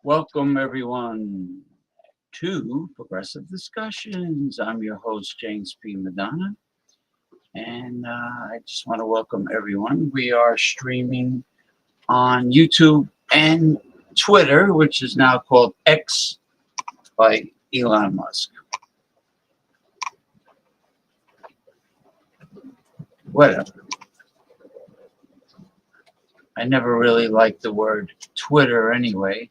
Welcome, everyone, to Progressive Discussions. I'm your host, James P. Madonna, and I just want to welcome everyone. We are streaming on YouTube and Twitter, which is now called X by Elon Musk. Whatever. I never really liked the word Twitter anyway.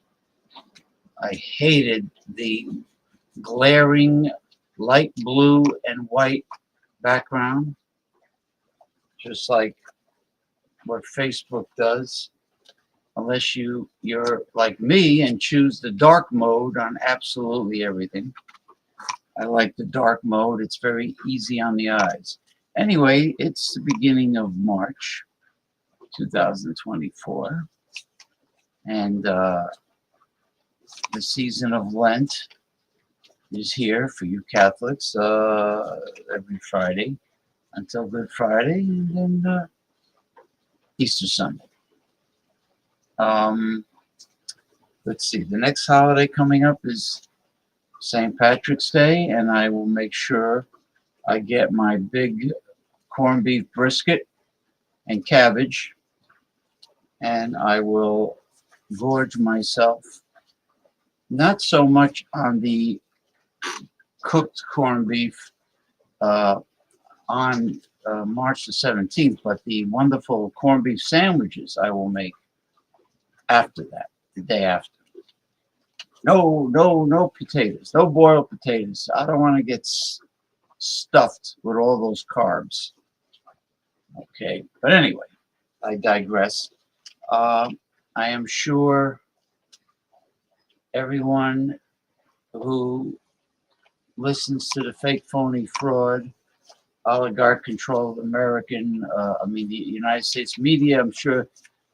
I hated the glaring light blue and white background, just like what Facebook does, unless you're like me and choose the dark mode on absolutely everything. I like the dark mode. It's very easy on the eyes. Anyway, it's the beginning of March 2024, and the season of Lent is here for you Catholics every Friday until Good Friday, and then Easter Sunday. Let's see, the next holiday coming up is St. Patrick's Day, and I will make sure I get my big corned beef brisket and cabbage, and I will gorge myself, not so much on the cooked corned beef on March the 17th, but the wonderful corned beef sandwiches I will make after that, the day after. No potatoes, no boiled potatoes. I don't want to get stuffed with all those carbs. Okay, but anyway, I digress. I am sure everyone who listens to the fake, phony, fraud, oligarch-controlled American, the United States media, I'm sure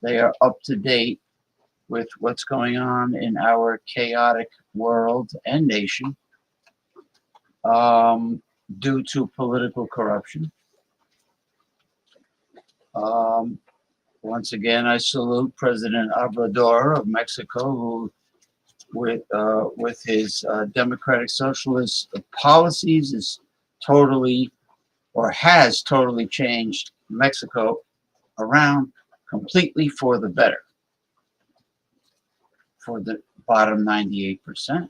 they are up to date with what's going on in our chaotic world and nation due to political corruption. Once again, I salute President Obrador of Mexico, who, with his democratic socialist policies, is totally, or has totally changed Mexico around completely for the better, for the bottom 98%.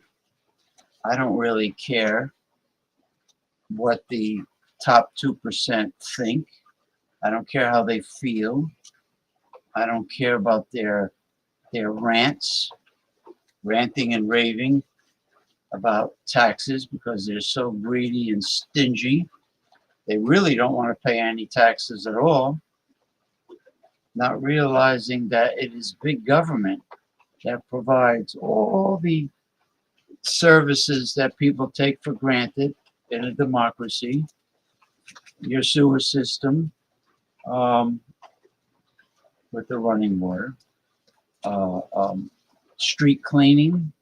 I don't really care what the top 2% think. I don't care how they feel. I don't care about their rants, ranting and raving about taxes because they're so greedy and stingy. They really don't want to pay any taxes at all, not realizing that it is big government that provides all the services that people take for granted in a democracy. Your sewer system, um, with the running water, uh, um, street cleaning,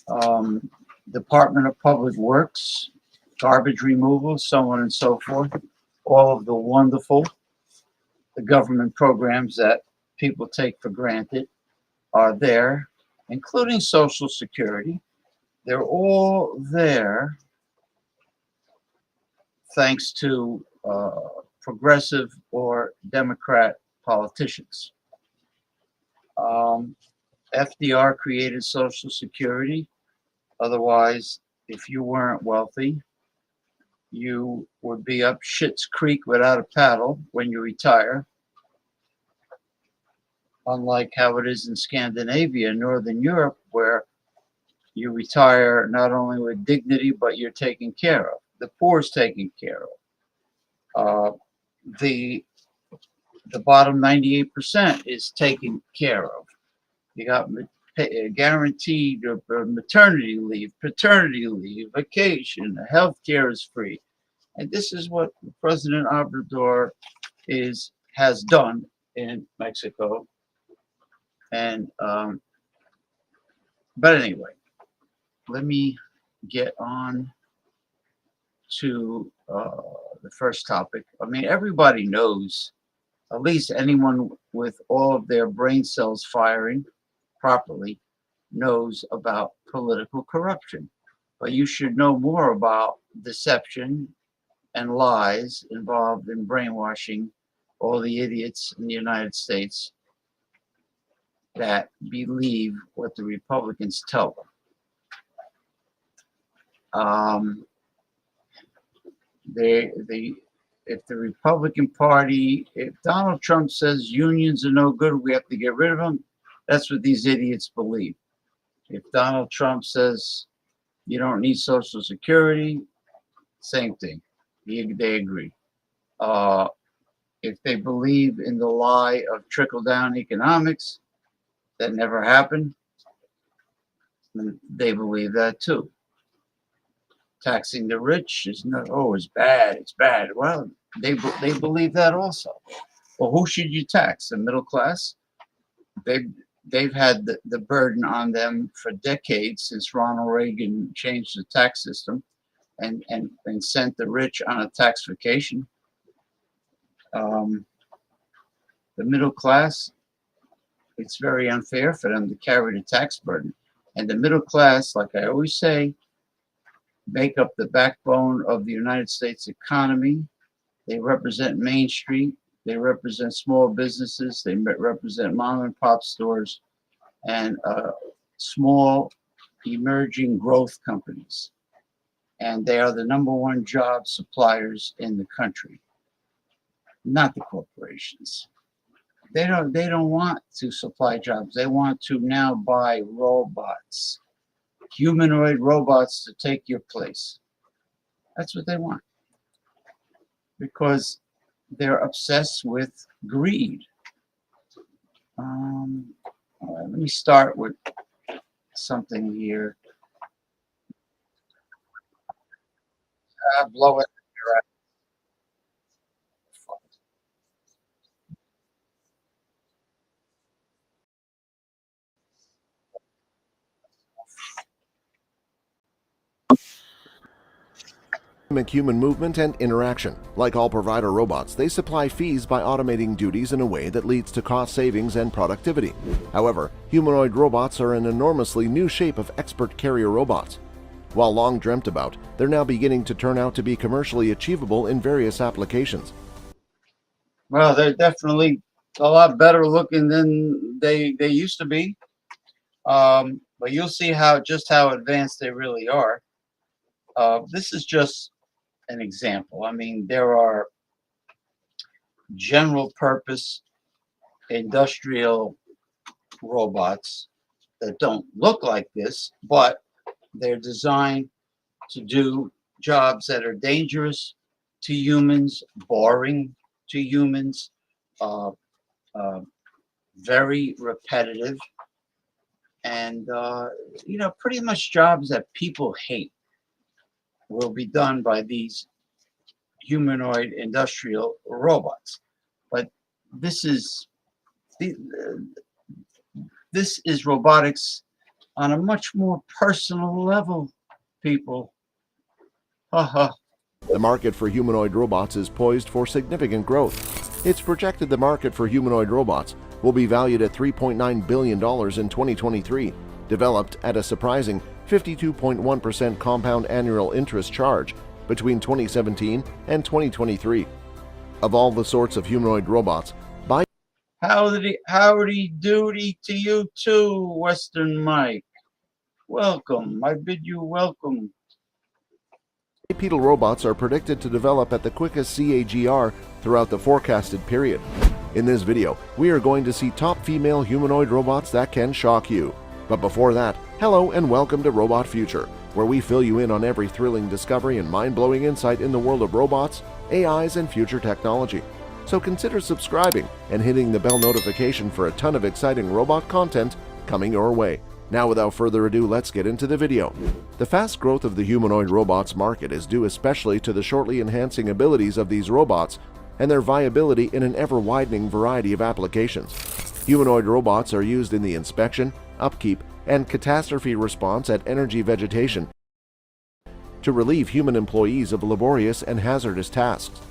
um, Department of Public Works, garbage removal, so on and so forth. All of the wonderful the government programs that people take for granted are there, including Social Security. They're all there thanks to progressive or Democrat politicians. Um, FDR created Social Security. Otherwise, if you weren't wealthy, you would be up Schitt's Creek without a paddle when you retire, unlike how it is in Scandinavia and Northern Europe, where you retire not only with dignity, but you're taken care of. The poor is taken care of. The bottom 98% is taken care of. You got guaranteed maternity leave, paternity leave, vacation, health care is free. And this is what President Obrador has done in Mexico. And but anyway, let me get on to the first topic. I mean, everybody knows, at least anyone with all of their brain cells firing properly knows about political corruption. But you should know more about deception and lies involved in brainwashing all the idiots in the United States that believe what the Republicans tell them. If the Republican Party, if Donald Trump says unions are no good, we have to get rid of them, that's what these idiots believe. If Donald Trump says you don't need Social Security, same thing. They agree. If they believe in the lie of trickle-down economics, that never happened, they believe that too. Taxing the rich is not, oh, it's bad, it's bad. Well, they believe that also. Well, who should you tax? The middle class? They've had the burden on them for decades since Ronald Reagan changed the tax system and sent the rich on a tax vacation. The middle class, it's very unfair for them to carry the tax burden. And the middle class, like I always say, make up the backbone of the United States economy. They represent Main Street. They represent small businesses. They represent mom and pop stores and small emerging growth companies. And they are the #1 job suppliers in the country, not the corporations. They don't want to supply jobs. They want to now buy robots, humanoid robots to take your place. That's what they want. Because they're obsessed with greed. All right, let me start with something here. Blow it. Human movement and interaction. Like all provider robots, they supply fees by automating duties in a way that leads to cost savings and productivity. However, humanoid robots are an enormously new shape of expert carrier robots. While long dreamt about, they're now beginning to turn out to be commercially achievable in various applications. Well, they're definitely a lot better looking than they used to be. But you'll see just how advanced they really are. This is just an example. I mean, there are general purpose industrial robots that don't look like this, but they're designed to do jobs that are dangerous to humans, boring to humans, uh, uh, very repetitive, and pretty much jobs that people hate will be done by these humanoid industrial robots. But this is this is robotics on a much more personal level, people. Haha. The market for humanoid robots is poised for significant growth. It's projected the market for humanoid robots will be valued at $3.9 billion in 2023, developed at a surprising 52.1% compound annual interest charge between 2017 and 2023. Of all the sorts of humanoid robots, Howdy doody to you too, Western Mike. Welcome. I bid you welcome. bipedal robots are predicted to develop at the quickest CAGR throughout the forecasted period. In this video, we are going to see top female humanoid robots that can shock you. But before that, hello and welcome to Robot Future, where we fill you in on every thrilling discovery and mind-blowing insight in the world of robots, AIs, and future technology. So consider subscribing and hitting the bell notification for a ton of exciting robot content coming your way. Now, without further ado, let's get into the video. The fast growth of the humanoid robots market is due especially to the shortly enhancing abilities of these robots and their viability in an ever-widening variety of applications. Humanoid robots are used in the inspection, upkeep, and catastrophe response at energy vegetation to relieve human employees of laborious and hazardous tasks.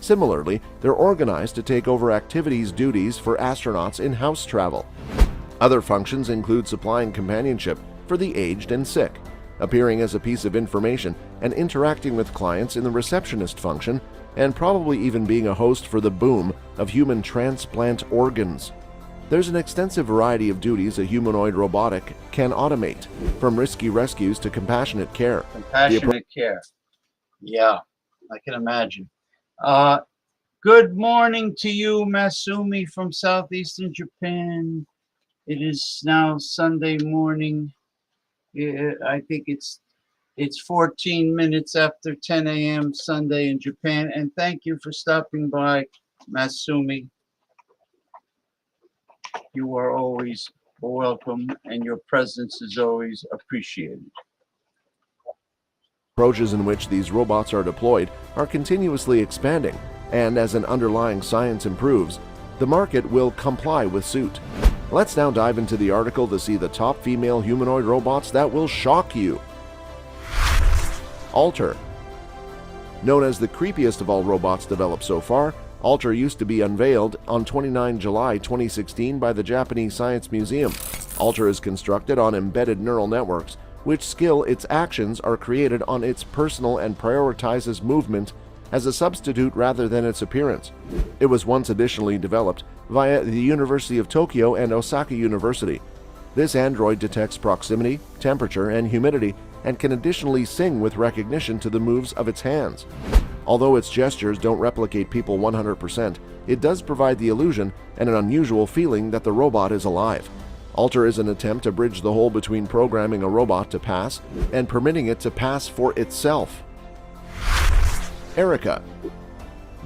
Similarly, they're organized to take over activities duties for astronauts in house travel. Other functions include supplying companionship for the aged and sick, appearing as a piece of information and interacting with clients in the receptionist function, and probably even being a host for the boom of human transplant organs. There's an extensive variety of duties a humanoid robotic can automate, from risky rescues to compassionate care. Compassionate care. Yeah, I can imagine. Good morning to you, Masumi from southeastern Japan. It is now Sunday morning. I think it's 14 minutes after 10 a.m. Sunday in Japan. And thank you for stopping by, Masumi. You are always welcome, and your presence is always appreciated. Approaches in which these robots are deployed are continuously expanding, and as an underlying science improves, the market will comply with suit. Let's now dive into the article to see the top female humanoid robots that will shock you. Alter. Known as the creepiest of all robots developed so far, Alter used to be unveiled on 29 July 2016 by the Japanese Science Museum. Alter is constructed on embedded neural networks, which skill its actions are created on its personal and prioritizes movement as a substitute rather than its appearance. It was once additionally developed via the University of Tokyo and Osaka University. This android detects proximity, temperature, and humidity and can additionally sing with recognition to the moves of its hands. Although its gestures don't replicate people 100%, it does provide the illusion and an unusual feeling that the robot is alive. Alter is an attempt to bridge the hole between programming a robot to pass and permitting it to pass for itself. Erica.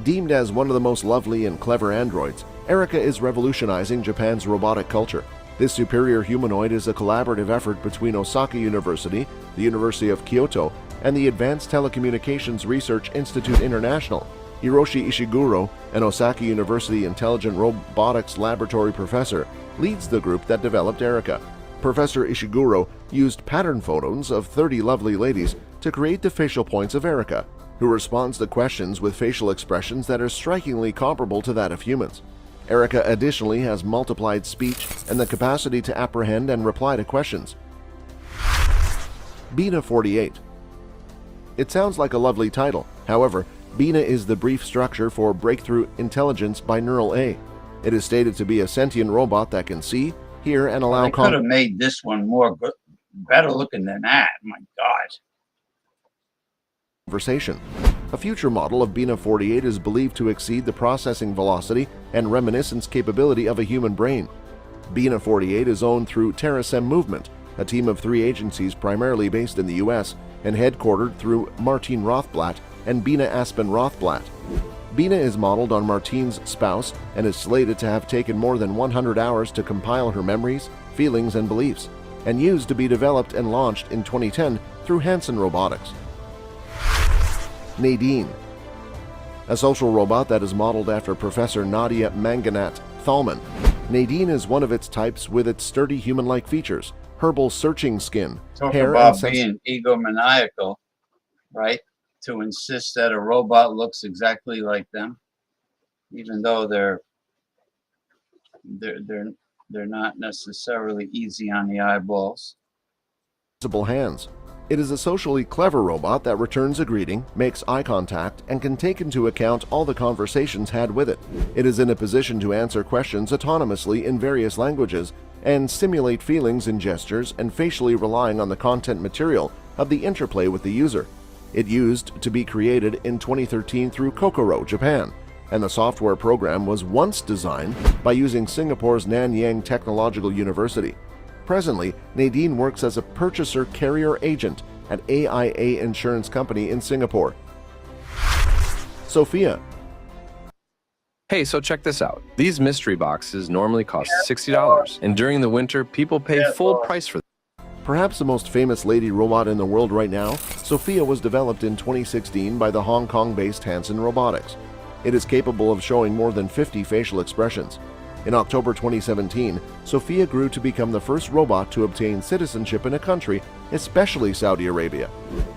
Deemed as one of the most lovely and clever androids, Erica is revolutionizing Japan's robotic culture. This superior humanoid is a collaborative effort between Osaka University, the University of Kyoto, and the Advanced Telecommunications Research Institute International. Hiroshi Ishiguro, an Osaka University Intelligent Robotics Laboratory professor, leads the group that developed Erica. Professor Ishiguro used pattern photos of 30 lovely ladies to create the facial points of Erica, who responds to questions with facial expressions that are strikingly comparable to that of humans. Erica additionally has multiplied speech and the capacity to apprehend and reply to questions. Bina 48. It sounds like a lovely title. However, Bina is the brief structure for Breakthrough Intelligence Binaural A. It is stated to be a sentient robot that can see, hear, and allow... They could have made this one better looking than that. My God. Conversation. A future model of Bina 48 is believed to exceed the processing velocity and reminiscence capability of a human brain. Bina 48 is owned through TerraSem Movement, a team of 3 agencies primarily based in the U.S. and headquartered through Martine Rothblatt and Bina Aspen Rothblatt. Bina is modeled on Martine's spouse and is slated to have taken more than 100 hours to compile her memories, feelings, and beliefs, and used to be developed and launched in 2010 through Hanson Robotics. Nadine, a social robot that is modeled after Professor Nadia Manganat Thalmann. Nadine is one of its types with its sturdy human-like features, herbal searching skin, Talk hair, about and being egomaniacal, right? To insist that a robot looks exactly like them, even though they're not necessarily easy on the eyeballs. sensible hands. It is a socially clever robot that returns a greeting, makes eye contact, and can take into account all the conversations had with it. It is in a position to answer questions autonomously in various languages and simulate feelings in gestures and facially, relying on the content material of the interplay with the user. It used to be created in 2013 through Kokoro, Japan, and the software program was once designed by using Singapore's Nanyang Technological University. Presently, Nadine works as a purchaser carrier agent at AIA Insurance Company in Singapore. Sophia. Hey, so check this out. These mystery boxes normally cost $60, and during the winter, people pay full price for them. Perhaps the most famous lady robot in the world right now, Sophia was developed in 2016 by the Hong Kong-based Hanson Robotics. It is capable of showing more than 50 facial expressions. In October 2017, Sophia grew to become the first robot to obtain citizenship in a country, especially Saudi Arabia.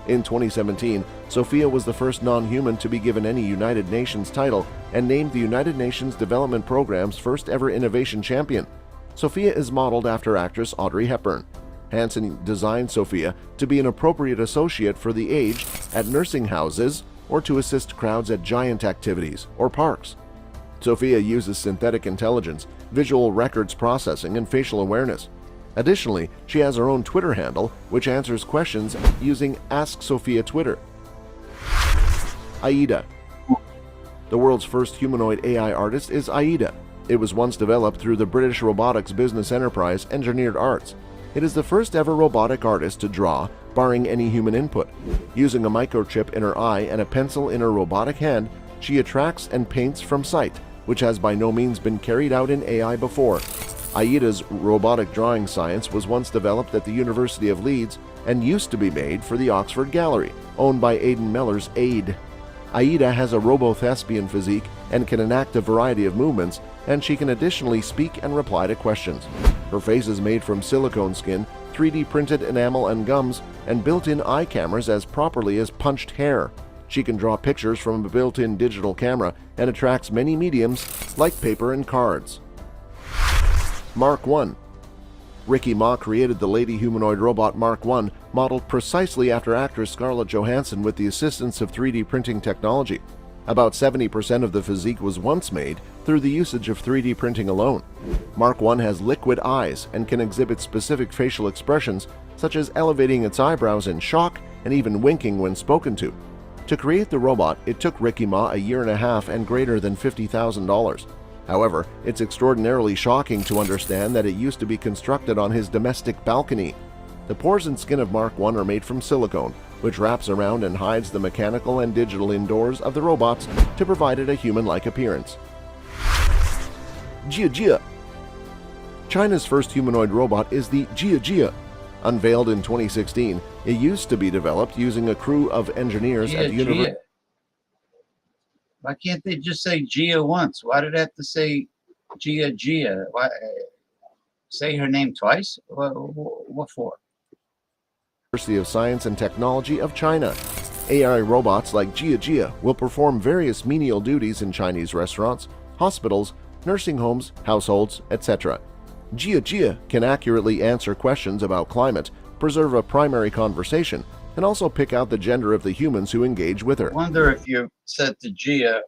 In 2017, Sophia was the first non-human to be given any United Nations title and named the United Nations Development Programme's first ever innovation champion. Sophia is modeled after actress Audrey Hepburn. Hanson designed Sophia to be an appropriate associate for the aged at nursing houses or to assist crowds at giant activities or parks. Sophia uses synthetic intelligence, visual records processing, and facial awareness. Additionally, she has her own Twitter handle, which answers questions using Ask Sophia Twitter. Aida. The world's first humanoid AI artist is Aida. It was once developed through the British robotics business enterprise Engineered Arts. It is the first ever robotic artist to draw, barring any human input. Using a microchip in her eye and a pencil in her robotic hand, she attracts and paints from sight, which has by no means been carried out in AI before. Aida's robotic drawing science was once developed at the University of Leeds and used to be made for the Oxford Gallery, owned by Aidan Mellor's AID. Aida has a robo-thespian physique and can enact a variety of movements, and she can additionally speak and reply to questions. Her face is made from silicone skin, 3D printed enamel and gums, and built-in eye cameras as properly as punched hair. She can draw pictures from a built-in digital camera and attracts many mediums like paper and cards. Mark I. Ricky Ma created the lady humanoid robot Mark I, modeled precisely after actress Scarlett Johansson with the assistance of 3D printing technology. About 70% of the physique was once made through the usage of 3D printing alone. Mark I has liquid eyes and can exhibit specific facial expressions, such as elevating its eyebrows in shock and even winking when spoken to. To create the robot, it took Ricky Ma a year and a half and greater than $50,000. However, it's extraordinarily shocking to understand that it used to be constructed on his domestic balcony. The pores and skin of Mark I are made from silicone, which wraps around and hides the mechanical and digital indoors of the robots to provide it a human-like appearance. Jia. China's first humanoid robot is the Jia. Unveiled in 2016, it used to be developed using a crew of engineers at the university. Why can't they just say Gia once? Why did they have to say Gia? Why say her name twice? What for? University of Science and Technology of China. AI robots like Jia will perform various menial duties in Chinese restaurants, hospitals, nursing homes, households, etc. Jia can accurately answer questions about climate, preserve a primary conversation, and also pick out the gender of the humans who engage with her. I wonder if you said to Gia,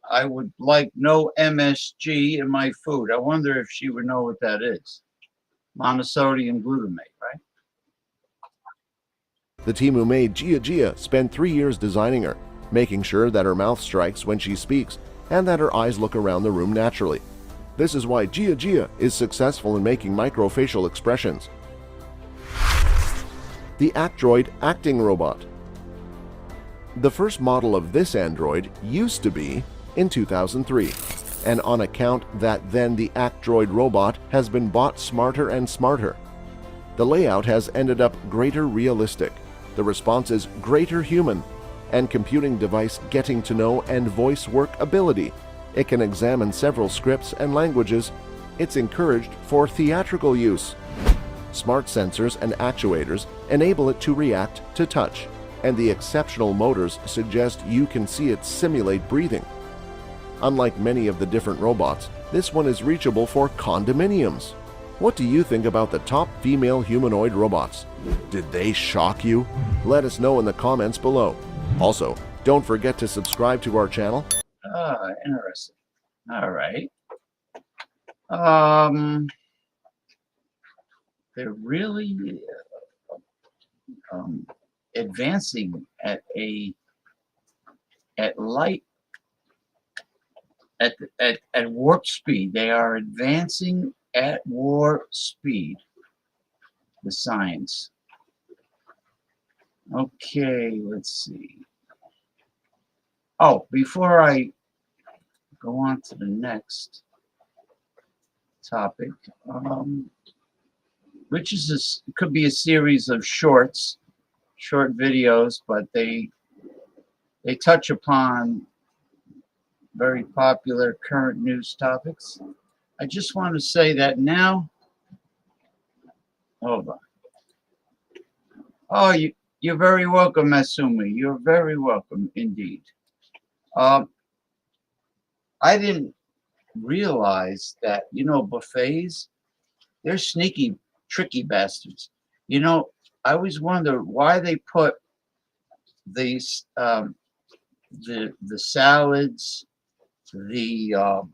I would like no MSG in my food. I wonder if she would know what that is. Monosodium glutamate, right? The team who made Jia spent 3 years designing her. making sure that her mouth strikes when she speaks and that her eyes look around the room naturally. This is why Gia Gia is successful in making microfacial expressions. The Actroid Acting Robot. The first model of this android used to be in 2003, and on account that then the Actroid robot has been bought smarter and smarter. The layout has ended up greater realistic, the response is greater human, and computing device getting to know and voice work ability. It can examine several scripts and languages. It's encouraged for theatrical use. Smart sensors and actuators enable it to react to touch, and the exceptional motors suggest you can see it simulate breathing. Unlike many of the different robots, this one is reachable for condominiums. What do you think about the top female humanoid robots? Did they shock you? Let us know in the comments below. Also, don't forget to subscribe to our channel. Ah, interesting. All right. They're really advancing at warp speed. They are advancing at warp speed. The science. Okay, let's see. Oh, before I go on to the next topic, which is could be a series of short videos, but they touch upon very popular current news topics. I just want to say that now. Hold on. Oh, you're very welcome, Masumi. You're very welcome indeed. I didn't realize that, buffets, they're sneaky, tricky bastards. I always wonder why they put these the salads, the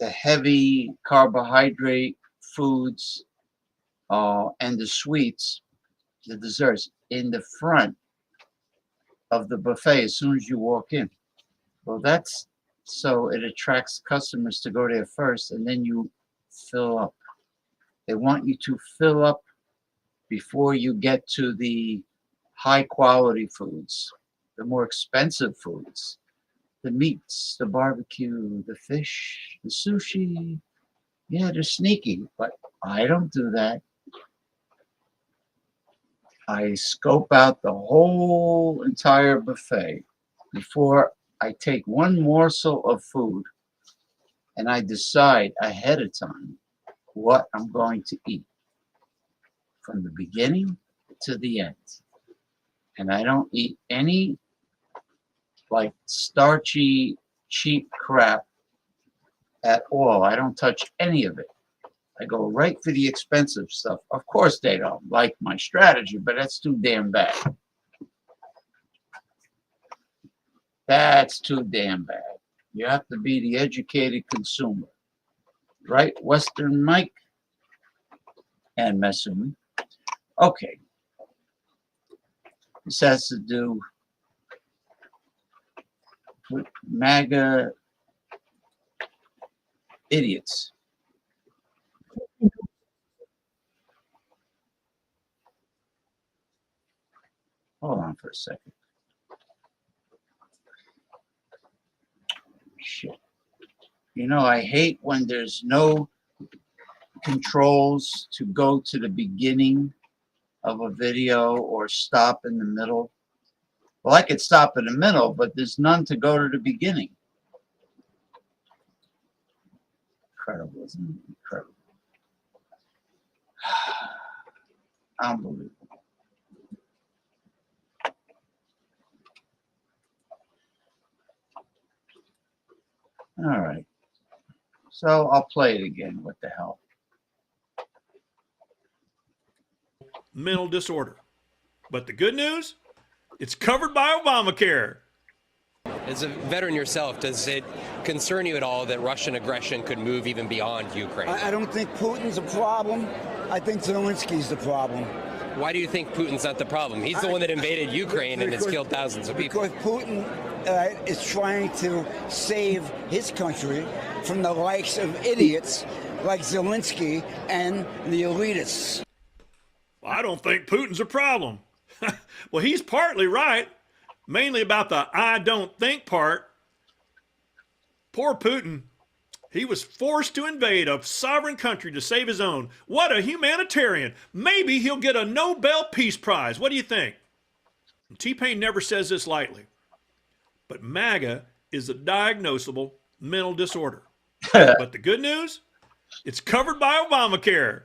heavy carbohydrate foods, and the sweets, the desserts in the front of the buffet as soon as you walk in. Well, that's so it attracts customers to go there first, and then you fill up. They want you to fill up before you get to the high quality foods, the more expensive foods, the meats, the barbecue, the fish, the sushi. Yeah, they're sneaky, but I don't do that. I scope out the whole entire buffet before I take one morsel of food, and I decide ahead of time what I'm going to eat from the beginning to the end. And I don't eat any like starchy, cheap crap at all. I don't touch any of it. I go right for the expensive stuff. Of course, they don't like my strategy, but that's too damn bad. That's too damn bad. You have to be the educated consumer. Right, Western Mike and Mesumi. Okay. This has to do with MAGA idiots. Hold on for a second. Shit. I hate when there's no controls to go to the beginning of a video or stop in the middle. Well, I could stop in the middle, but there's none to go to the beginning. Incredible, isn't it? Incredible. Unbelievable. All right. So I'll play it again. What the hell? Mental disorder. But the good news, it's covered by Obamacare. As a veteran yourself, does it concern you at all that Russian aggression could move even beyond Ukraine? I don't think Putin's a problem. I think Zelensky's the problem. Why do you think Putin's not the problem? He's the one that invaded Ukraine and has killed thousands of people. Because Putin is trying to save his country from the likes of idiots like Zelensky and the elitists. I don't think Putin's a problem. Well, he's partly right, mainly about the I don't think part. Poor Putin. He was forced to invade a sovereign country to save his own. What a humanitarian. Maybe he'll get a Nobel Peace Prize. What do you think? T-Pain never says this lightly, but MAGA is a diagnosable mental disorder. But the good news, it's covered by Obamacare.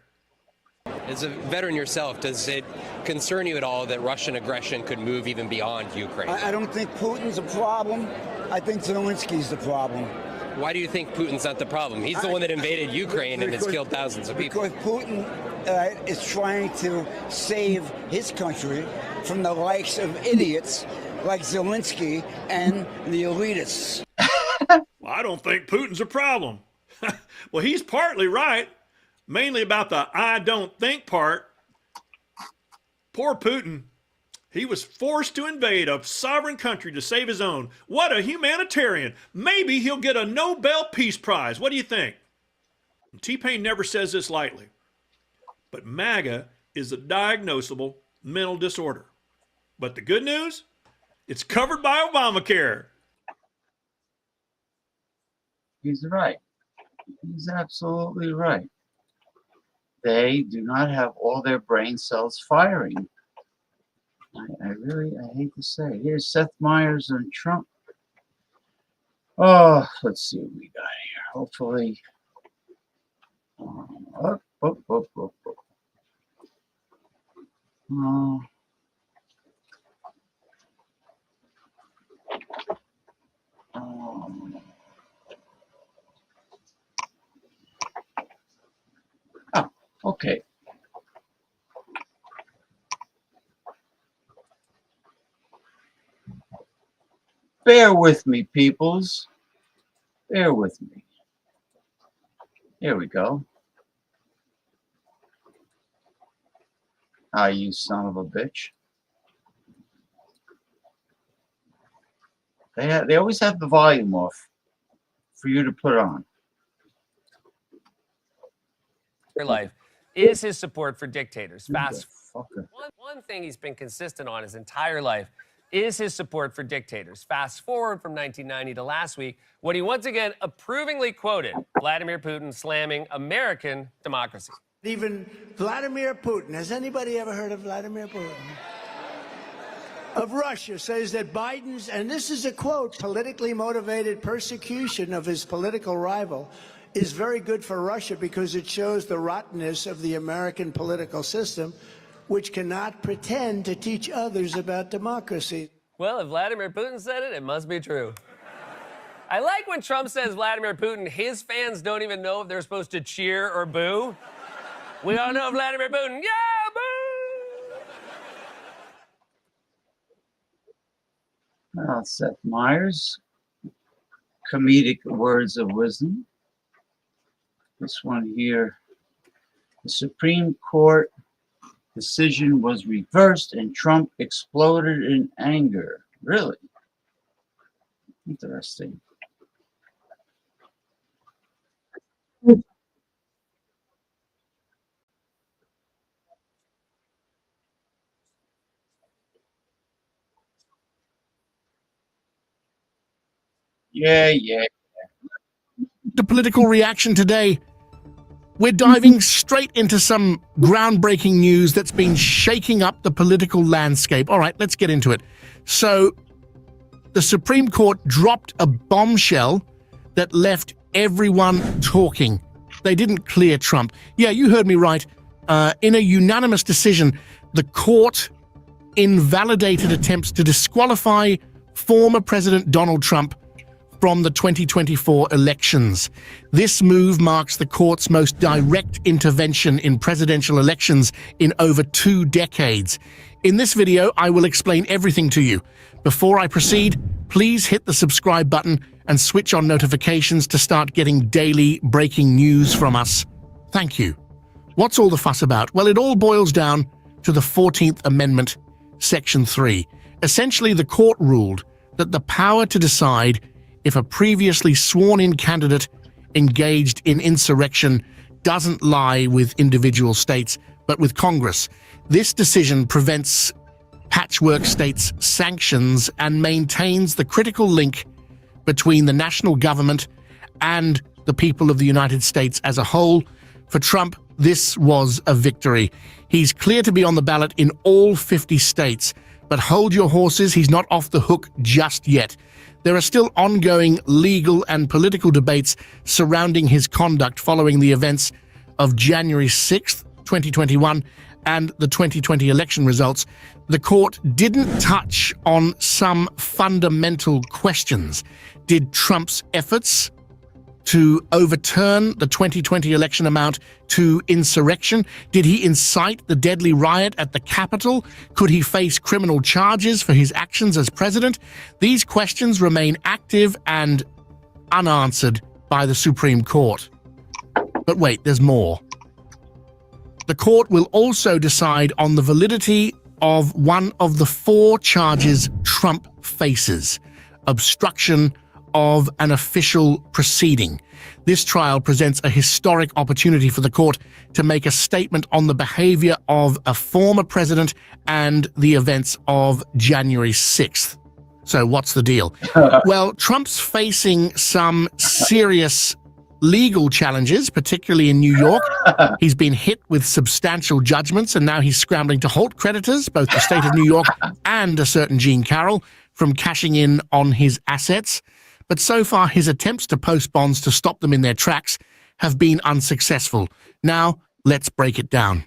As a veteran yourself, does it concern you at all that Russian aggression could move even beyond Ukraine? I don't think Putin's a problem. I think Zelensky's the problem. Why do you think Putin's not the problem? He's the one that invaded Ukraine and has killed thousands of people. Because Putin is trying to save his country from the likes of idiots like Zelensky and the elitists. Well, I don't think Putin's a problem. Well, he's partly right, mainly about the I don't think part. Poor Putin. He was forced to invade a sovereign country to save his own. What a humanitarian. Maybe he'll get a Nobel Peace Prize. What do you think? T-Pain never says this lightly, but MAGA is a diagnosable mental disorder. But the good news, it's covered by Obamacare. He's right. He's absolutely right. They do not have all their brain cells firing. I hate to say. Here's Seth Meyers and Trump. Oh, let's see what we got here. Hopefully. Up. Okay. Bear with me, peoples. Bear with me. Here we go. Ah, you son of a bitch. They always have the volume off for you to put on. Your life is his support for dictators. One thing he's been consistent on his entire life is his support for dictators. Fast forward from 1990 to last week, when he once again approvingly quoted Vladimir Putin slamming American democracy. Even Vladimir Putin, has anybody ever heard of Vladimir Putin? Of Russia, says that Biden's, and this is a quote, politically motivated persecution of his political rival is very good for Russia because it shows the rottenness of the American political system, which cannot pretend to teach others about democracy. Well, if Vladimir Putin said it, it must be true. I like when Trump says Vladimir Putin, his fans don't even know if they're supposed to cheer or boo. We all know Vladimir Putin, yeah, boo! Seth Meyers, comedic words of wisdom. This one here, the Supreme Court decision was reversed and Trump exploded in anger. Really? Interesting. Yeah. The political reaction today. We're diving straight into some groundbreaking news that's been shaking up the political landscape. All right, let's get into it. So, the Supreme Court dropped a bombshell that left everyone talking. They didn't clear Trump. Yeah, you heard me right. In a unanimous decision, the court invalidated attempts to disqualify former President Donald Trump from the 2024 elections. This move marks the court's most direct intervention in presidential elections in over 2 decades. In this video, I will explain everything to you. Before I proceed, please hit the subscribe button and switch on notifications to start getting daily breaking news from us. Thank you. What's all the fuss about? Well, it all boils down to the 14th Amendment, Section 3. Essentially, the court ruled that the power to decide if a previously sworn-in candidate engaged in insurrection doesn't lie with individual states, but with Congress. This decision prevents patchwork states' sanctions and maintains the critical link between the national government and the people of the United States as a whole. For Trump, this was a victory. He's clear to be on the ballot in all 50 states, but hold your horses, he's not off the hook just yet. There are still ongoing legal and political debates surrounding his conduct following the events of January 6th, 2021, and the 2020 election results. The court didn't touch on some fundamental questions. Did Trump's efforts to overturn the 2020 election amount to insurrection? Did he incite the deadly riot at the Capitol? Could he face criminal charges for his actions as president? These questions remain active and unanswered by the Supreme Court. But wait, there's more. The court will also decide on the validity of one of the 4 charges Trump faces: obstruction of an official proceeding. This trial presents a historic opportunity for the court to make a statement on the behavior of a former president and the events of January 6th. So what's the deal? Well, Trump's facing some serious legal challenges, particularly in New York. He's been hit with substantial judgments, and now he's scrambling to halt creditors, both the state of New York and a certain Jean Carroll, from cashing in on his assets. But so far, his attempts to post bonds to stop them in their tracks have been unsuccessful. Now, let's break it down.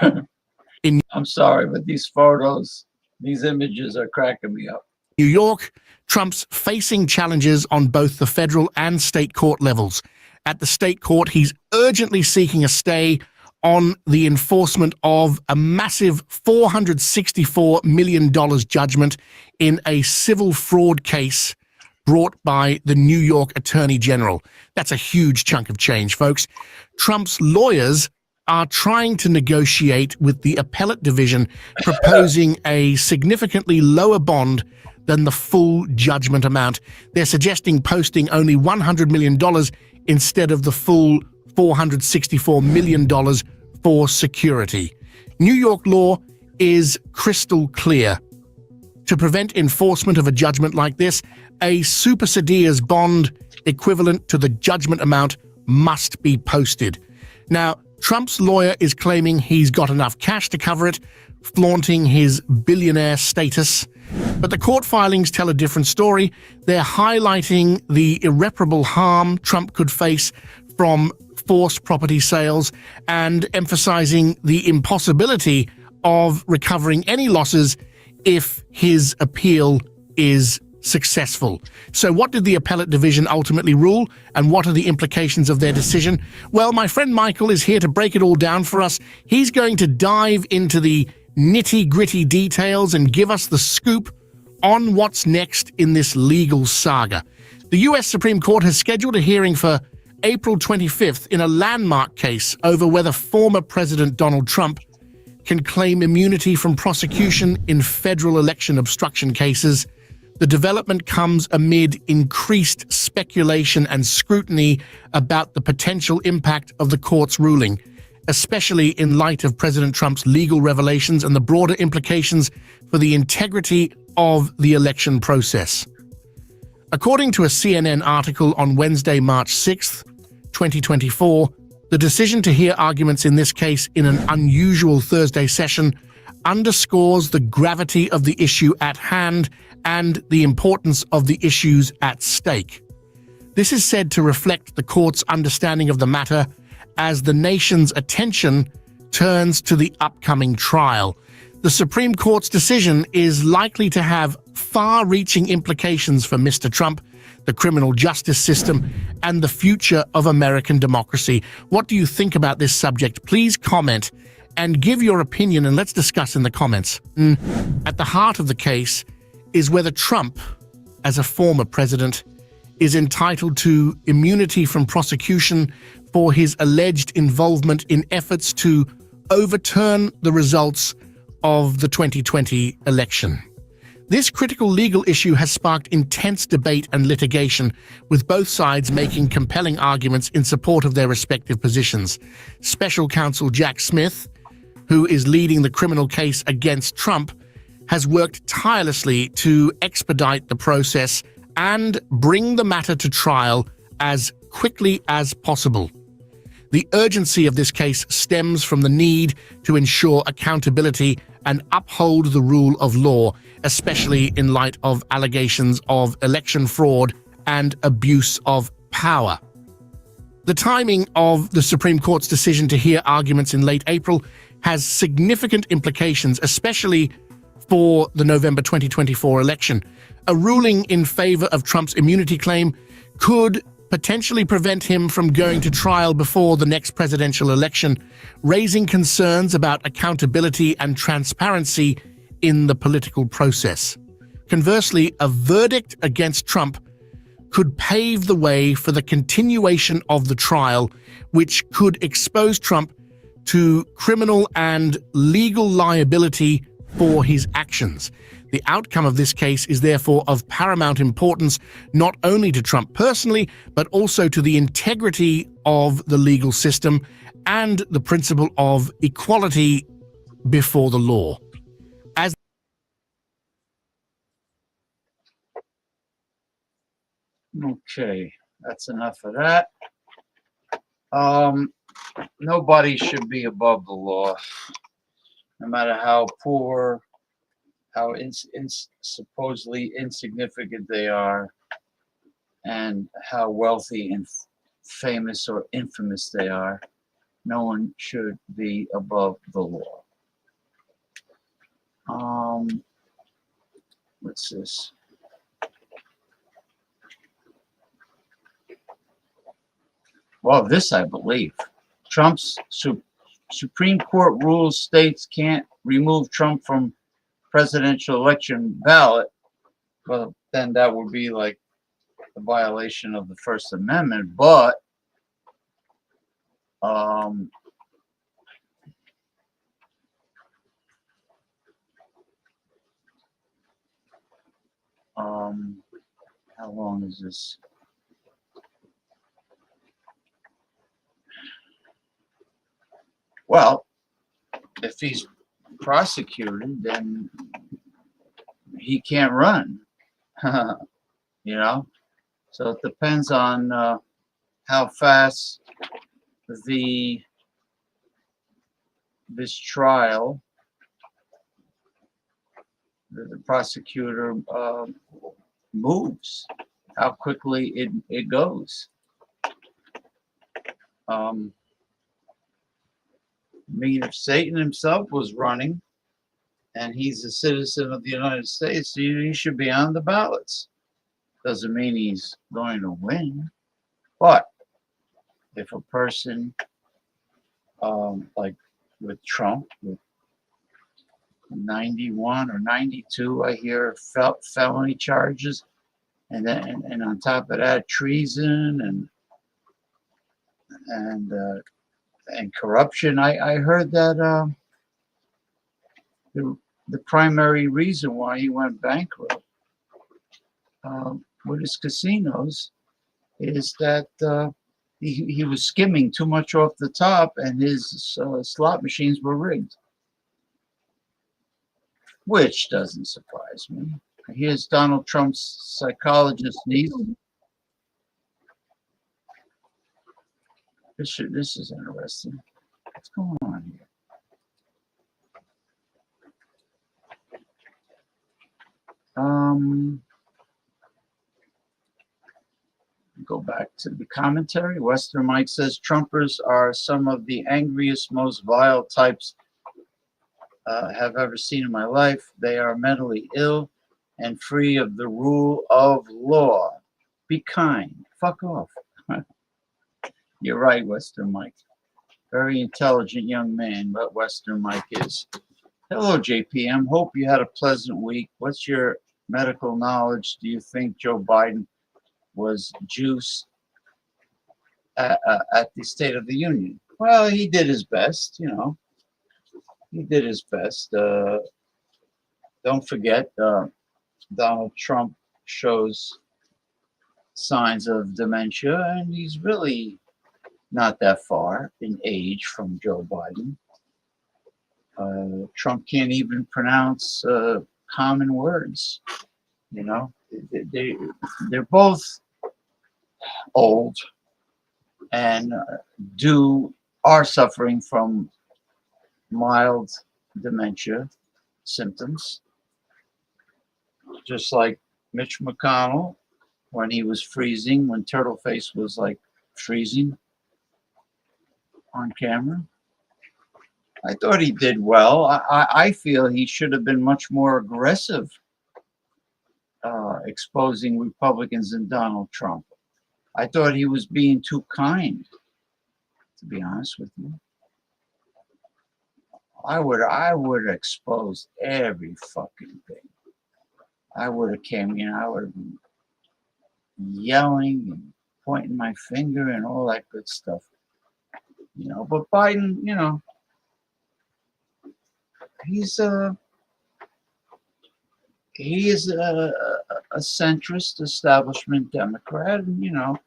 I'm sorry, but these photos, these images are cracking me up. New York, Trump's facing challenges on both the federal and state court levels. At the state court, he's urgently seeking a stay on the enforcement of a massive $464 million judgment in a civil fraud case brought by the New York Attorney General. That's a huge chunk of change, folks. Trump's lawyers are trying to negotiate with the appellate division, proposing a significantly lower bond than the full judgment amount. They're suggesting posting only $100 million instead of the full $464 million for security. New York law is crystal clear. To prevent enforcement of a judgment like this, a supersedier's bond equivalent to the judgment amount must be posted. Now, Trump's lawyer is claiming he's got enough cash to cover it, flaunting his billionaire status. But the court filings tell a different story. They're highlighting the irreparable harm Trump could face from forced property sales and emphasizing the impossibility of recovering any losses if his appeal is successful. So what did the appellate division ultimately rule, and what are the implications of their decision? Well, my friend Michael is here to break it all down for us. He's going to dive into the nitty-gritty details and give us the scoop on what's next in this legal saga. The U.S. Supreme Court has scheduled a hearing for April 25th in a landmark case over whether former President Donald Trump can claim immunity from prosecution in federal election obstruction cases. The development comes amid increased speculation and scrutiny about the potential impact of the court's ruling, especially in light of President Trump's legal revelations and the broader implications for the integrity of the election process. According to a CNN article on Wednesday, March 6th, 2024, the decision to hear arguments in this case in an unusual Thursday session underscores the gravity of the issue at hand and the importance of the issues at stake. This is said to reflect the court's understanding of the matter as the nation's attention turns to the upcoming trial. The Supreme Court's decision is likely to have far-reaching implications for Mr. Trump, the criminal justice system, and the future of American democracy. What do you think about this subject? Please comment and give your opinion, and let's discuss in the comments. At the heart of the case is whether Trump, as a former president, is entitled to immunity from prosecution for his alleged involvement in efforts to overturn the results of the 2020 election. This critical legal issue has sparked intense debate and litigation, with both sides making compelling arguments in support of their respective positions. Special counsel Jack Smith, who is leading the criminal case against Trump, has worked tirelessly to expedite the process and bring the matter to trial as quickly as possible. The urgency of this case stems from the need to ensure accountability and uphold the rule of law, especially in light of allegations of election fraud and abuse of power. The timing of the Supreme Court's decision to hear arguments in late April has significant implications, especially for the November 2024 election. A ruling in favor of Trump's immunity claim could potentially prevent him from going to trial before the next presidential election, raising concerns about accountability and transparency in the political process. Conversely, a verdict against Trump could pave the way for the continuation of the trial, which could expose Trump to criminal and legal liability for his actions. The outcome of this case is therefore of paramount importance, not only to Trump personally, but also to the integrity of the legal system and the principle of equality before the law. Okay, that's enough of that. Nobody should be above the law, no matter how poor, how supposedly insignificant they are, and how wealthy and famous or infamous they are. No one should be above the law. What's this? Well, this I believe. Trump's Supreme Court rules states can't remove Trump from presidential election ballot. Well, then that would be like a violation of the First Amendment. But how long is this? Well, if he's prosecuted, then he can't run. You know, so it depends on how fast this trial, the prosecutor moves, how quickly it goes. I mean, if Satan himself was running and he's a citizen of the United States, he should be on the ballots. Doesn't mean he's going to win. But if a person, like with Trump, with 91 or 92, I hear felony charges, and then and on top of that, treason and corruption. I heard that the primary reason why he went bankrupt with his casinos is that he was skimming too much off the top, and his slot machines were rigged, which doesn't surprise me. Here's Donald Trump's psychologist niece. This is interesting. What's going on here? Go back to the commentary. Western Mike says Trumpers are some of the angriest, most vile types have ever seen in my life. They are mentally ill and free of the rule of law. Be kind. Fuck off. You're right, Western Mike. Very intelligent young man, but Western Mike is. Hello, JPM. Hope you had a pleasant week. What's your medical knowledge? Do you think Joe Biden was juiced at the State of the Union? Well, he did his best, you know. he did his best. Don't forget, Donald Trump shows signs of dementia, and he's really not that far in age from Joe Biden. Trump can't even pronounce common words. You know, they're both old and are suffering from mild dementia symptoms, just like Mitch McConnell when he was freezing, when Turtleface was like freezing on camera. I thought he did well. I feel he should have been much more aggressive exposing Republicans and Donald Trump. I thought he was being too kind, to be honest with you. I would have exposed every fucking thing. I would have came in, I would have been yelling and pointing my finger and all that good stuff. You know, but Biden, you know, he is a centrist establishment Democrat, and you know,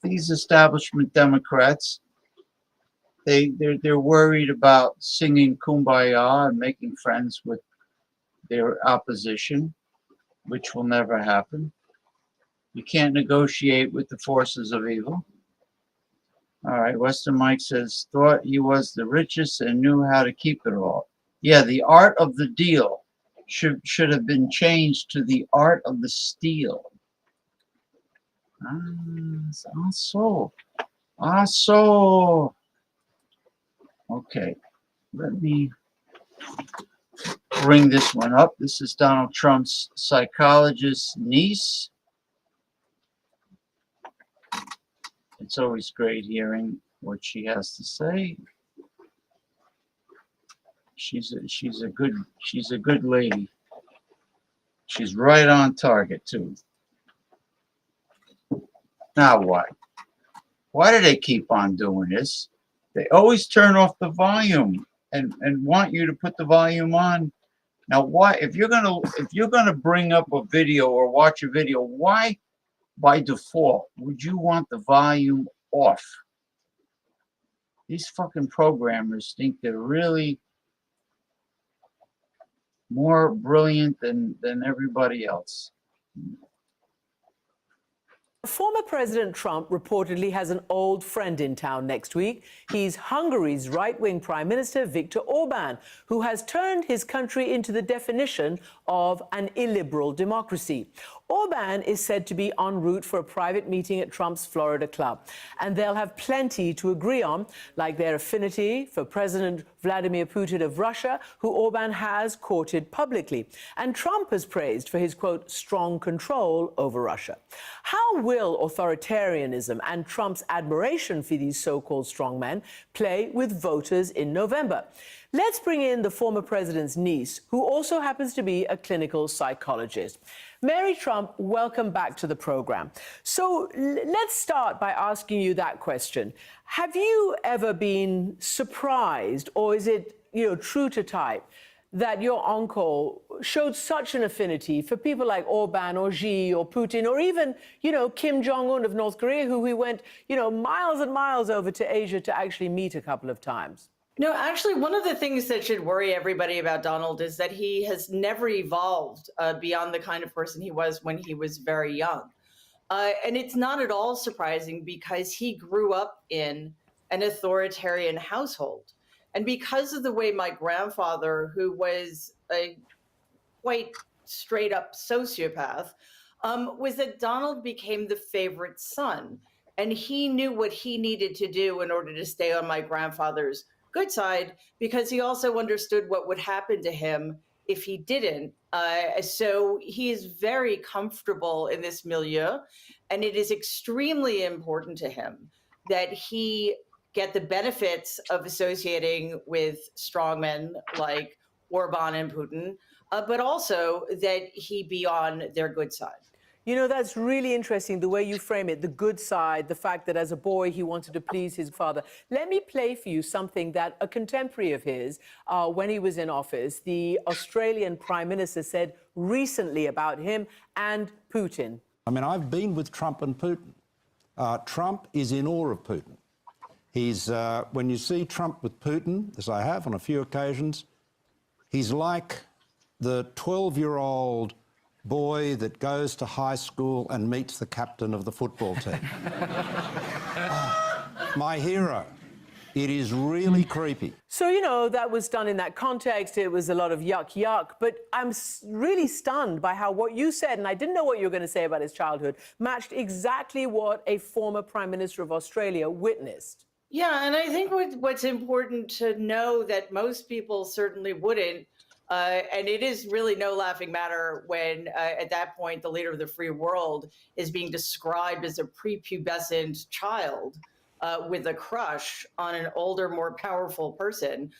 these establishment Democrats, they're worried about singing Kumbaya and making friends with their opposition, which will never happen. You can't negotiate with the forces of evil. All right, Western Mike says, thought he was the richest and knew how to keep it all. Yeah, the art of the deal should have been changed to the art of the steal. So. Okay, let me bring this one up. This is Donald Trump's psychologist's niece. It's always great hearing what she has to say. She's a good lady. She's right on target too. Now what? Why do they keep on doing this? They always turn off the volume and want you to put the volume on. Now why, if you're gonna bring up a video or watch a video, why by default would you want the volume off? These fucking programmers think they're really more brilliant than everybody else. Former President Trump reportedly has an old friend in town next week. He's Hungary's right-wing Prime Minister Viktor Orban, who has turned his country into the definition of an illiberal democracy. Orban is said to be en route for a private meeting at Trump's Florida club, and they'll have plenty to agree on, like their affinity for President Vladimir Putin of Russia, who Orban has courted publicly. And Trump has praised for his, quote, strong control over Russia. How will authoritarianism and Trump's admiration for these so-called strongmen play with voters in November? Let's bring in the former president's niece, who also happens to be a clinical psychologist. Mary Trump, welcome back to the program. So let's start by asking you that question. Have you ever been surprised, or is it, true to type, that your uncle showed such an affinity for people like Orban or Xi or Putin or even, Kim Jong-un of North Korea, who we went, miles and miles over to Asia to actually meet a couple of times? No, actually, one of the things that should worry everybody about Donald is that he has never evolved beyond the kind of person he was when he was very young. And it's not at all surprising because he grew up in an authoritarian household. And because of the way my grandfather, who was a quite straight up sociopath, was that Donald became the favorite son. And he knew what he needed to do in order to stay on my grandfather's good side, because he also understood what would happen to him if he didn't. So he is very comfortable in this milieu, and it is extremely important to him that he get the benefits of associating with strongmen like Orban and Putin, but also that he be on their good side. You know, that's really interesting, the way you frame it, the good side, the fact that as a boy he wanted to please his father. Let me play for you something that a contemporary of his, when he was in office, the Australian Prime Minister said recently about him and Putin. I mean, I've been with Trump and Putin. Trump is in awe of Putin. He's, when you see Trump with Putin, as I have on a few occasions, he's like the 12-year-old boy that goes to high school and meets the captain of the football team. My hero. It is really creepy. So, you know, that was done in that context. It was a lot of yuck, yuck. But I'm really stunned by how what you said, and I didn't know what you were going to say about his childhood, matched exactly what a former Prime Minister of Australia witnessed. Yeah, and I think what's important to know that most people certainly wouldn't, and it is really no laughing matter when, at that point, the leader of the free world is being described as a prepubescent child with a crush on an older, more powerful person,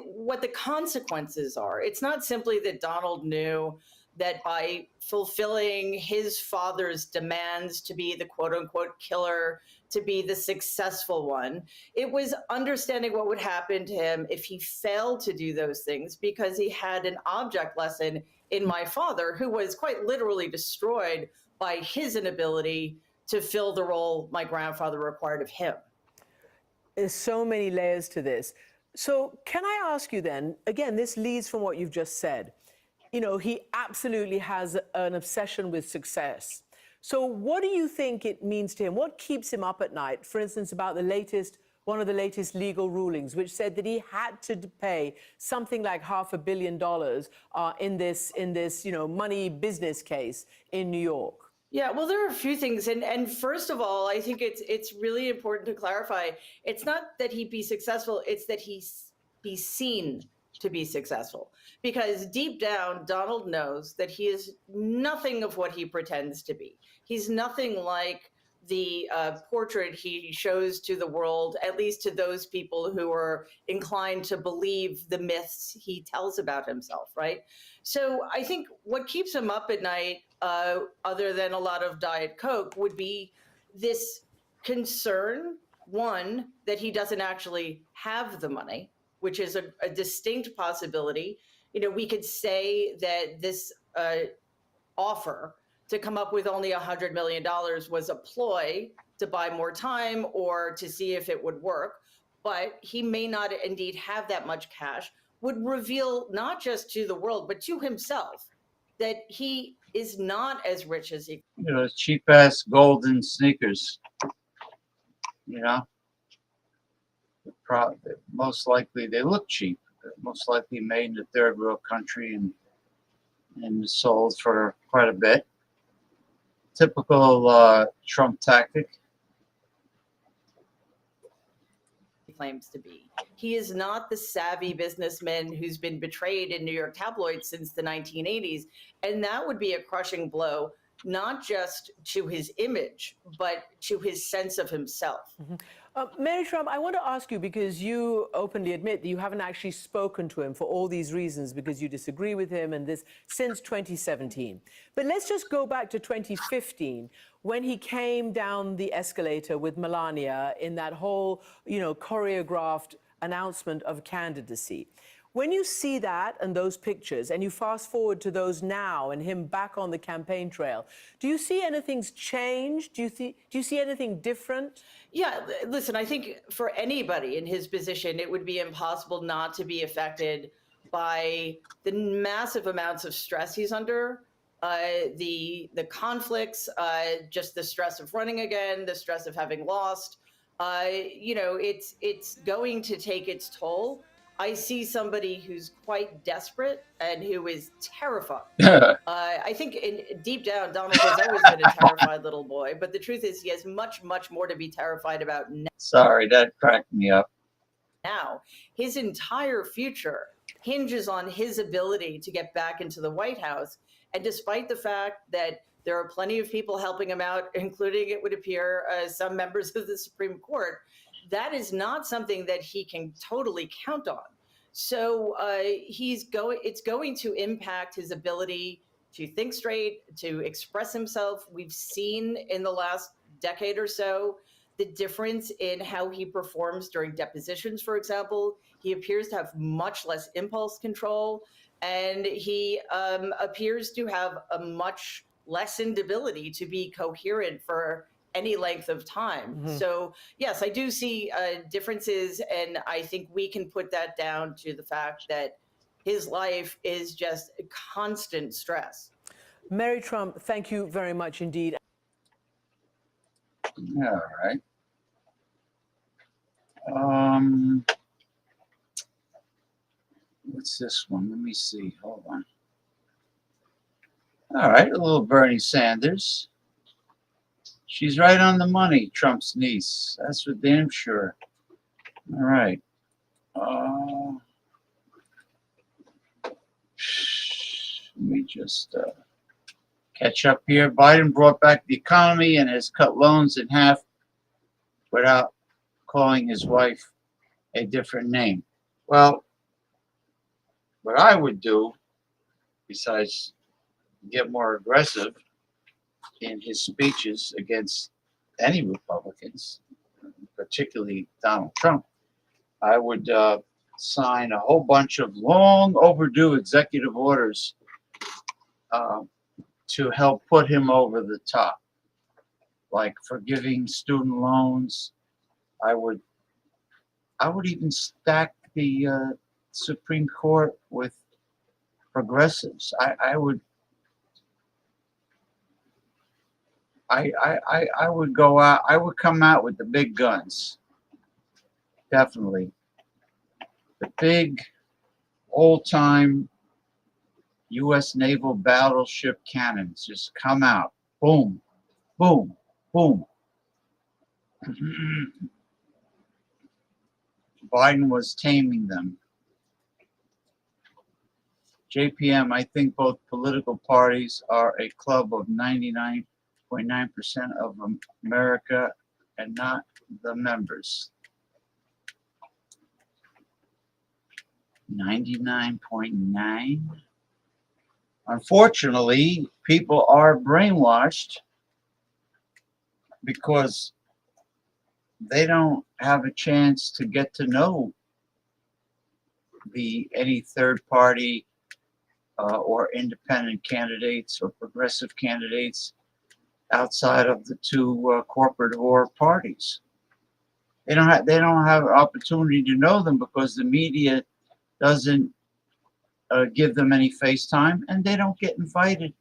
what the consequences are. It's not simply that Donald knew that by fulfilling his father's demands to be the quote-unquote killer, to be the successful one, it was understanding what would happen to him if he failed to do those things, because he had an object lesson in my father, who was quite literally destroyed by his inability to fill the role my grandfather required of him. There's so many layers to this. So can I ask you then, again, this leads from what you've just said. You know, he absolutely has an obsession with success. So what do you think it means to him? What keeps him up at night? For instance, about one of the latest legal rulings, which said that he had to pay something like $500 million in this, you know, money business case in New York. Yeah, well, there are a few things. And first of all, I think it's really important to clarify. It's not that he be successful, it's that he be seen to be successful. Because deep down, Donald knows that he is nothing of what he pretends to be. He's nothing like the portrait he shows to the world, at least to those people who are inclined to believe the myths he tells about himself, right? So I think what keeps him up at night, other than a lot of Diet Coke, would be this concern, one, that he doesn't actually have the money, which is a distinct possibility. You know, we could say that this offer to come up with only $100 million was a ploy to buy more time or to see if it would work, but he may not indeed have that much cash, would reveal not just to the world, but to himself, that he is not as rich as he. You know, cheap-ass golden sneakers, you know? Most likely they look cheap. They're most likely made in a third world country and sold for quite a bit. Typical Trump tactic. Claims to be. He is not the savvy businessman who's been betrayed in New York tabloids since the 1980s. And that would be a crushing blow, not just to his image, but to his sense of himself. Mm-hmm. Mary Trump, I want to ask you, because you openly admit that you haven't actually spoken to him for all these reasons, because you disagree with him and this since 2017. But let's just go back to 2015, when he came down the escalator with Melania in that whole, you know, choreographed announcement of candidacy. When you see that and those pictures, and you fast forward to those now and him back on the campaign trail, do you see anything's changed? Do you see anything different? Yeah, listen, I think for anybody in his position, it would be impossible not to be affected by the massive amounts of stress he's under, the conflicts, just the stress of running again, the stress of having lost. You know, it's going to take its toll. I see somebody who's quite desperate and who is terrified. I think deep down, Donald has always been a terrified little boy, but the truth is he has much, much more to be terrified about now. Sorry, that cracked me up. Now, his entire future hinges on his ability to get back into the White House. And despite the fact that there are plenty of people helping him out, including, it would appear, some members of the Supreme Court, that is not something that he can totally count on. So it's going to impact his ability to think straight, to express himself. We've seen in the last decade or so the difference in how he performs during depositions, for example. He appears to have much less impulse control, and he appears to have a much lessened ability to be coherent for any length of time. Mm-hmm. So, yes, I do see differences, and I think we can put that down to the fact that his life is just constant stress. Mary Trump, thank you very much indeed. All right. What's this one? Let me see. Hold on. All right, a little Bernie Sanders. She's right on the money, Trump's niece. That's for damn sure. All right. Let me just catch up here. Biden brought back the economy and has cut loans in half without calling his wife a different name. Well, what I would do, besides get more aggressive in his speeches against any Republicans, particularly Donald Trump, I would sign a whole bunch of long overdue executive orders to help put him over the top, like forgiving student loans. I would even stack the Supreme Court with progressives. I would go out. I would come out with the big guns. Definitely, the big old-time U.S. naval battleship cannons just come out. Boom, boom, boom. Biden was taming them. JPM, I think both political parties are a club of 99.9% of America and not the members. 99.9? Unfortunately, people are brainwashed because they don't have a chance to get to know any third party or independent candidates or progressive candidates outside of the two corporate war parties. They don't have an opportunity to know them because the media doesn't give them any face time, and they don't get invited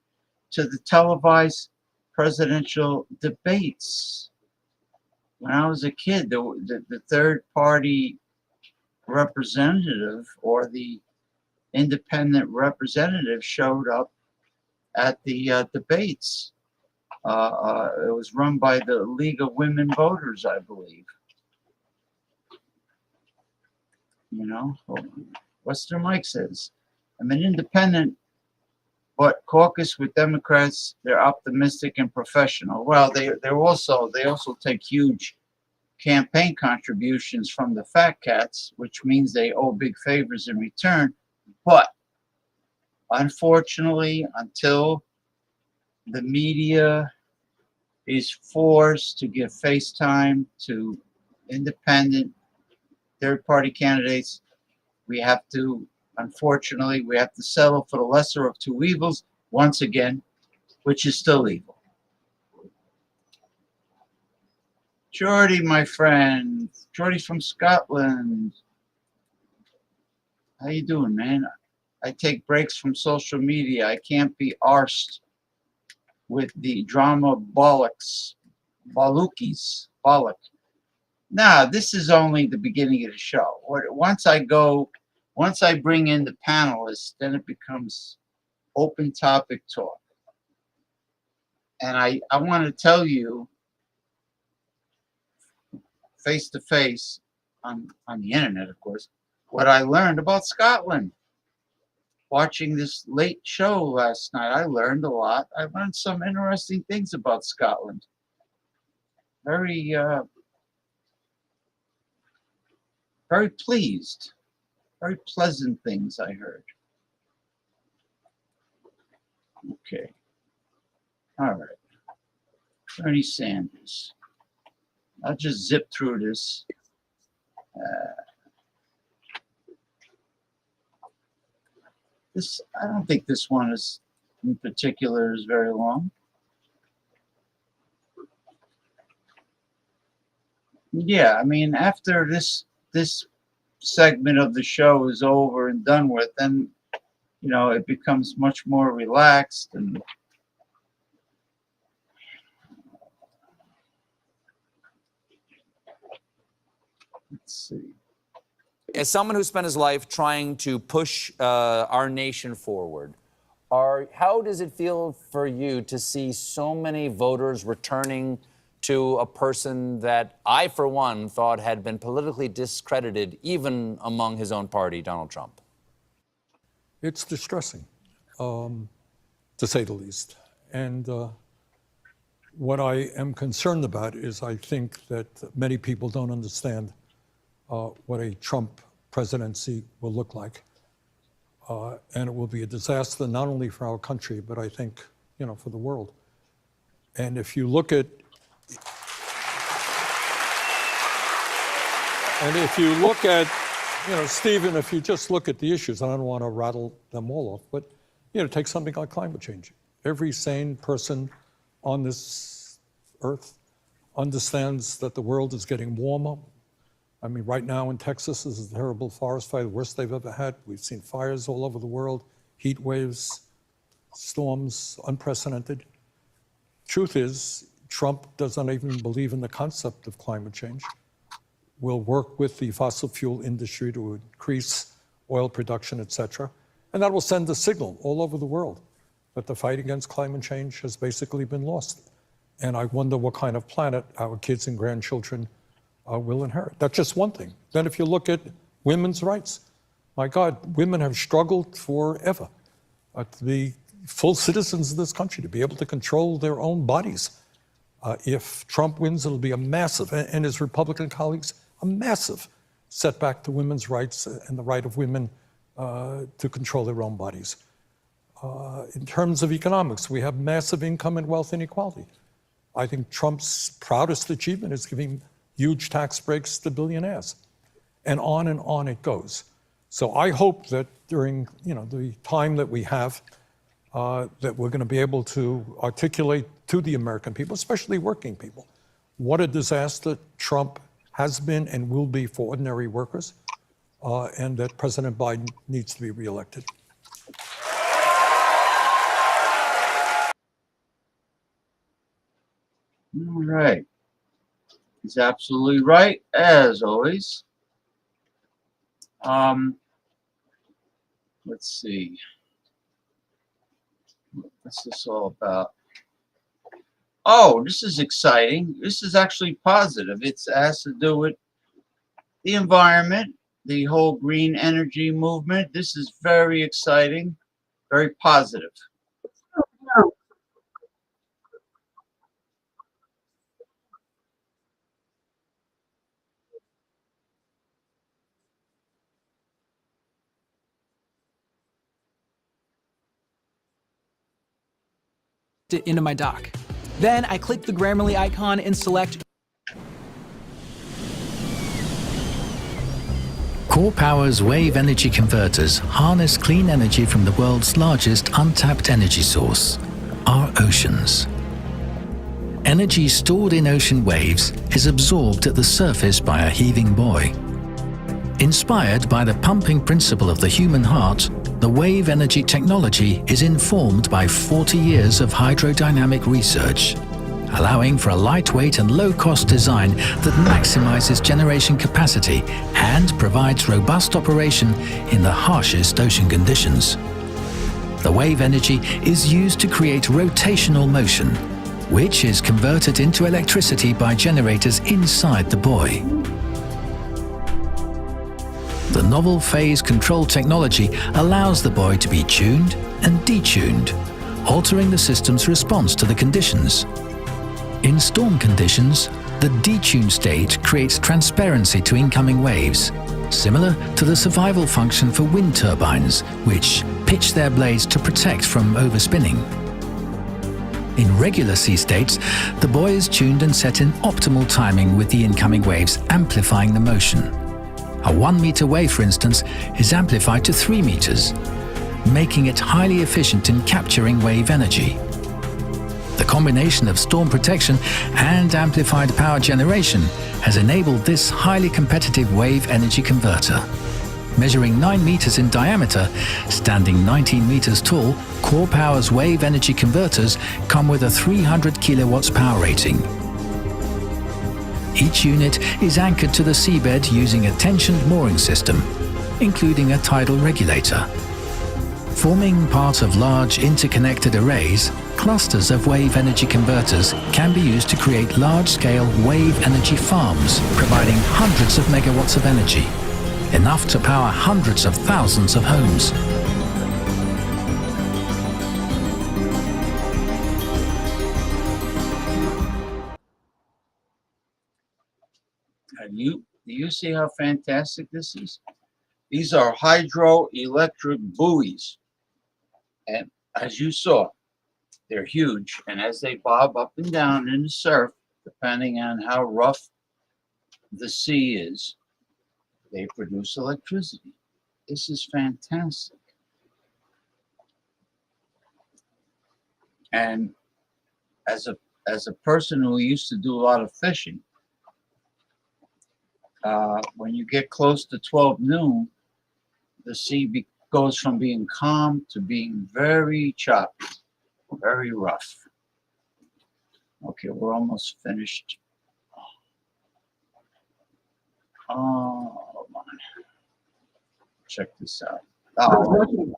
to the televised presidential debates. When I was a kid, the third party representative or the independent representative showed up at the debates. It was run by the League of Women Voters, I believe. You know, Western Mike says, I'm an independent, but caucus with Democrats. They're optimistic and professional. Well, they also take huge campaign contributions from the fat cats, which means they owe big favors in return. But unfortunately, until the media is forced to give face time to independent third-party candidates, unfortunately, we have to settle for the lesser of two evils once again, which is still evil. Jordy, my friend. Jordy's from Scotland. How you doing, man? I take breaks from social media. I can't be arsed with the drama bollock. Nah, this is only the beginning of the show. Once I bring in the panelists, then it becomes open topic talk. And I want to tell you face to face on the internet, of course, what I learned about Scotland. Watching this late show last night, I learned a lot. I learned some interesting things about Scotland. Very pleased. Very pleasant things I heard. Okay. All right. Bernie Sanders. I'll just zip through this. I don't think this one is in particular is very long. Yeah, I mean, after this segment of the show is over and done with, then it becomes much more relaxed and let's see. As someone who spent his life trying to push our nation forward, how does it feel for you to see so many voters returning to a person that I, for one, thought had been politically discredited even among his own party, Donald Trump? It's distressing, to say the least. And what I am concerned about is I think that many people don't understand what a Trump presidency will look like. And it will be a disaster not only for our country, but I think, for the world. And if you look at Stephen, if you just look at the issues, and I don't want to rattle them all off, but, take something like climate change. Every sane person on this earth understands that the world is getting warmer. I mean, right now in Texas, this is a terrible forest fire, the worst they've ever had. We've seen fires all over the world, heat waves, storms, unprecedented. Truth is, Trump doesn't even believe in the concept of climate change. We'll work with the fossil fuel industry to increase oil production, et cetera. And that will send a signal all over the world that the fight against climate change has basically been lost. And I wonder what kind of planet our kids and grandchildren will inherit. That's just one thing. Then if you look at women's rights, my God, women have struggled forever to be full citizens of this country, to be able to control their own bodies. If Trump wins, it'll be a massive, and his Republican colleagues, a massive setback to women's rights and the right of women to control their own bodies. In terms of economics, we have massive income and wealth inequality. I think Trump's proudest achievement is giving huge tax breaks to billionaires. And on it goes. So I hope that during the time that we have, that we're going to be able to articulate to the American people, especially working people, what a disaster Trump has been and will be for ordinary workers, and that President Biden needs to be reelected. All right. He's absolutely right, as always. Let's see. What's this all about? Oh, this is exciting. This is actually positive. It has to do with the environment, the whole green energy movement. This is very exciting, very positive. It into my dock. Then I click the Grammarly icon and select Core Power's wave energy converters harness clean energy from the world's largest untapped energy source, our oceans. Energy stored in ocean waves is absorbed at the surface by a heaving buoy. Inspired by the pumping principle of the human heart, the wave energy technology is informed by 40 years of hydrodynamic research, allowing for a lightweight and low-cost design that maximizes generation capacity and provides robust operation in the harshest ocean conditions. The wave energy is used to create rotational motion, which is converted into electricity by generators inside the buoy. The novel phase control technology allows the buoy to be tuned and detuned, altering the system's response to the conditions. In storm conditions, the detuned state creates transparency to incoming waves, similar to the survival function for wind turbines, which pitch their blades to protect from overspinning. In regular sea states, the buoy is tuned and set in optimal timing with the incoming waves amplifying the motion. A 1 meter wave, for instance, is amplified to 3 meters, making it highly efficient in capturing wave energy. The combination of storm protection and amplified power generation has enabled this highly competitive wave energy converter. Measuring 9 meters in diameter, standing 19 meters tall, Core Power's wave energy converters come with a 300 kilowatts power rating. Each unit is anchored to the seabed using a tensioned mooring system, including a tidal regulator. Forming part of large interconnected arrays, clusters of wave energy converters can be used to create large-scale wave energy farms, providing hundreds of megawatts of energy, enough to power hundreds of thousands of homes. Do you see how fantastic this is? These are hydroelectric buoys. And as you saw, they're huge. And as they bob up and down in the surf, depending on how rough the sea is, they produce electricity. This is fantastic. And as a person who used to do a lot of fishing, when you get close to 12 noon, the sea goes from being calm to being very choppy, very rough. Okay, we're almost finished. Oh, hold on. Check this out. Oh,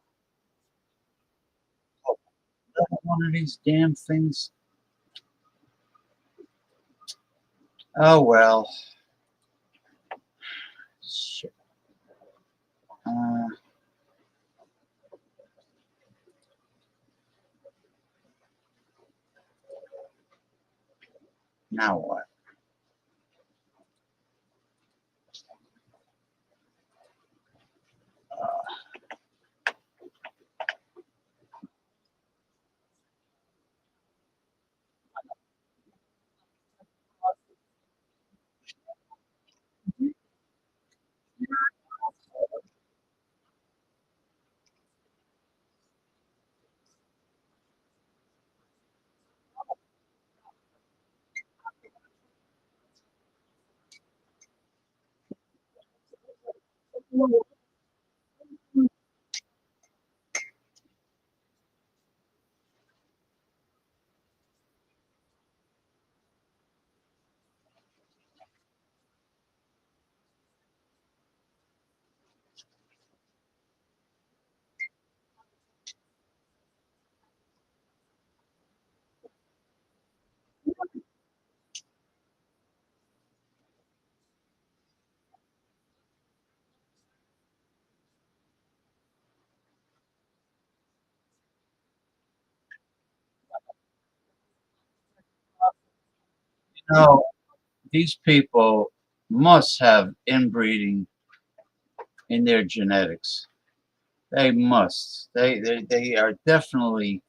one of these damn things. Oh, well. Shit. Now what? No, these people must have inbreeding in their genetics. They must. They are definitely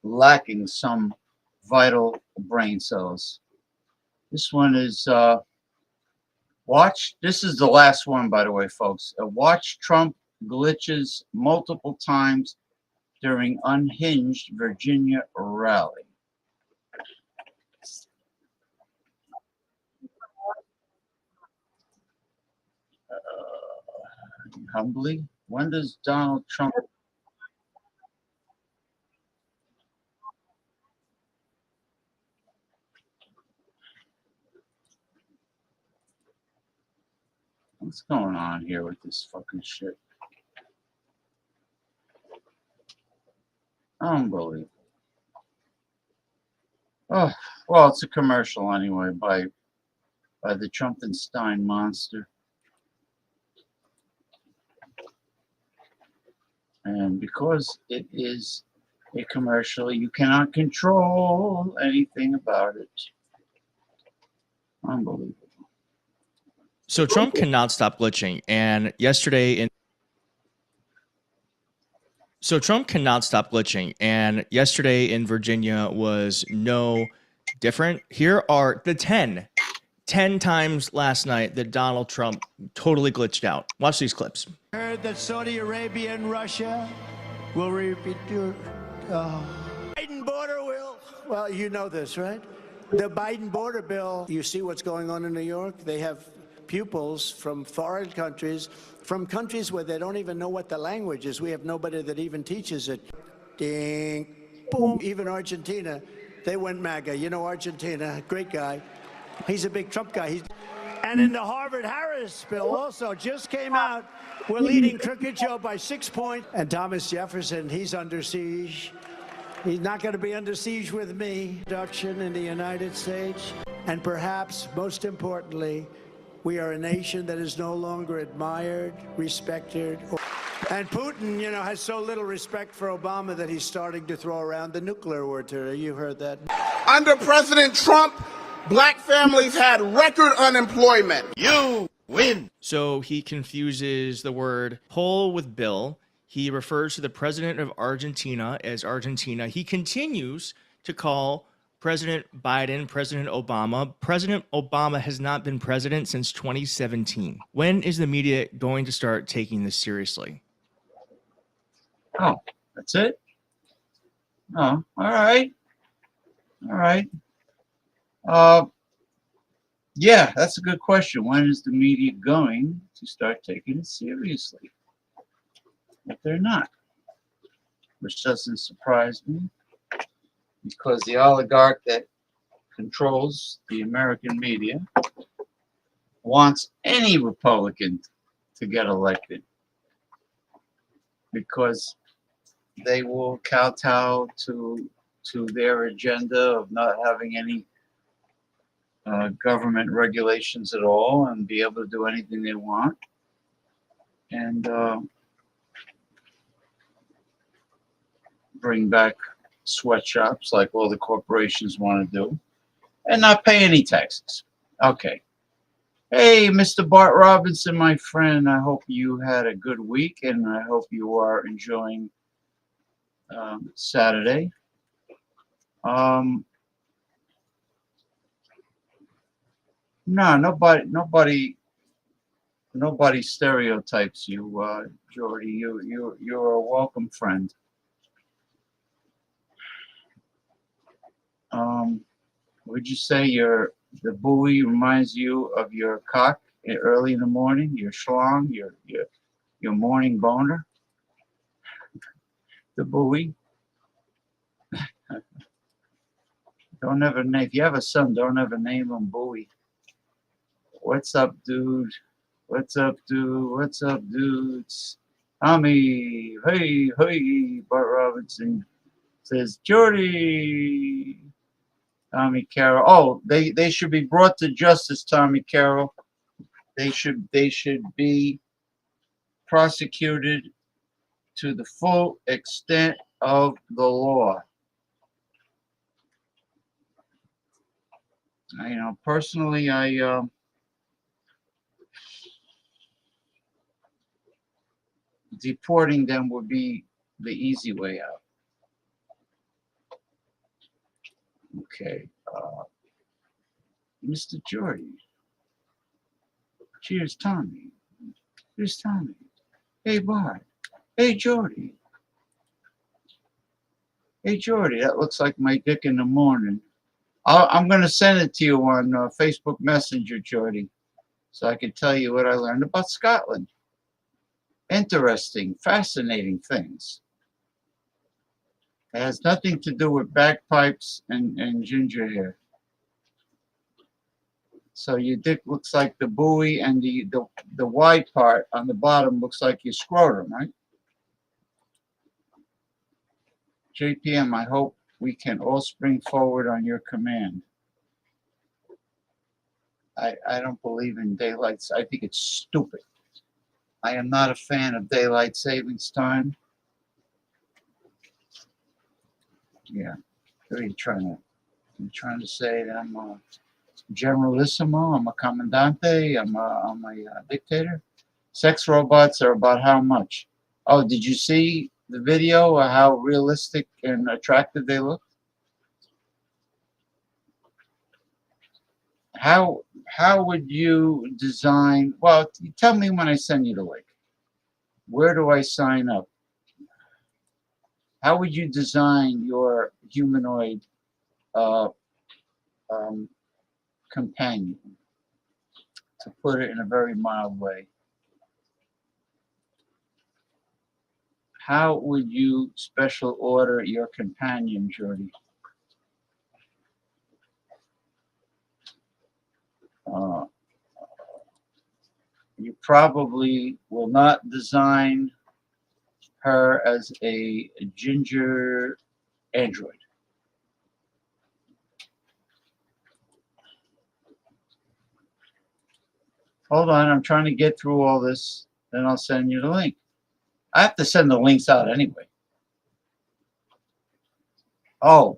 lacking some vital brain cells. This one is watch. This is the last one, by the way, folks. Watch Trump glitches multiple times during unhinged Virginia rally. Humbly, when does Donald Trump? What's going on here with this fucking shit? Unbelievable. Oh, well, it's a commercial anyway by the Trumpenstein monster. And because it is a commercial, you cannot control anything about it. Unbelievable. So Trump cannot stop glitching, and yesterday in Virginia was no different. Here are the 10 times last night that Donald Trump totally glitched out. Watch these clips. Heard that Saudi Arabia and Russia will repeat your Biden border will. Well, you know this, right? The Biden border bill. You see what's going on in New York? They have pupils from foreign countries, from countries where they don't even know what the language is. We have nobody that even teaches it. Ding, boom. Even Argentina, they went MAGA. You know Argentina, great guy. He's a big Trump guy. And in the Harvard-Harris bill also just came out, we're leading Crooked Joe by 6 points. And Thomas Jefferson, he's under siege. He's not going to be under siege with me. Production in the United States. And perhaps most importantly, we are a nation that is no longer admired, respected. And Putin, you know, has so little respect for Obama that he's starting to throw around the nuclear word. You heard that? Under President Trump, black families had record unemployment. You win. So he confuses the word pull with bill. He refers to the president of Argentina as Argentina. He continues to call President Biden, President Obama. President Obama has not been president since 2017. When is the media going to start taking this seriously? Oh, that's it? Oh, all right. All right. Yeah, that's a good question. When is the media going to start taking it seriously? If they're not, which doesn't surprise me, because the oligarch that controls the American media wants any Republican to get elected, because they will kowtow to their agenda of not having any government regulations at all and be able to do anything they want. And bring back sweatshops like all the corporations want to do, and not pay any taxes. Okay. Hey, Mr. Bart Robinson, my friend, I hope you had a good week, and I hope you are enjoying Saturday. No, nobody stereotypes you, Jordy. You're a welcome friend. Would you say the buoy reminds you of your cock early in the morning, your schlong, your morning boner? The buoy. Don't ever name. If you have a son, don't ever name him Bowie. What's up, dude? What's up, dude? What's up, dudes? Tommy, hey, Bart Robinson says, Jordy. Tommy Carroll. Oh, they should be brought to justice, Tommy Carroll. They should be prosecuted to the full extent of the law. Personally, deporting them would be the easy way out. Okay, Mr. Jordy. Cheers, Tommy. Cheers, Tommy. Hey, Bart. Hey, Jordy. Hey, Jordy, that looks like my dick in the morning. I'm going to send it to you on Facebook Messenger, Jordy, so I can tell you what I learned about Scotland. Interesting, fascinating things. It has nothing to do with bagpipes and ginger hair. So your dick looks like the buoy, and the wide part on the bottom looks like your scrotum, right? JPM, I hope we can all spring forward on your command. I don't believe in daylight. I think it's stupid. I am not a fan of daylight savings time. Yeah. What are you trying to say that I'm generalissimo. I'm a commandante. I'm a dictator. Sex robots are about how much? Oh, did you see the video of how realistic and attractive they look? How would you design? Well, tell me when I send you the link. Where do I sign up? How would you design your humanoid um, companion? To put it in a very mild way, how would you special order your companion, Jordy? Uh, you probably will not design her as a ginger android. Hold on, I'm trying to get through all this, then I'll send you the link. I have to send the links out anyway. Oh,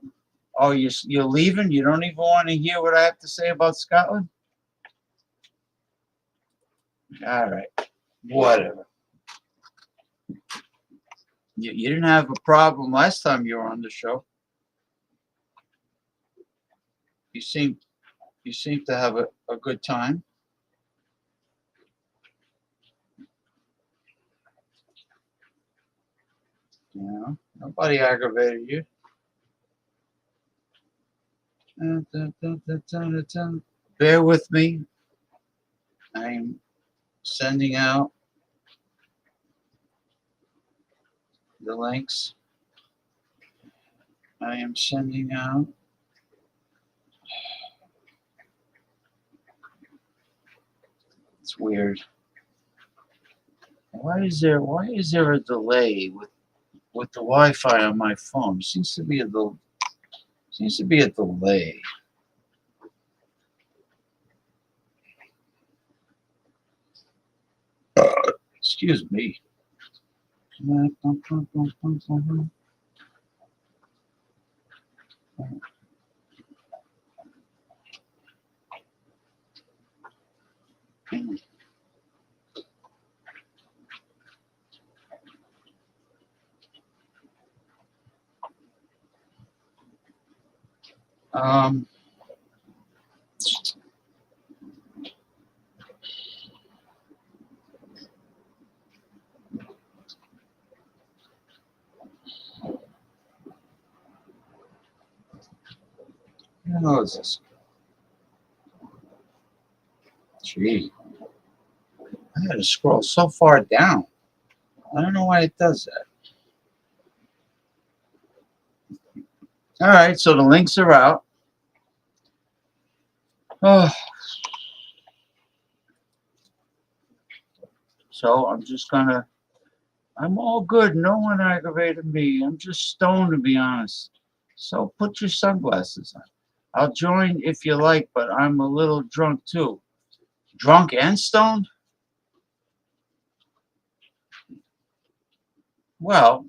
you're leaving? You don't even want to hear what I have to say about Scotland? All right, whatever. You didn't have a problem last time you were on the show. You seem to have a good time. You know, nobody aggravated you. Bear with me. I'm sending out the links. I am sending out. It's weird. Why is there a delay with the Wi-Fi on my phone? Seems to be a delay. Excuse me. Um, How is this? Gee, I had to scroll so far down. I don't know why it does that. All right, so the links are out. Oh, so I'm all good. No one aggravated me. I'm just stoned, to be honest. So put your sunglasses on. I'll join if you like, but I'm a little drunk too. Drunk and stoned? Well,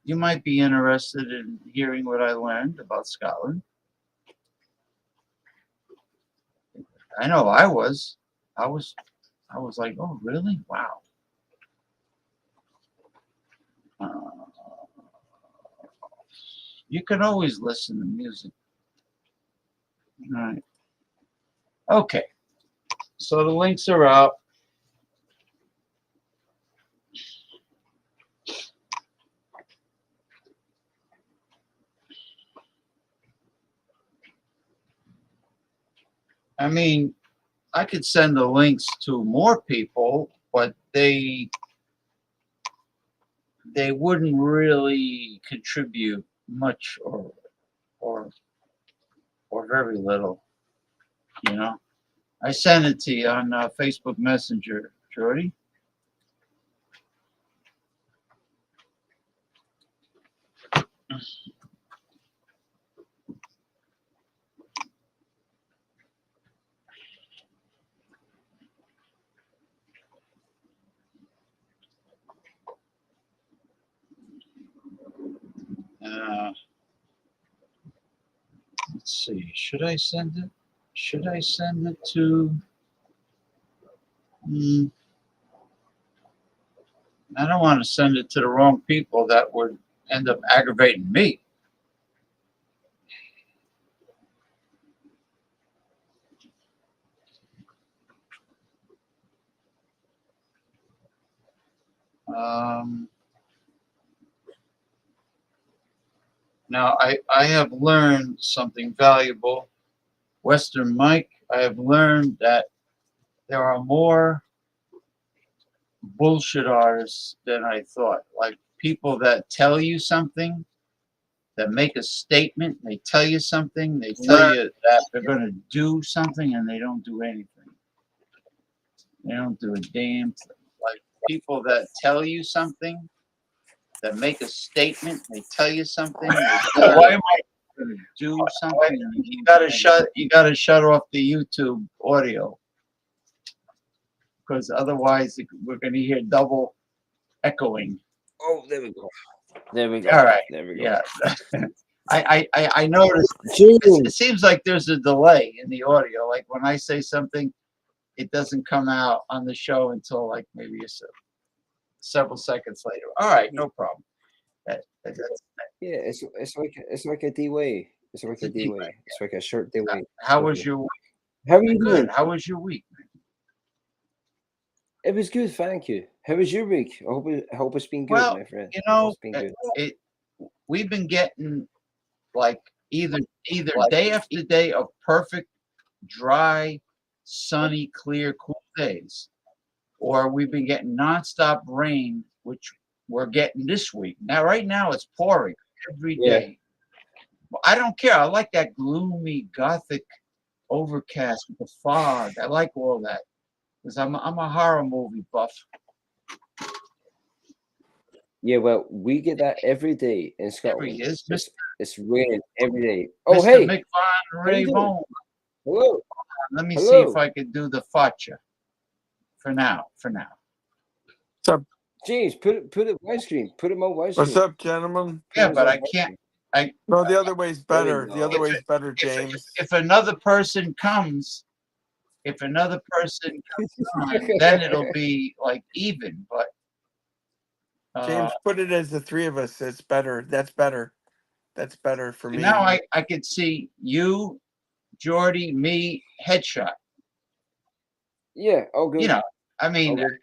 you might be interested in hearing what I learned about Scotland. I know I was. I was like, oh, really? Wow. You can always listen to music. All right. Okay. So the links are out. I mean, I could send the links to more people, but they wouldn't really contribute much or very little, you know. I sent it to you on Facebook Messenger, Jordy. Let's see. Should I send it? Should I send it to? I don't want to send it to the wrong people that would end up aggravating me. Now, I have learned something valuable. Western Mike, I have learned that there are more bullshit artists than I thought. Like people that tell you something, that make a statement, they tell you something, they tell you that they're going to do something, and they don't do anything. They don't do a damn thing. Like people that tell you something, that make a statement, they tell you something, they tell Why you am going to do something. And you gotta shut off the YouTube audio, because otherwise we're going to hear double echoing. Oh, there we go. There we go. All right. There we go. Yeah. I noticed it seems like there's a delay in the audio. Like when I say something, it doesn't come out on the show until like maybe several seconds later. All right, no problem. Yeah, it's like a D-way. It's like a D-way. It's like a short D-way. How was your week? How are you doing? Good. How was your week? It was good, thank you. How was your week? I hope it's been good, Well, my friend. you know, It's been good. We've been getting like either day after day of perfect, dry, sunny, clear, cool days, or we've been getting nonstop rain, which we're getting this week. Now, right now, it's pouring every day. Well, I don't care. I like that gloomy, gothic, overcast with the fog. I like all that because I'm a horror movie buff. Yeah, well, we get that every day in Scotland. It's raining every day. Oh, Mr. hey. McVon How you doing? Raybone. Hello. Let me see Hello. if I can do the facha. For now. What's up? James, put it widescreen. Put it on widescreen. What's up, gentlemen? Yeah, but I can't. No, the other way's better. The other If way's better, James. If another person comes on, then it'll be like even. But James, put it as the three of us. It's better. That's better. That's better for me. now I could see you, Jordy, me, headshot. Yeah, all good. You know, I mean, Okay.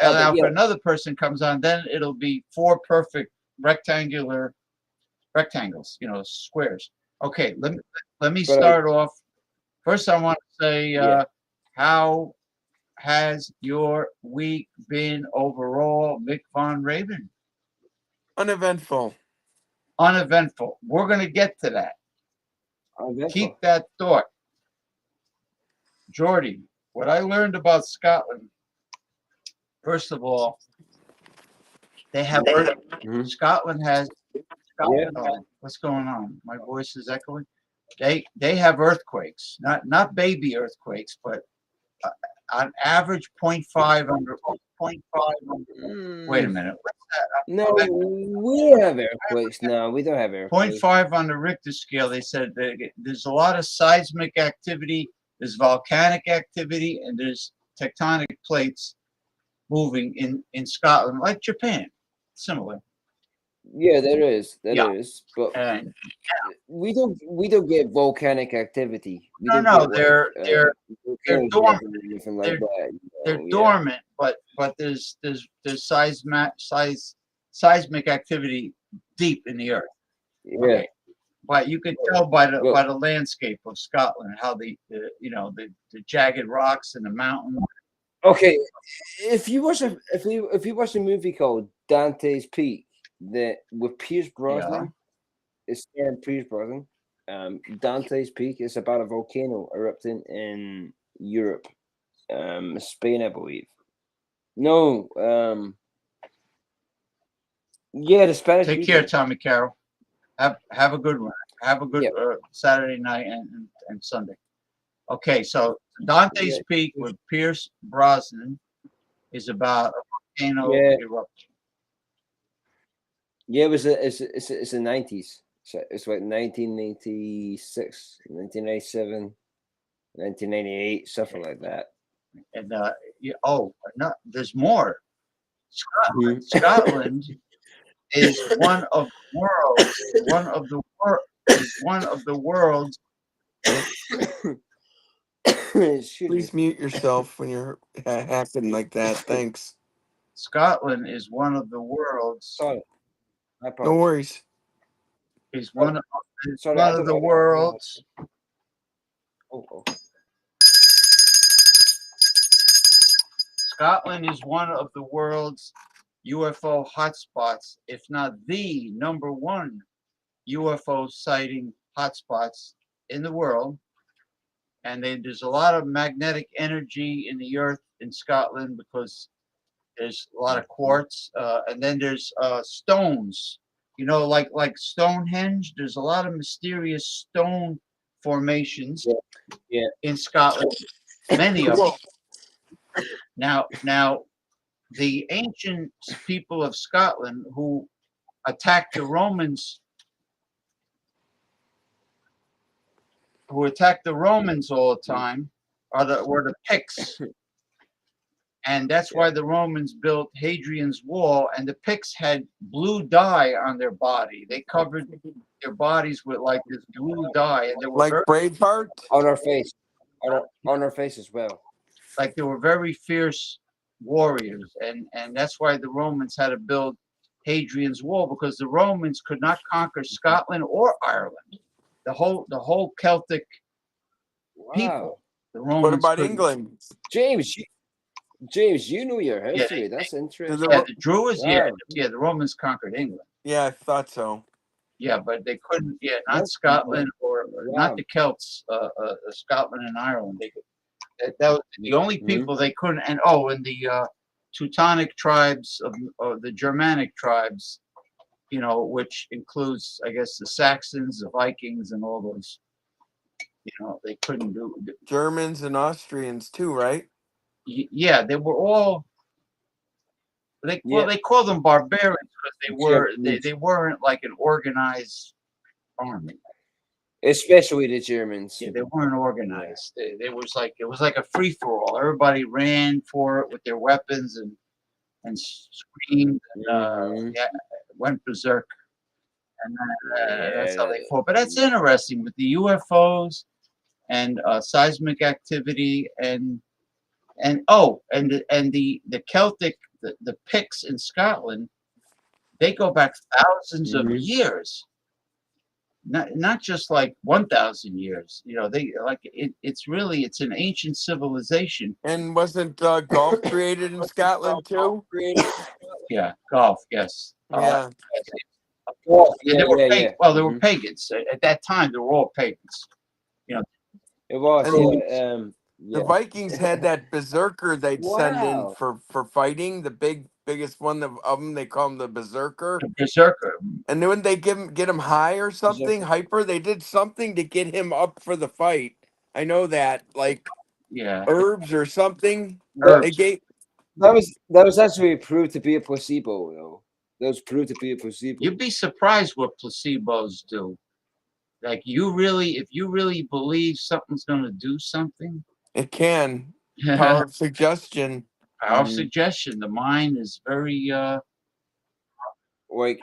now Yeah. if another person comes on, then it'll be four perfect rectangles, squares. Okay, let me But start off. First, I want to say, Yeah. how has your week been overall, Mick Von Raven? Uneventful. Uneventful. We're going to get to that. Uneventful. Keep that thought. Jordy, what I learned about Scotland, first of all, they have Scotland has. Oh, what's going on? My voice is echoing. They have earthquakes, not baby earthquakes, but on average 0.5 under 0.5 under. Wait a minute. What's that? No, we don't have earthquakes. No, we don't have earthquakes. 0.5 on the Richter scale. They said there's a lot of seismic activity, there's volcanic activity, and there's tectonic plates moving in Scotland, like Japan, similar. Yeah, there is. Yeah. There is. But we don't get volcanic activity. We No, don't no, get, they're volcanoes dormant. or anything like that, They're yeah. dormant, but there's seismic activity deep in the earth. Yeah. Okay. But you can tell by the landscape of Scotland how the jagged rocks and the mountains. Okay, if you watch a movie called Dante's Peak, with Pierce Brosnan, it's starring Pierce Brosnan. Dante's Peak is about a volcano erupting in Europe, Spain, I believe. No, yeah, the Spanish. Take care, Tommy Carroll. Have a good one. Have a good Saturday night and Sunday. Okay, so Dante's Peak with Pierce Brosnan is about a volcano eruption. Yeah, it's the 90s. So it's like 1996, 1997, 1998, something like that. And no, there's more. Scotland is one of the world's. Please mute yourself when you're hacking like that. Thanks. Scotland is one of the world's. Sorry. No worries. Is one of the Oh, world's. Scotland is one of the world's UFO hotspots, if not the number one UFO sighting hotspots in the world. And there's a lot of magnetic energy in the earth in Scotland because there's a lot of quartz, and then there's stones. You know, like Stonehenge. There's a lot of mysterious stone formations in Scotland. Many of them. Now, the ancient people of Scotland who attacked the Romans, all the time, were the Picts. And that's why the Romans built Hadrian's Wall, and the Picts had blue dye on their body. They covered their bodies with like this blue dye, and they were like Braveheart on our face, on our face as well. Like they were very fierce warriors, and that's why the Romans had to build Hadrian's Wall, because the Romans could not conquer Scotland or Ireland. The whole Celtic people. The Romans. What about couldn't. England? James, you know your history. Yeah, That's interesting. Yeah, the Druids. Wow. Yeah, the Romans conquered England. Yeah, I thought so. Yeah, but they couldn't. Yeah, not Scotland or not the Celts. Scotland and Ireland. That was the only people they couldn't. And the Teutonic tribes of the Germanic tribes, you know, which includes, I guess, the Saxons, the Vikings, and all those. You know, they couldn't do. Germans and Austrians too, right? Yeah, they were all. They called them barbarians because they weren't like an organized army. Especially the Germans. Yeah, they weren't organized. It was like a free for all. Everybody ran for it with their weapons and screamed and went berserk. And that's how they fought. But that's interesting with the UFOs and seismic activity and the Celtic, the Picts in Scotland, they go back thousands of years. Not just like 1,000 years. You know, they like it's an ancient civilization. And wasn't golf created in Scotland too? Yeah, golf. Yes. Yeah. Well, they were pagans at that time. They were all pagans. You know, it was. The Vikings had that berserker they'd send in for fighting. The biggest one of them, they call him the berserker. The berserker. And then when they get him high or something, hyper, they did something to get him up for the fight. I know that, like herbs or something. Herbs. They gave. That was actually proved to be a placebo, though. That was proved to be a placebo. You'd be surprised what placebos do. Like if you really believe something's going to do something. It can. Power of suggestion. Power of suggestion. The mind is very like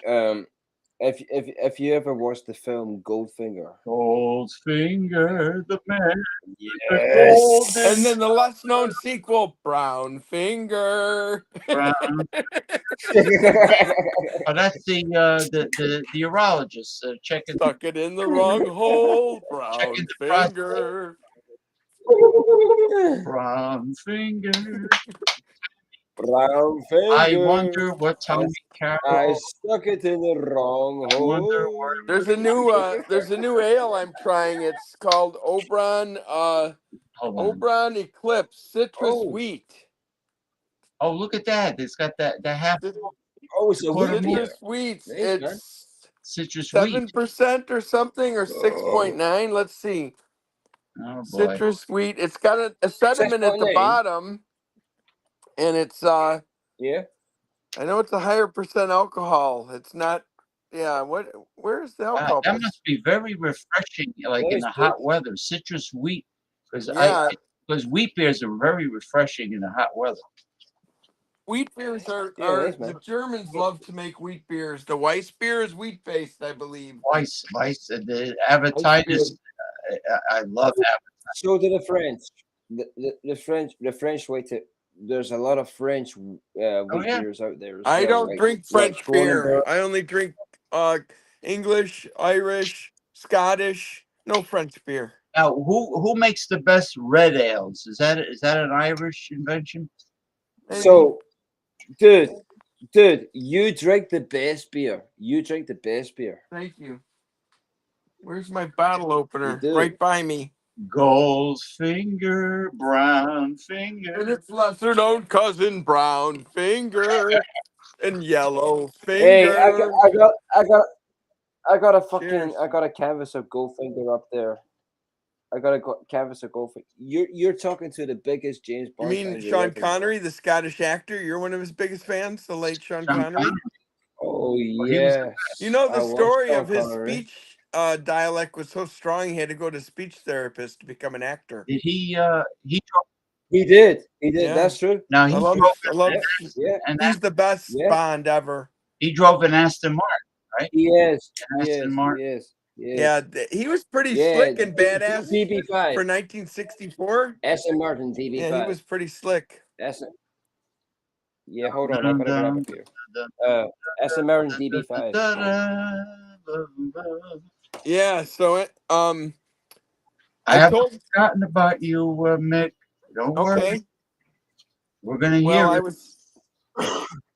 if you ever watched the film Goldfinger. Goldfinger, the man. Yes. And then the less known sequel, Brown Finger. Brown. Oh, that's the urologist checking. Stuck it in the wrong hole. Brown Finger. Brown Finger. Brown Finger. I wonder what Tommy Carroll. I stuck it in the wrong hole. There's a new ale I'm trying. It's called Oberon Eclipse Citrus Wheat. Oh, look at that! It's got that half. Oh, it's citrus wheat. It's citrus 7% or something, or 6.9. Let's see. Oh, citrus wheat. It's got a sediment at the bottom, and it's I know it's a higher percent alcohol. It's not Yeah. What? Where's the That alcohol? must be very refreshing, like in Nice, the dude. hot weather. Citrus wheat, because Yeah. because wheat beers are very refreshing in the hot weather. Wheat beers Yeah, are nice, man. the Germans love to make wheat beers. The Weiss beer is wheat based, I believe. Weiss, the Nice beer. advertisers. I love advertising. So do the French. The French like to. There's a lot of French wheat yeah. beers out there as I well. don't Like drink French beer. Kronenberg. I only drink English, Irish, Scottish. No French beer. Now, who makes the best red ales? Is that an Irish invention? So, dude, you drink the best beer. You drink the best beer. Thank you. Where's my bottle opener? do. Right by me. Goldfinger, brown finger. And its lesser known cousin, brown finger, and yellow Hey, finger. I got a fucking, Cheers. I got a canvas of Goldfinger up there. I got a canvas of Goldfinger. You're talking to the biggest James You Bond mean fan Sean ever know. Connery, the Scottish actor? You're one of his biggest fans, the late Sean Connery? Oh he was the yes. You know, I the love story Sean of his Connery. speech dialect was so strong he had to go to speech therapist to become an actor. Did he? He did. He did. Yeah. That's true. Now I love. Yeah. and He's the best Yeah. Bond ever. he drove an Aston Martin, right? He is. An Aston Martin. Yes. Yeah, he was pretty Yeah, slick and badass DB5 for 1964. Aston Martin DB5. Yeah, he was pretty slick. Yeah, hold on. I gotta get up here. Aston Martin DB5. Yeah. So I haven't forgotten about you, Mick. Don't worry. Okay. We're gonna hear Well, I it. was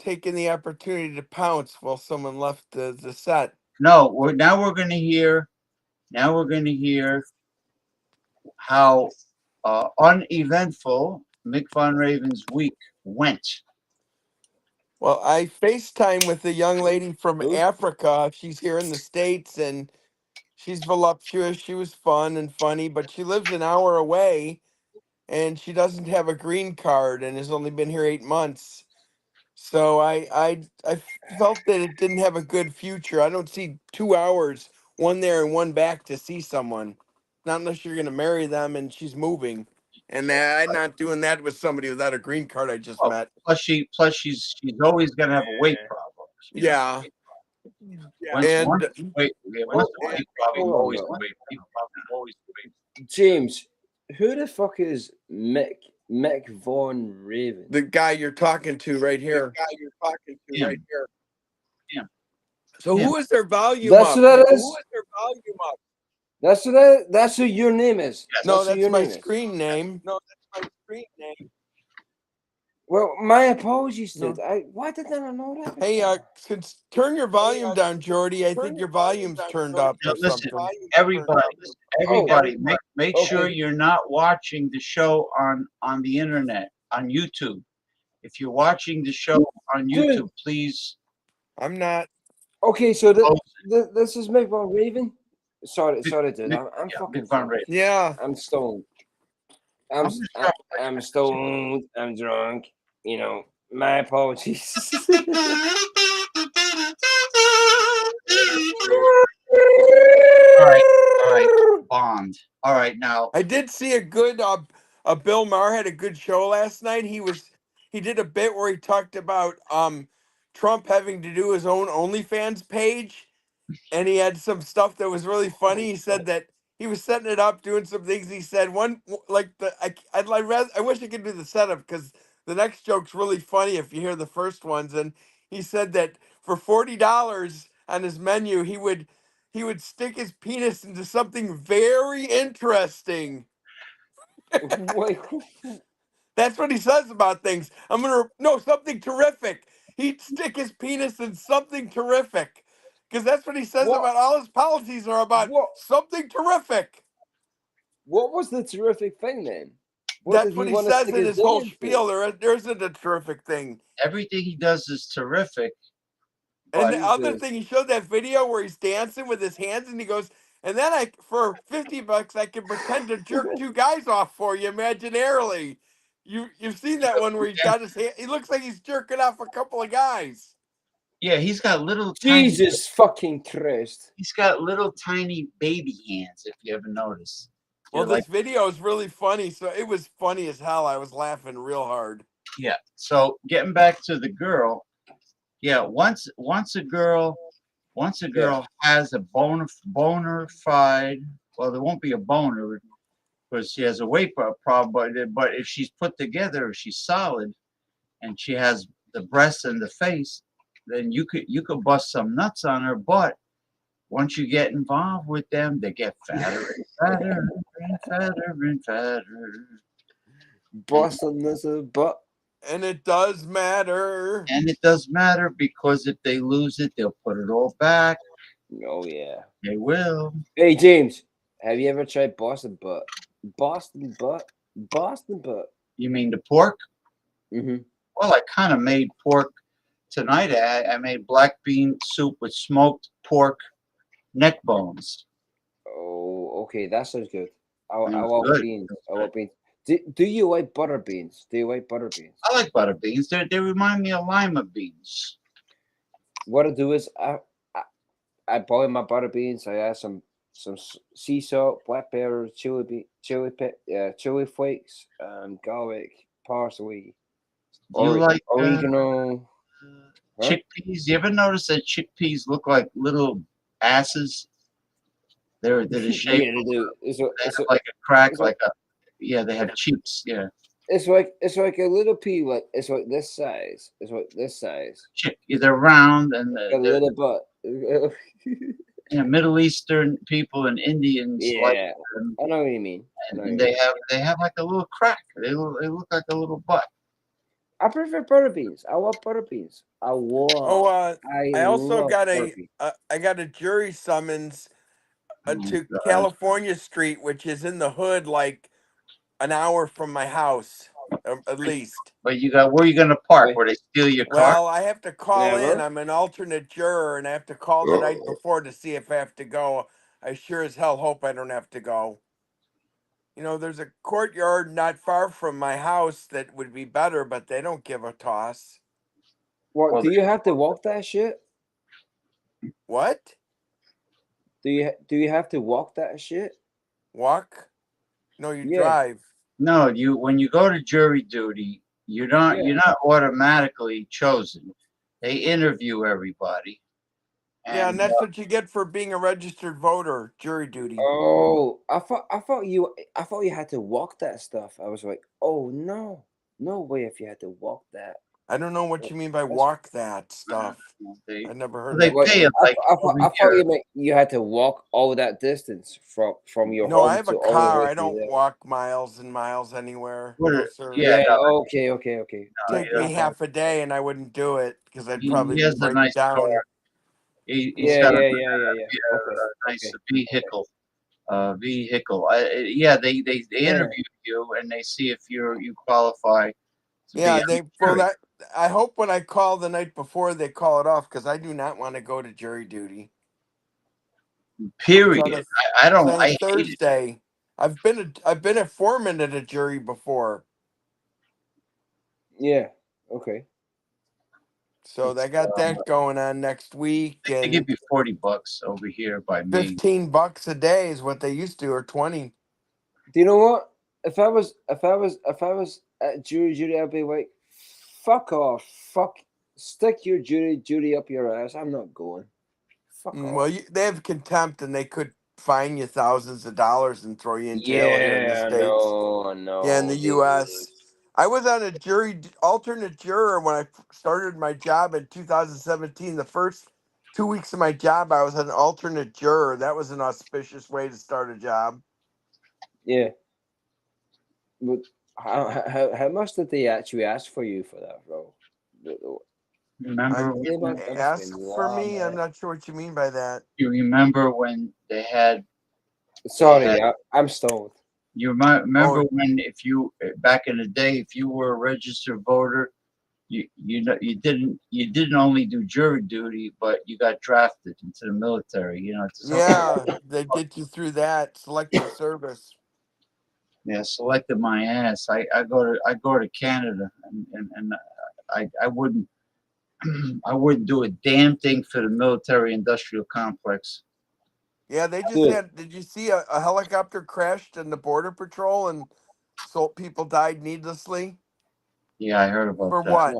taking the opportunity to pounce while someone left the set. No, now we're gonna hear. Now we're gonna hear how uneventful Mick Von Raven's week went. Well, I FaceTime with a young lady from Africa. She's here in the States and she's voluptuous. She was fun and funny, but she lives an hour away and she doesn't have a green card and has only been here 8 months. So I felt that it didn't have a good future. I don't see 2 hours, one there and one back to see someone. Not unless you're gonna marry them and she's moving. And I'm not doing that with somebody without a green card I just met. Plus she's always gonna have a weight problem. Yeah. Once And the weight problem, always the weight problem, always the weight. James, who the fuck is Mick Von Raven? the guy you're talking to right here. Yeah. So who is their volume That's up? who that is? Who is their volume up? That's who your name is. No, who your that's my name is. screen name. Well, my apologies, dude. Why did I not know that? Hey, turn your volume down, Jordy. I think your volume's turned up Now, or listen, something. everybody, make sure you're not watching the show on the internet, on YouTube. If you're watching the show on YouTube, please. I'm not. Okay, so this is Mick Von Raven. Sorry, dude. I'm fucking. Yeah. I'm stoned. I'm stoned. I'm drunk. You know, my apologies. All right, Bond. All right, now. I did see a good. Bill Maher had a good show last night. He did a bit where he talked about Trump having to do his own OnlyFans page, and he had some stuff that was really funny. He said that he was setting it up, doing some things. He said one like I wish I could do the setup because the next joke's really funny if you hear the first ones. And he said that for $40 on his menu, he would stick his penis into something very interesting. That's what he says about things. Something terrific. He'd stick his penis in something terrific. Because that's what he says about all his policies are about something terrific. What was the terrific thing then? That's what he says in his whole spiel. There isn't a terrific thing. Everything he does is terrific. And the other thing, he showed that video where he's dancing with his hands and he goes, and then for $50, I can pretend to jerk 2 guys off for you imaginarily. You've seen that one where he's got his hand, he looks like he's jerking off a couple of guys. Yeah, he's got little tiny. Jesus fucking Christ. He's got little tiny baby hands. If you ever notice. Well, They're this video is really funny, so it was funny as hell. I was laughing real hard. Yeah. So getting back to the girl, yeah. Once a girl has a bona fide, well, there won't be a boner because she has a weight problem. But if she's put together, if she's solid, and she has the breasts and the face, then you could bust some nuts on her. But once you get involved with them, they get fatter and fatter and fatter and fatter. Busting this butt. And it does matter. And it does matter because if they lose it, they'll put it all back. Oh yeah. They will. Hey James, have you ever tried Boston butt? Boston butt? Boston butt. You mean the pork? Mm-hmm. Well, I kind of made pork tonight. I made black bean soup with smoked pork neck bones. Oh, okay, that sounds good. I Sounds want good. beans. I want beans. Do you like butter beans? Do you like butter beans? I like butter beans. They remind me of lima beans. What I do is I boil my butter beans. I add some sea salt, black pepper, chili flakes, garlic, parsley, Do you like oregano. chickpeas? You ever notice that chickpeas look like little asses? They're the shape. Yeah, they do. They have like a crack, like a they have cheeks. Yeah. It's like a little pea. Like it's like this size. It's like this size. They're round and Got a little butt. Middle Eastern people and Indians like Yeah, them. I know what you mean. And they have like a little crack. They look like a little butt. I prefer butter beans. I love butter beans. I also love got butter beans. I got a jury summons to God. California Street, which is in the hood, like an hour from my house, at least. But where you gonna park? Where they steal your car? Well, I have to call in. Never. I'm an alternate juror, and I have to call the night before to see if I have to go. I sure as hell hope I don't have to go. You know, there's a courtyard not far from my house that would be better, but they don't give a toss. What do you have to walk that shit? What? Do you have to walk that shit? Walk? No, you Yeah. drive. No, when you go to jury duty, you're not automatically chosen. They interview everybody. Yeah, and that's what you get for being a registered voter, jury duty. Oh, I thought you had to walk that stuff. I was like, oh no way if you had to walk that. I don't know what you mean by walk that stuff. I never heard They of pay it. it I thought you had to walk all that distance from your No, home I have to a all the car. way I to don't there. walk miles and miles anywhere. What No, are- sir. yeah, no. Okay. Take me half a day, and I wouldn't do it because I'd He probably has a break nice down. car. He's Yeah. got a Okay. nice vehicle. They interview you and they see if you qualify. Yeah, I hope when I call the night before they call it off because I do not want to go to jury duty. Period. I don't. On I hate it. Thursday. I've been a foreman at a jury before. Yeah. Okay. So they got that going on next week. They And give you $40 over here by me. $15 a day is what they used to, or 20. Do you know what? If I was at jury duty, I'd be like, fuck off, stick your duty up your ass. I'm not going. Fuck off. Well, they have contempt, and they could fine you thousands of dollars and throw you in jail here in the States. No. Yeah, in the U.S. I was on a alternate juror when I started my job in 2017. The first 2 weeks of my job, I was an alternate juror. That was an auspicious way to start a job. Yeah. But how much did they actually ask for you for that, bro? Remember? Ask for me? I'm not sure what you mean by that. You remember when they had? Sorry, I'm stoned. You remember when, if you back in the day, if you were a registered voter, you didn't only do jury duty, but you got drafted into the military. You know. Yeah, they get you through that selective service. Yeah, selected my ass. I go to Canada, and I wouldn't. I wouldn't do a damn thing for the military-industrial complex. Yeah, they just had. Did you see a helicopter crashed in the border patrol and so people died needlessly? Yeah, I heard about For that. what?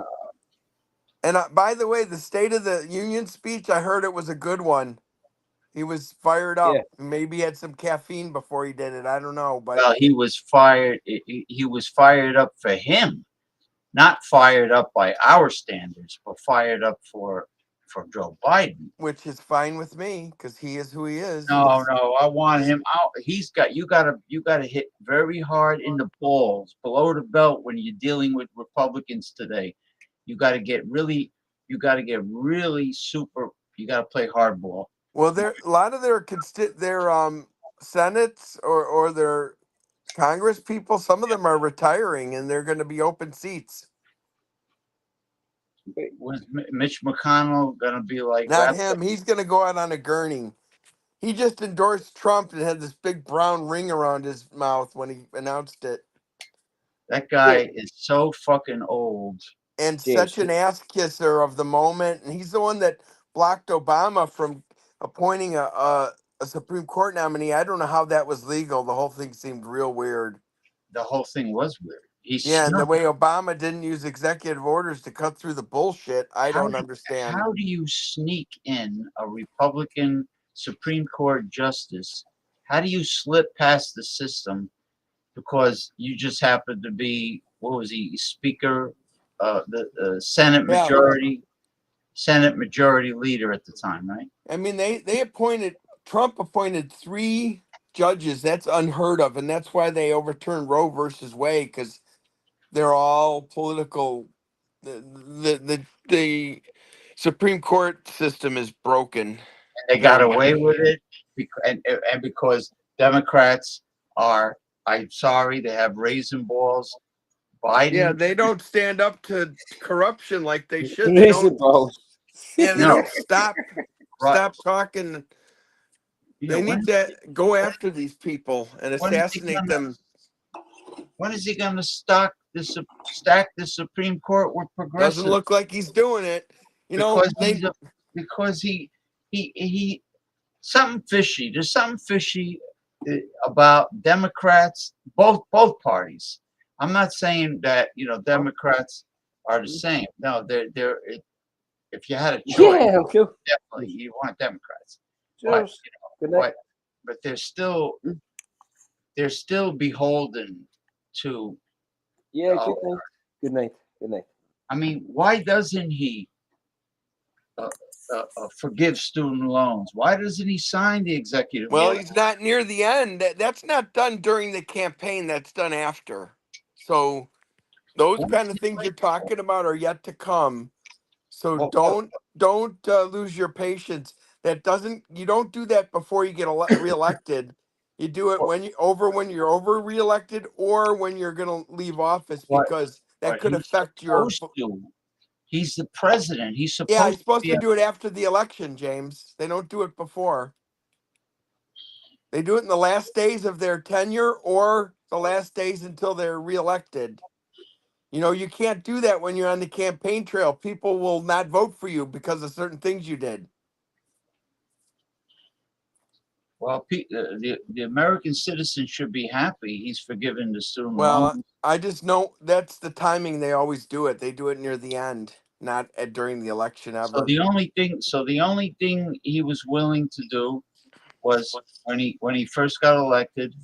And by the way, the State of the Union speech, I heard it was a good one. He was fired up. Maybe he had some caffeine before he did it. I don't know, but Well, he was fired. He was fired up for him, not fired up by our standards, but fired up for Joe Biden. which is fine with me because he is who he is. No, no, I want him out. He's got you gotta hit very hard in the balls, below the belt when you're dealing with Republicans today. You gotta get really super. You gotta play hardball. Well, there a lot of their senates or their Congress people. Some of them are retiring, and they're going to be open seats. Was Mitch McConnell gonna be like Not him. He's going to go out on a gurney. He just endorsed Trump and had this big brown ring around his mouth when he announced it. That guy is so fucking old. And such an ass kisser of the moment. And he's the one that blocked Obama from appointing a Supreme Court nominee. I don't know how that was legal. The whole thing seemed real weird. The whole thing was weird. And the way Obama didn't use executive orders to cut through the bullshit, I don't understand. How do you sneak in a Republican Supreme Court justice? How do you slip past the system because you just happen to be, what was he, Speaker, the Senate Majority Leader at the time, right? I mean, Trump appointed 3 judges. That's unheard of, and that's why they overturned Roe versus Wade, because they're all political. The Supreme Court system is broken. And they got away with it, and because Democrats are, I'm sorry, they have raisin balls. Biden, they don't stand up to corruption like they should. Raisin balls. Yeah, they don't stop talking. They need to go after these people and assassinate them. When is he going to stack the Supreme Court with progressives? Doesn't look like he's doing it. Because he something fishy. There's something fishy about Democrats, both parties. I'm not saying that Democrats are the same. No, they're. If you had a choice, definitely you want Democrats. But they're still beholden to. Yeah. Good night. I mean, why doesn't he forgive student loans? Why doesn't he sign the executive order? Well, he's not near the end. That's not done during the campaign. That's done after. So those kind of things you're talking about are yet to come. So don't lose your patience. You don't do that before you get reelected. You do it when you're over reelected or when you're going to leave office, because that could affect your. He's the president. He's supposed. Yeah, he's supposed to do it after the election, James. They don't do it before. They do it in the last days of their tenure or the last days until they're reelected. You can't do that when you're on the campaign trail. People will not vote for you because of certain things you did. Well, the American citizen should be happy. He's forgiven the student Well, loans. I just know that's the timing they always do it. They do it near the end, not during the election ever. So the only thing he was willing to do was when he first got elected,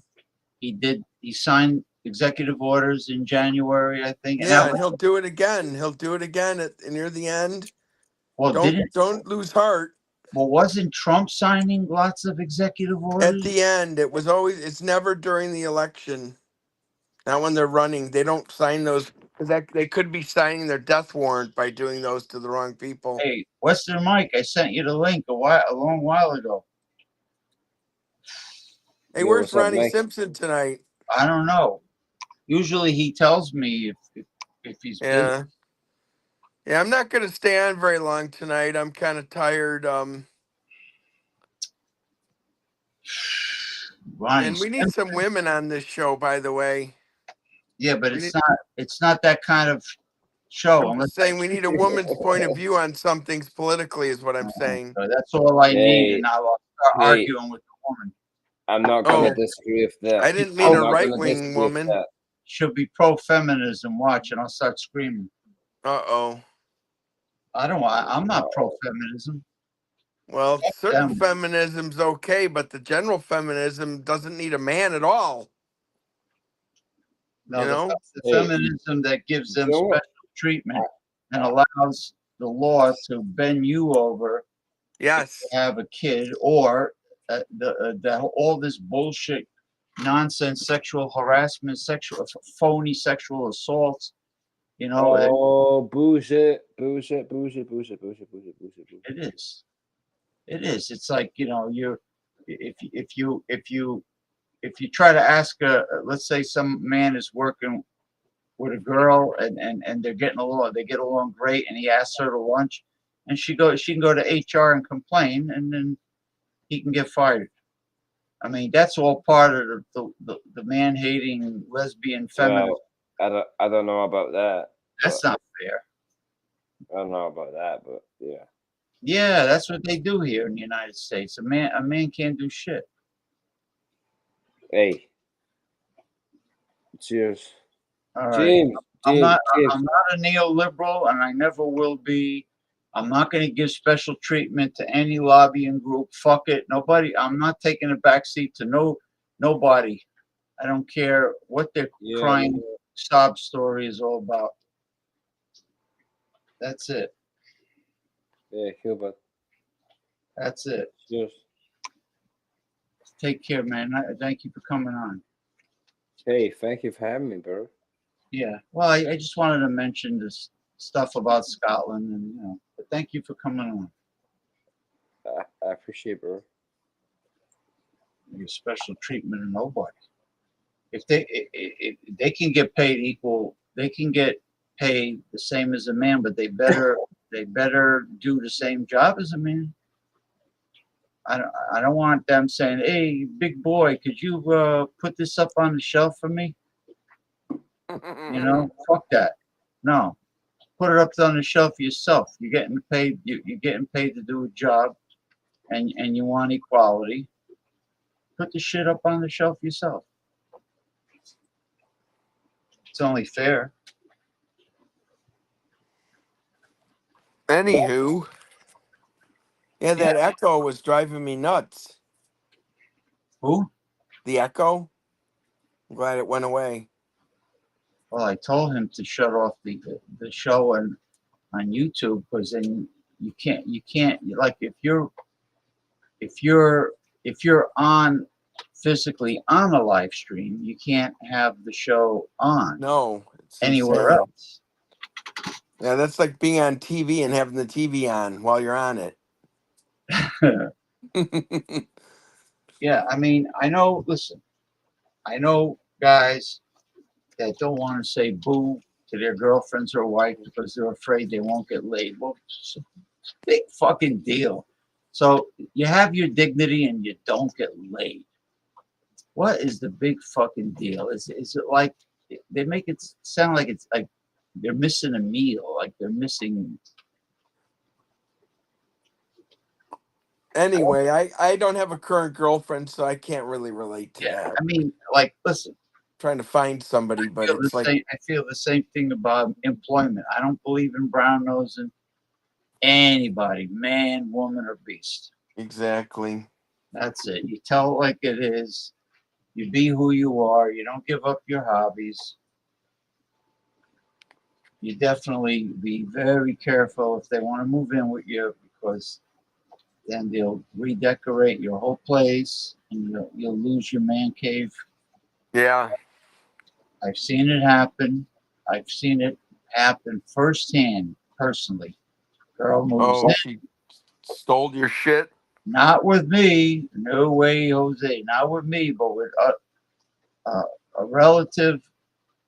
he signed executive orders in January, I think. Yeah, and he'll do it again. He'll do it again near the end. Well, don't lose heart. Well, wasn't Trump signing lots of executive orders? At the end, it's never during the election. Not when they're running. They don't sign those, because they could be signing their death warrant by doing those to the wrong people. Hey, Western Mike, I sent you the link a long while ago. Hey, where's Ronnie Simpson tonight? I don't know. Usually he tells me if he's busy. Yeah, I'm not going to stay on very long tonight. I'm kind of tired. And we need some women on this show, by the way. Yeah, but it's not that kind of show. I'm Unless just saying we need a woman's point of view on some things politically, is what I'm saying. that's all I need, Hey, and I'll start hey, arguing with the woman. I'm not going to Oh, disagree with that. I didn't mean I'm a not going to right-wing disagree with woman. that. She'll be pro-feminism. Watch, and I'll start screaming. Uh-oh. I'm not pro-feminism. Well, certain them. feminism's okay, but the general feminism doesn't need a man at all. No, You know? the feminism that gives them You know what? special treatment and allows the law to bend you over Yes. to have a kid, or all this bullshit, nonsense, sexual harassment, phony sexual assaults. You know, Oh, bullshit, bullshit, bullshit, bullshit, bullshit, bullshit, bullshit, bullshit. it is. It is. It's like, you know, if you try to ask let's say some man is working with a girl and they get along great, and he asks her to lunch, and she can go to HR and complain, and then he can get fired. I mean, that's all part of the man hating lesbian feminism. Well, I don't know about that. That's not fair. I don't know about that, but yeah. Yeah, that's what they do here in the United States. A man can't do shit. Hey, cheers. All right. James, I'm James, not a neoliberal, and I never will be. I'm not going to give special treatment to any lobbying group. Fuck it. Nobody. I'm not taking a backseat to nobody. I don't care what their crying sob story is all about. That's it. Yeah, Hubert. That's it. Cheers. Take care, man. Thank you for coming on. Hey, thank you for having me, bro. Yeah. Well, I just wanted to mention this stuff about Scotland, and but thank you for coming on. I appreciate it, bro. Your special treatment of nobody. If they can get paid equal, they can get paid the same as a man, but they better do the same job as a man. I don't want them saying, "Hey, big boy, could you put this up on the shelf for me?" Fuck that. No, put it up on the shelf yourself. You're getting paid. You're getting paid to do a job, and you want equality. Put the shit up on the shelf yourself. It's only fair. Anywho, yeah, that echo was driving me nuts. Who? The echo. I'm glad it went away. Well, I told him to shut off the show on YouTube, because then you can't like if you're on physically on a live stream, you can't have the show on. No, it's anywhere insane. else. Yeah, that's like being on TV and having the TV on while you're on it. Yeah, I mean, I know guys that don't want to say boo to their girlfriends or wife because they're afraid they won't get laid. Well, it's a big fucking deal. So you have your dignity and you don't get laid. What is the big fucking deal? Is it like they make it sound like it's like they're missing a meal, like they're missing. Anyway, I don't have a current girlfriend, so I can't really relate to that. I mean, like, listen. Trying to find somebody, but it's like I feel the same thing about employment. I don't believe in brown nosing anybody, man, woman, or beast. Exactly. That's it. You tell it like it is. You be who you are. You don't give up your hobbies. You definitely be very careful if they want to move in with you, because then they'll redecorate your whole place and you'll lose your man cave. Yeah. I've seen it happen. I've seen it happen firsthand, personally. Girl moves in. She stole your shit? Not with me. No way, Jose. Not with me, but with a relative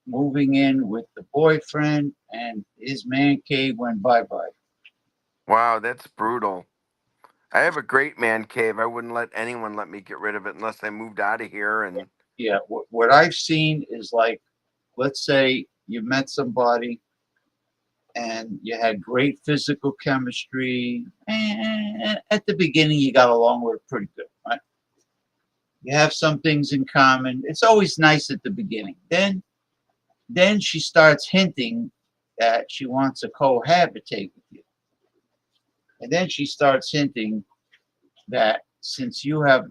moving in with the boyfriend, and his man cave went bye-bye. Wow, that's brutal. I have a great man cave. I wouldn't let anyone let me get rid of it unless I moved out of here. And yeah, what I've seen is, like, let's say you met somebody and you had great physical chemistry. And at the beginning, you got along with her pretty good, right? You have some things in common. It's always nice at the beginning. Then she starts hinting that she wants to cohabitate with you. And then she starts hinting that since you have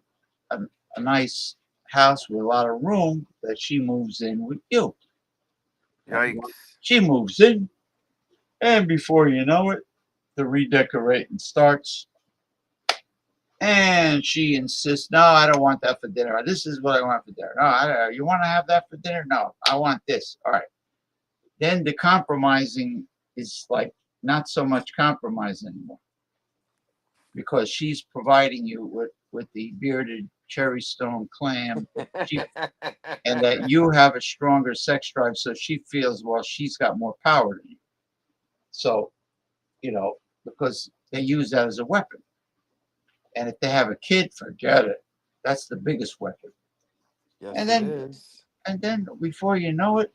a nice house with a lot of room, that she moves in with you. Yikes. She moves in, and before you know it, the redecorating starts. And she insists, no, I don't want that for dinner. This is what I want for dinner. No, I don't, you want to have that for dinner? No, I want this. All right. Then the compromising is like not so much compromise anymore, because she's providing you with the bearded cherry stone clam, and that you have a stronger sex drive, so she feels, well, she's got more power than you. So, because they use that as a weapon. And if they have a kid, forget it. That's the biggest weapon. Yes, And it then, is. and then before you know it,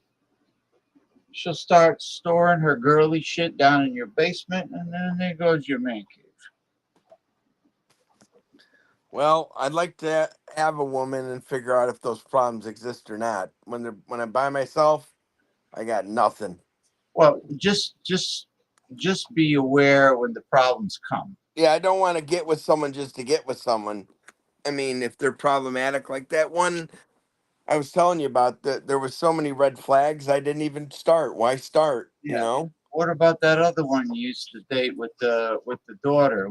she'll start storing her girly shit down in your basement, and then there goes your man cave. Well, I'd like to have a woman and figure out if those problems exist or not. When I'm by myself, I got nothing. Well, just be aware when the problems come. Yeah, I don't want to get with someone just to get with someone. I mean, if they're problematic like that one I was telling you about, there was so many red flags I didn't even start. Why start? You Yeah. know? What about that other one you used to date with the daughter,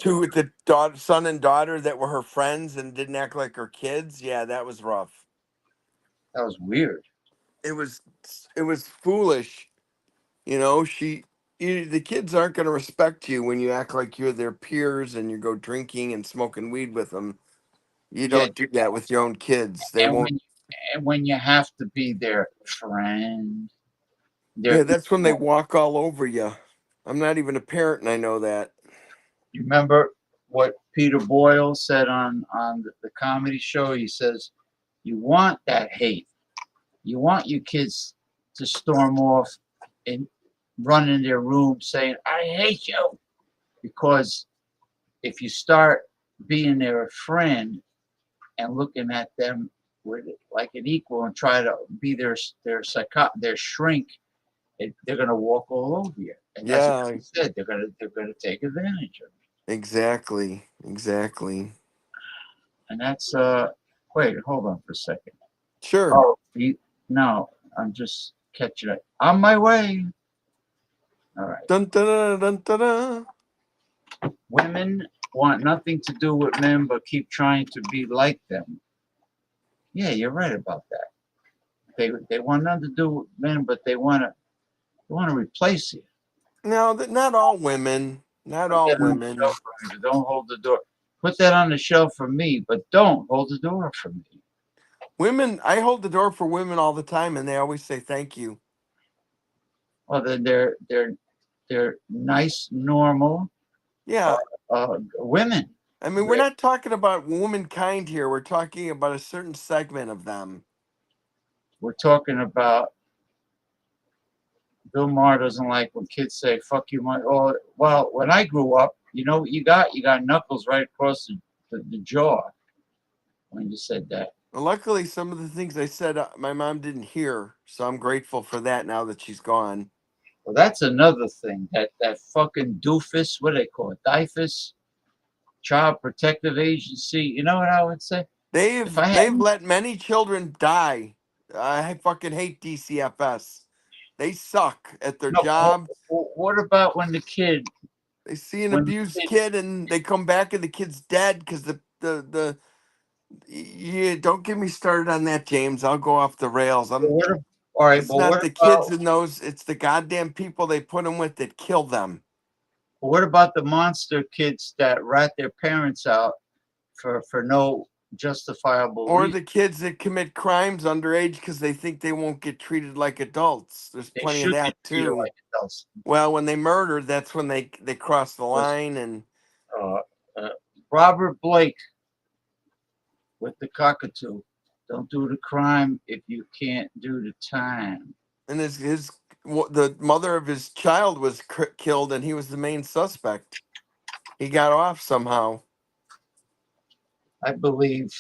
Two with the daughter, son and daughter that were her friends and didn't act like her kids. Yeah, that was rough. That was weird. It was foolish. The kids aren't going to respect you when you act like you're their peers and you go drinking and smoking weed with them. You Yeah, don't do that with your own kids. They and won't. when you have to be their friend, Yeah, that's when they walk all over you. I'm not even a parent, and I know that. You remember what Peter Boyle said on the comedy show? He says, "You want that hate. You want your kids to storm off and run in their room saying, 'I hate you,' because if you start being their friend and looking at them with like an equal and try to be their shrink, they're gonna walk all over you." And that's Yeah, what he said. They're gonna take advantage of it. exactly. And that's wait, hold on for a second. Sure. Oh, no, I'm just catching it. On my way. All right. Dun, dun, dun, dun, dun. Women want nothing to do with men but keep trying to be like them. Yeah, you're right about that. They want nothing to do with men, but they want to replace you. No, not all women. Not all women. Don't hold the door. Put that on the shelf for me, but don't hold the door for me. Women, I hold the door for women all the time, and they always say thank you. Well, then they're nice, normal, Yeah. women. I mean, we're not talking about womankind here. We're talking about a certain segment of them. We're talking about Bill Maher doesn't like when kids say "fuck you." Oh, well, when I grew up, you know what you got? You got knuckles right across the jaw when you said that. Well, luckily, some of the things I said, my mom didn't hear, so I'm grateful for that now that she's gone. Well, that's another thing. That fucking doofus, what do they call it? DIFUS, Child Protective Agency. You know what I would say? They've let many children die. I fucking hate DCFS. They suck at their job. What about when the kid? They see an abused kid and they come back and the kid's dead because yeah. Don't get me started on that, James. I'll go off the rails. All right, It's but not what the about kids in those. It's the goddamn people they put them with that kill them. what about the monster kids that rat their parents out for no justifiable Or reason? the kids that commit crimes underage because they think they won't get treated like adults. There's They plenty of should that get treated too. like adults. Well, when they murder, that's when they cross the line. And Robert Blake with the cockatoo. Don't do the crime if you can't do the time. his the mother of his child was killed, and he was the main suspect. He got off somehow. I believe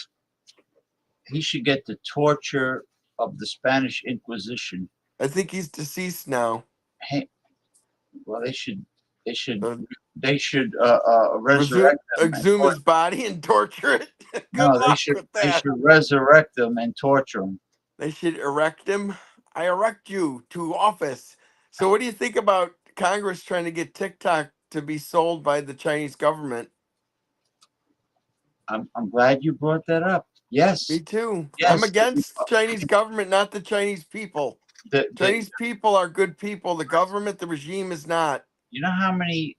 he should get the torture of the Spanish Inquisition. I think he's deceased now. Hey, well, they should Uh, resurrect him. exhume his body and torture it. Good No, luck with they that. should resurrect him and torture him. They should erect him. I erect you to office. So, what do you think about Congress trying to get TikTok to be sold by the Chinese government? I'm glad you brought that up. Yes. Me too. Yes. I'm against the Chinese government, not the Chinese people. Chinese people are good people. The government, the regime is not. You know how many?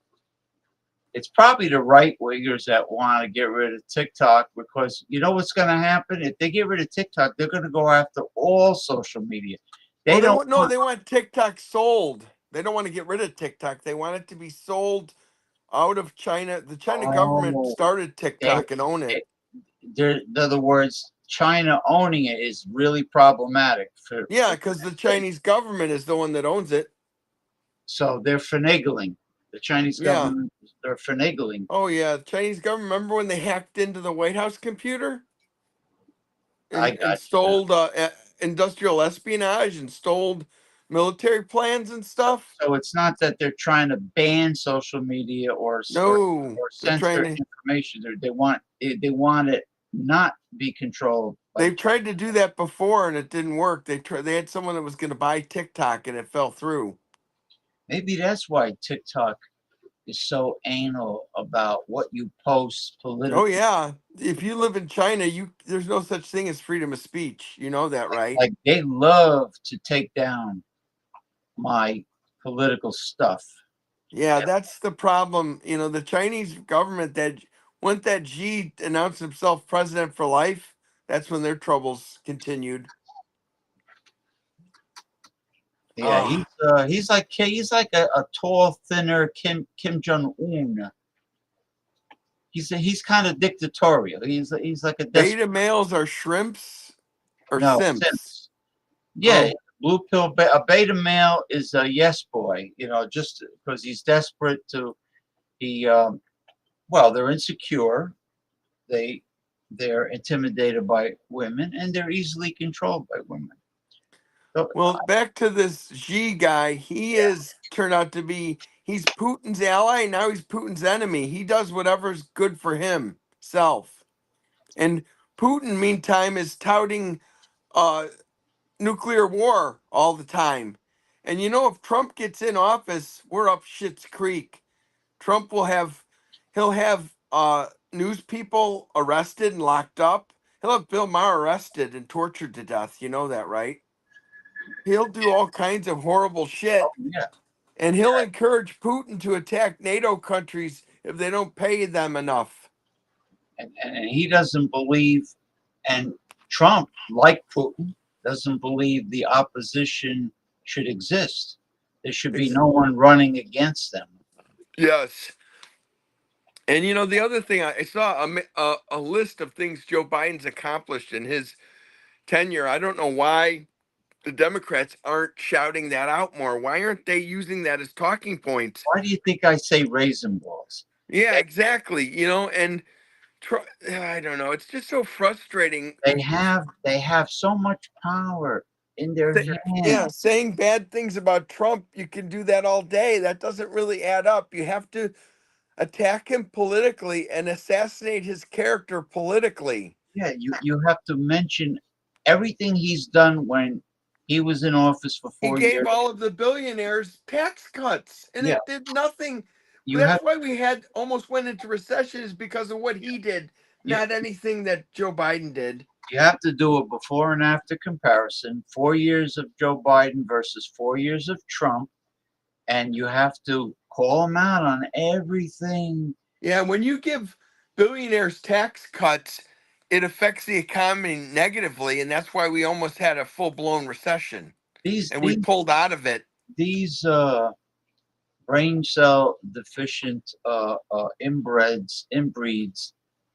It's probably the right wingers that want to get rid of TikTok, because you know what's going to happen if they get rid of TikTok? They're going to go after all social media. They want TikTok sold. They don't want to get rid of TikTok. They want it to be sold out of China. The China government started TikTok and own it. In other words, China owning it is really problematic. Yeah, because the Chinese government is the one that owns it. So they're finagling. The Chinese government, they're finagling. Oh, yeah. The Chinese government, remember when they hacked into the White House computer? And stole industrial espionage and stole military plans and stuff? So it's not that they're trying to ban social media or censor information. They want it not be controlled. They've tried to do that before and it didn't work. They had someone that was going to buy TikTok and it fell through. Maybe that's why TikTok is so anal about what you post politically. Oh yeah, if you live in China, there's no such thing as freedom of speech. You know that, right? Like they love to take down my political stuff. Yeah, that's the problem. You know, the Chinese government once that Xi announced himself president for life, that's when their troubles continued. Yeah, he's like a tall, thinner Kim Jong Un. He's kind of dictatorial. He's like a beta males are shrimps or simps. Yeah, blue pill. A beta male is a yes boy. You know, just because he's desperate to. They're insecure. They're intimidated by women, and they're easily controlled by women. Well, back to this Xi guy, he's Putin's ally, now he's Putin's enemy. He does whatever's good for himself. And Putin, meantime, is touting nuclear war all the time. And you know, if Trump gets in office, we're up Schitt's Creek. Trump he'll have news people arrested and locked up. He'll have Bill Maher arrested and tortured to death. You know that, right? He'll do all kinds of horrible shit. Yeah. And he'll encourage Putin to attack NATO countries if they don't pay them enough. And he doesn't believe, and Trump, like Putin, doesn't believe the opposition should exist. There should be no one running against them. Yes. And you know, the other thing, I saw a list of things Joe Biden's accomplished in his tenure. I don't know why the Democrats aren't shouting that out more. Why aren't they using that as talking points? Why do you think I say raisin balls? Yeah, exactly. You know, and I don't know. It's just so frustrating. They have so much power in their hands. Yeah, saying bad things about Trump, you can do that all day. That doesn't really add up. You have to attack him politically and assassinate his character politically. Yeah, you have to mention everything he's done when he was in office for 4 years. He gave all of the billionaires tax cuts, and it did nothing. That's why we almost went into recession, is because of what he did, not anything that Joe Biden did. You have to do a before and after comparison, 4 years of Joe Biden versus 4 years of Trump, and you have to call him out on everything. Yeah, when you give billionaires tax cuts, it affects the economy negatively, and that's why we almost had a full-blown recession. We pulled out of it. These brain cell deficient inbreeds,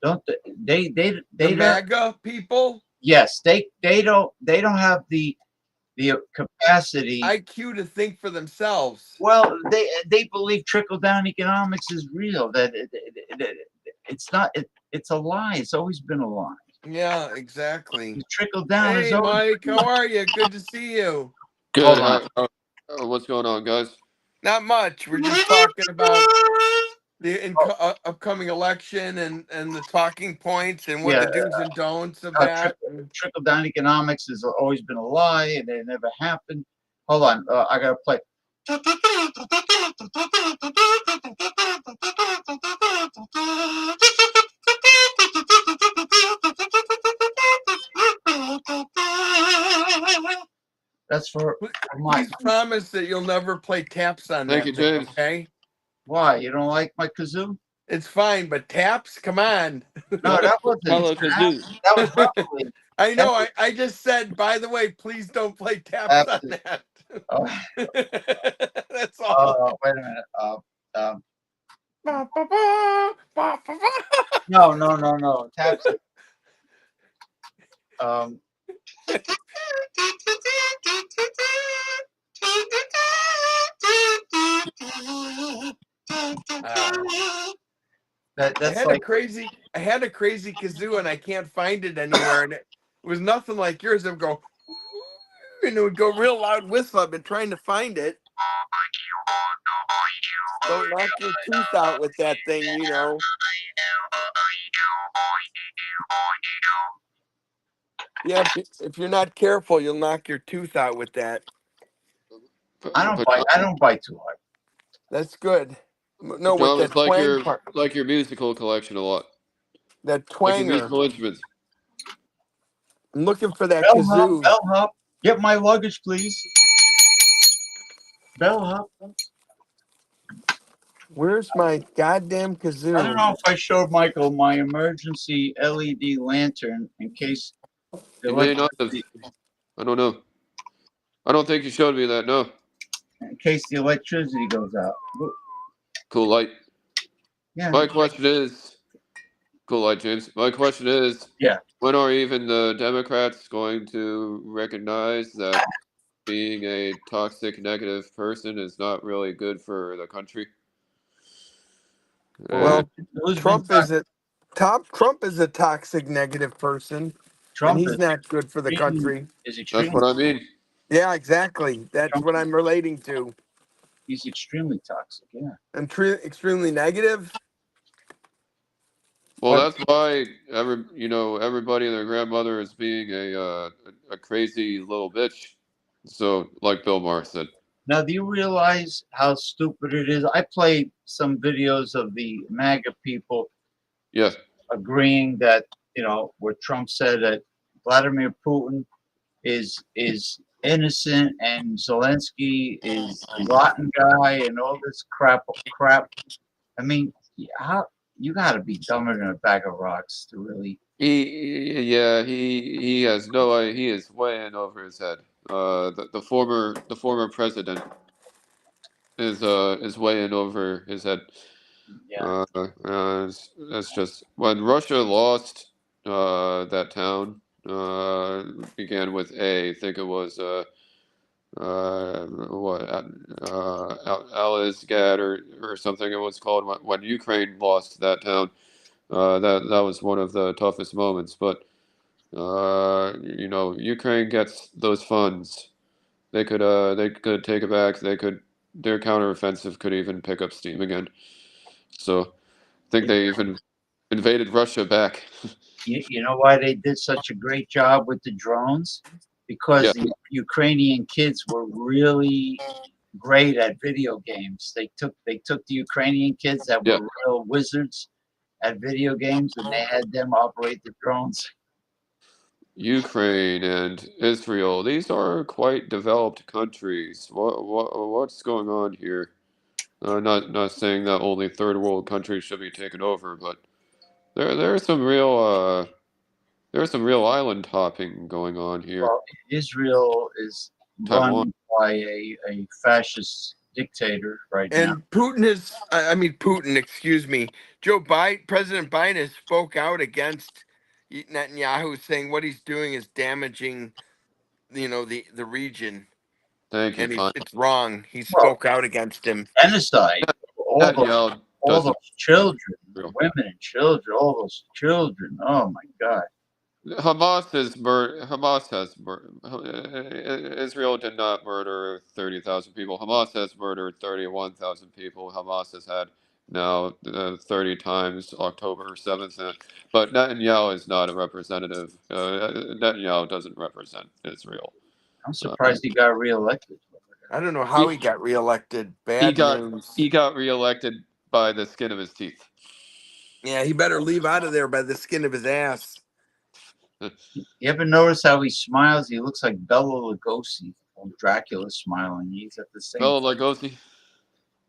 don't they the MAGA people? Yes, they don't have the the capacity. IQ to think for themselves. Well, they believe trickle down economics is real. That it's not. It's a lie. It's always been a lie. Yeah, exactly. Trickle down is Hey, always. Mike, how are you? Good to see you. Good. Hold on. What's going on, guys? Not much. We're just talking about the upcoming election and the talking points and what Yeah, the do's and don'ts of that. Trickle down economics has always been a lie, and it never happened. Hold on, I gotta play. That's for my. Please promise that you'll never play taps on Thank that you, thing, James. okay? Why? You don't like my kazoo? It's fine, but taps? Come on. No, that wasn't. Hello, kazoo. That was rumbling. I know. I just said, by the way, please don't play taps on that. That's all. Wait a minute. No. Taps. That's I had like I had a crazy kazoo and I can't find it anywhere. And it was nothing like yours. It would go, and it would go real loud whistle. I've been trying to find it. Don't knock your tooth out with that thing, you know. Yeah, if you're not careful, you'll knock your tooth out with that. I don't bite too hard. That's good. No, with John, that it's like twang part. your musical collection a lot. That Like your twanger. musical instruments. I'm looking for that Bellhop, kazoo. bellhop, get my luggage, please. Bellhop. Where's my goddamn kazoo? I don't know if I showed Michael my emergency LED lantern in case the You may not have. electricity, I don't know. I don't think you showed me that. No. in case the electricity goes out. Cool light. Yeah. My question is, cool light, James. My question is, yeah. When are even the Democrats going to recognize that being a toxic, negative person is not really good for the country? Well, Trump is a toxic, negative person, and he's not good for the country. That's what I mean. Yeah, exactly. That's what I'm relating to. He's extremely toxic. Yeah. And extremely negative. Well, that's why everybody and their grandmother is being a crazy little bitch. So, like Bill Maher said. Now, do you realize how stupid it is? I played some videos of the MAGA people Yes. agreeing that, where Trump said that Vladimir Putin is innocent and Zelensky is a rotten guy and all this crap. I mean, how you got to be dumber than a bag of rocks to really. He has no idea. He is way in over his head. The former president is way in over his head. Yeah. That's just when Russia lost that town. Began with A. I think it was Alizgad or something it was called when Ukraine lost that town. That was one of the toughest moments. But Ukraine gets those funds. They could take it back. Their counteroffensive could even pick up steam again. So I think they even invaded Russia back. You know why they did such a great job with the drones? Because the Ukrainian kids were really great at video games. They took the Ukrainian kids that were real wizards at video games, and they had them operate the drones. Ukraine and Israel, these are quite developed countries. What's going on here? Not saying that only third world countries should be taken over, but there's some real island hopping going on here. Well, Israel is run by a fascist dictator right now. And Putin, excuse me. President Biden has spoke out against Netanyahu, saying what he's doing is damaging the region, Thank you, and Con. it's wrong. He Well, spoke out against him. genocide. Netanyahu All those doesn't. children, women and children, all those children. Oh my God. Hamas is Hamas has Israel did not murder 30,000 people. Hamas has murdered 31,000 people. Hamas has had now 30 times October 7th. But Netanyahu is not a representative. Netanyahu doesn't represent Israel. I'm surprised he got reelected. I don't know how he got reelected. He Bad got news. he got reelected by the skin of his teeth. Yeah, he better leave out of there by the skin of his ass. You ever notice how he smiles? He looks like Bela Lugosi, or Dracula smiling. He's at the same. Bela Lugosi.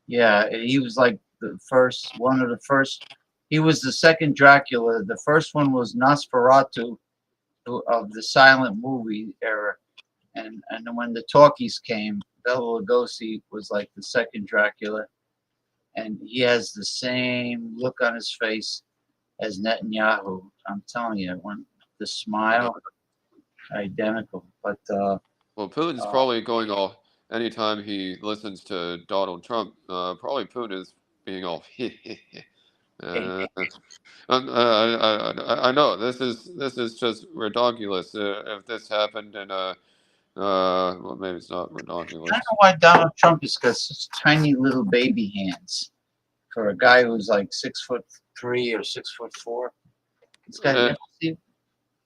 Yeah, he was like one of the first. He was the second Dracula. The first one was Nosferatu of the silent movie era, and then when the talkies came, Bela Lugosi was like the second Dracula, and he has the same look on his face as Netanyahu. I'm telling you, when the smile, identical. But well, Putin's probably going all. Anytime he listens to Donald Trump, probably Putin is being all. I know this is just ridiculous. If this happened in well, maybe it's not I ridiculous. don't know why Donald Trump has got such tiny little baby hands for a guy who's like 6'3" or 6'4". This guy, Uh,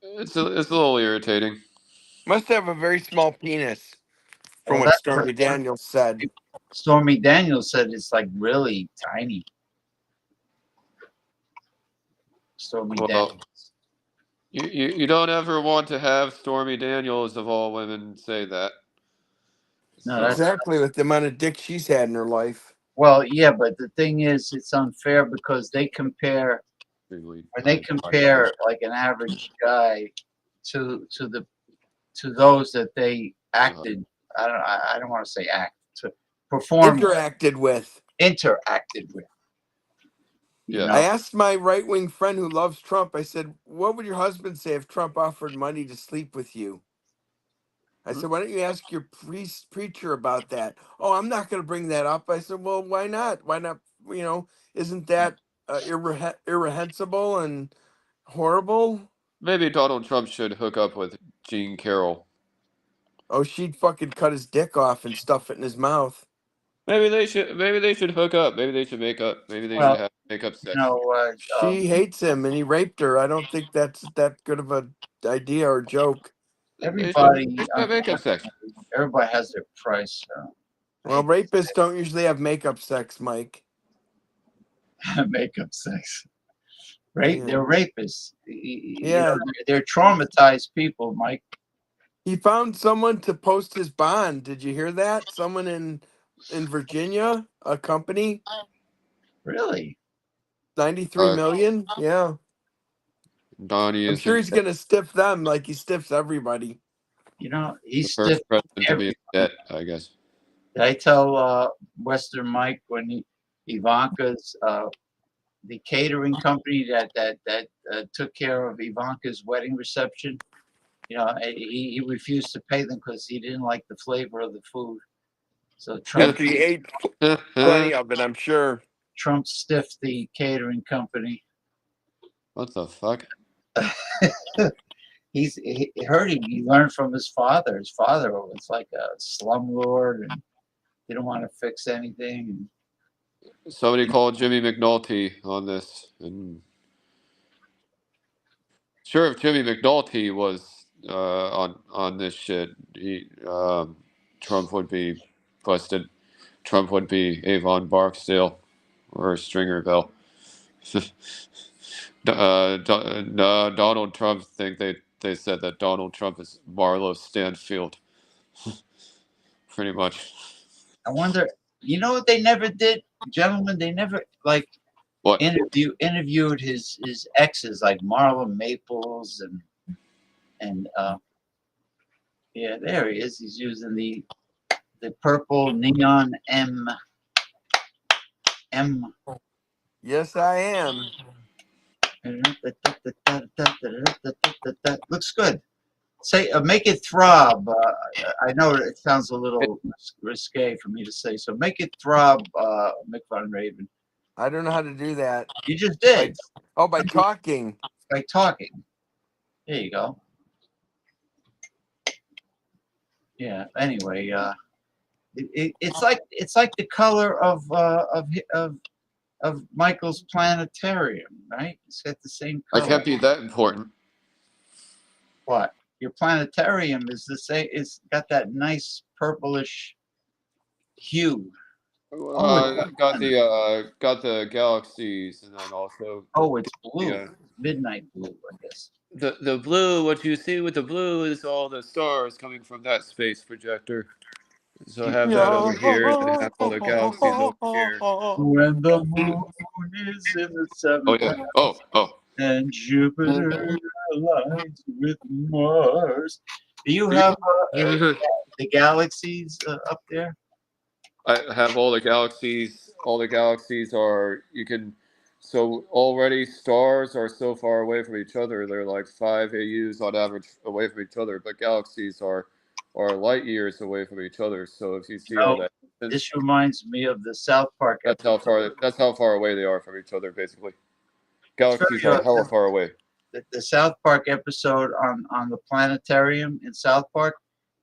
it's a little irritating. Must have a very small penis, from well, what Stormy Daniels said. Stormy Daniels said it's like really tiny. Stormy Daniels. You don't ever want to have Stormy Daniels of all women say that. No, that's exactly with the amount of dick she's had in her life. Well, yeah, but the thing is, it's unfair because they compare when they compare like an average guy to those that they acted. I don't want to say act to perform Interacted with. You know? I asked my right wing friend who loves Trump, I said, what would your husband say if Trump offered money to sleep with you? I said, why don't you ask your preacher about that? Oh, I'm not going to bring that up. I said, well, why not? Why not? Isn't that irrehensible and horrible? Maybe Donald Trump should hook up with Jean Carroll. Oh, she'd fucking cut his dick off and stuff it in his mouth. Maybe they should hook up. Maybe they should make up. Maybe they should have make-up sex. She hates him and he raped her. I don't think that's that good of a idea or joke. Everybody, make-up sex. Everybody has their price. Well, rapists don't usually have makeup sex, Mike. Makeup sex. Right? They're rapists. Yeah. They're traumatized people, Mike. He found someone to post his bond. Did you hear that? Someone in Virginia, a company. Really? 93 million? Yeah. Donnie I'm is sure he's gonna stiff them like he stiffs everybody. He's the first stiff president to be in debt, I guess. Did I tell Western Mike when Ivanka's the catering company that took care of Ivanka's wedding reception? He refused to pay them because he didn't like the flavor of the food. So Trump He ate plenty of it, I'm sure. Trump stiffed the catering company. What the fuck? He learned from his father. His father was like a slumlord and didn't want to fix anything. Somebody called Jimmy McNulty on this, and sure, if Jimmy McNulty was on this shit, Trump would be busted. Trump would be Avon Barksdale or Stringer Bell. Donald Trump they said that Donald Trump is Marlo Stanfield. Pretty much. I wonder, what they never did, gentlemen? They never interviewed his exes like Marla Maples and yeah, there he is. He's using the purple neon M. Yes, I am. Looks good. Say, make it throb. I know it sounds a little risque for me to say, so make it throb, Mick Von Raven. I don't know how to do that. You just did. By talking. By talking. There you go. Yeah. Anyway, it's like the color of Michael's planetarium, right? It's got the same I color. can't be that important. What? Your planetarium is the same. It's got that nice purplish hue. Got the galaxies, and then also. Oh, it's blue. Yeah. Midnight blue, I guess. The blue, what you see with the blue is all the stars coming from that space projector. So I have that over here, and I have all the galaxies over here. When the moon is in the seventh Oh yeah. Oh. and Jupiter aligns with Mars. Do you have the galaxies up there? I have all the galaxies. All the galaxies are so already stars are so far away from each other. They're like 5 AUs on average away from each other, but galaxies are light years away from each other. So if you see all that, This reminds me of the South Park episode. That's how far away they are from each other, basically. Galaxies are hella far away. The South Park episode on the planetarium in South Park.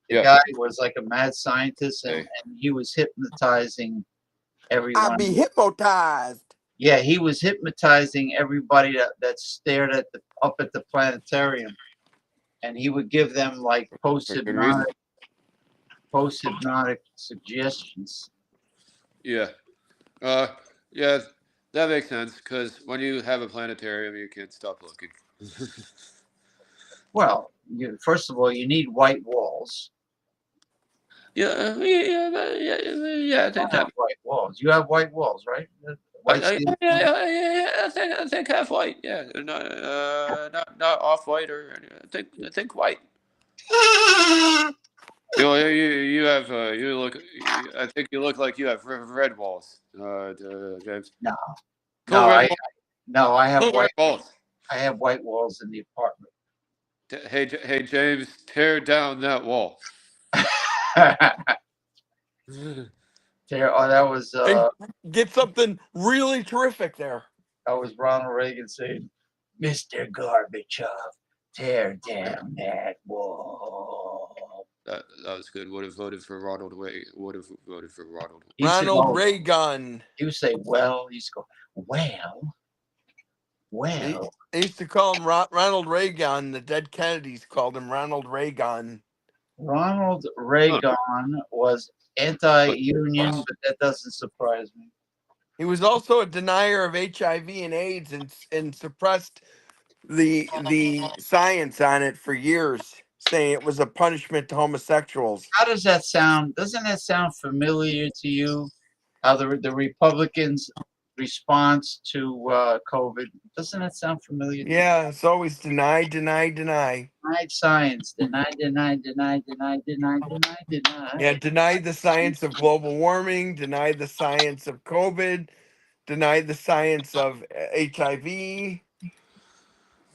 The guy was like a mad scientist, and he was hypnotizing everyone. I'd be hypnotized. Yeah, he was hypnotizing everybody that stared up at the planetarium, and he would give them like post-hypnotic suggestions. Yeah. Yeah, that makes sense, because when you have a planetarium, you can't stop looking. Well, first of all, you need white walls. Yeah. I think have white walls. You have white walls, right? I think half white. Yeah, not off white or I think white. You have I think you look like you have red walls, James. No, I have white walls. I have white walls in the apartment. Hey, James, tear down that wall. That was get something really terrific there. That was Ronald Reagan saying, "Mr. Gorbachev, tear down that wall." That was good. Would have voted for Ronald Reagan. Would have voted for Ronald. Ronald Reagan. He would say, "Well," he used to go, "Well." They used to call him Ronald Reagan. The dead Kennedys called him Ronald Reagan. Ronald Reagan was anti-union, but that doesn't surprise me. He was also a denier of HIV and AIDS and suppressed the science on it for years, saying it was a punishment to homosexuals. How does that sound? Doesn't that sound familiar to you? How the Republicans' response to COVID, doesn't that sound familiar? Yeah, it's always deny. Denied science. Deny. Yeah, deny the science of global warming, deny the science of COVID, deny the science of HIV.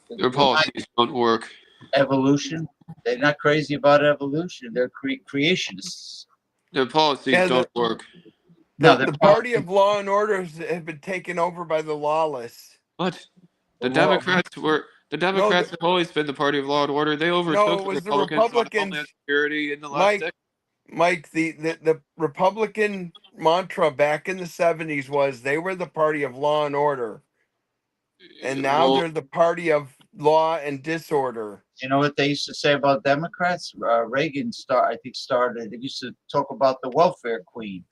Their policies don't work. Evolution. They're not crazy about evolution. They're creationists. Their policies don't work. The party of law and order have been taken over by the lawless. What? The Democrats have always been the party of law and order. They overtook the Republicans on Homeland Security in the last decade. Mike, the Republican mantra back in the 70s was they were the party of law and order. And now they're the party of law and disorder. You know what they used to say about Democrats? Reagan started. They used to talk about the welfare queen.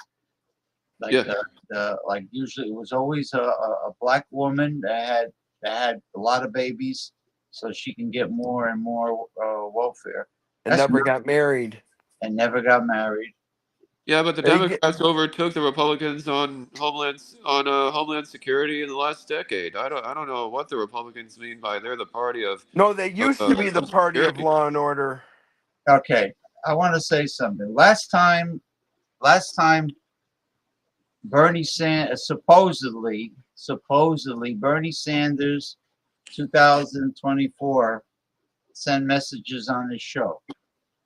Like usually it was always a black woman that had a lot of babies, so she can get more and more welfare. And never got married. Yeah, but the Democrats overtook the Republicans on Homeland Security in the last decade. I don't know what the Republicans mean by they're the party of. No, they used to be the party of law and order. Okay, I want to say something. Last time, Bernie Sanders supposedly Bernie Sanders, 2024, send messages on his show.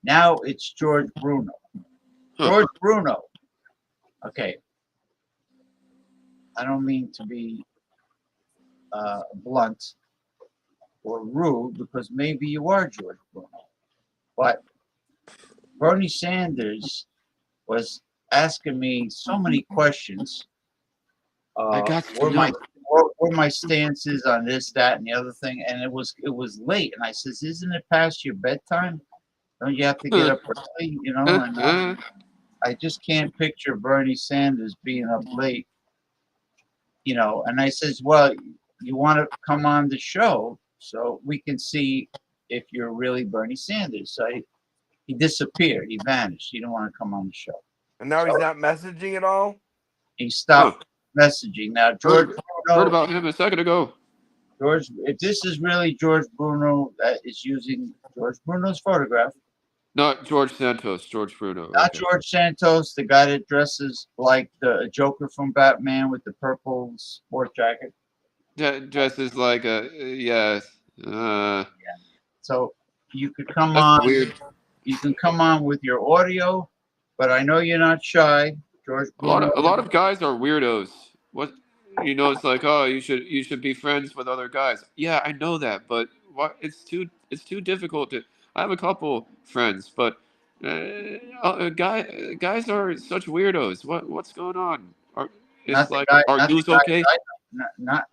Now it's George Bruno. George Bruno. Okay. I don't mean to be blunt or rude, because maybe you are George Bruno. But Bernie Sanders was asking me so many questions. I got to Where my know. where my stance is on this, that, and the other thing, and it was late, and I says, "Isn't it past your bedtime? Don't you have to get up early?" You know, and I just can't picture Bernie Sanders being up late. You know, and I says, "Well, you want to come on the show so we can see if you're really Bernie Sanders." So he disappeared. He vanished. He didn't want to come on the show. And now he's not messaging at all? He stopped messaging. Now, George Heard Bruno, about him a second ago. George, if this is really George Bruno that is using George Bruno's photograph, Not George Santos, George Bruno. not Okay. George Santos, the guy that dresses like the Joker from Batman with the purple sport jacket. Dresses like a yes. So you could come That's on. weird. You can come on with your audio, but I know you're not shy, George Bruno. A lot of guys are weirdos. What it's like, oh, you should be friends with other guys. Yeah, I know that, but what it's too difficult to. I have a couple friends, but guys are such weirdos. What's going on? Not It's the like, guy. are Not the you guys. okay? Not.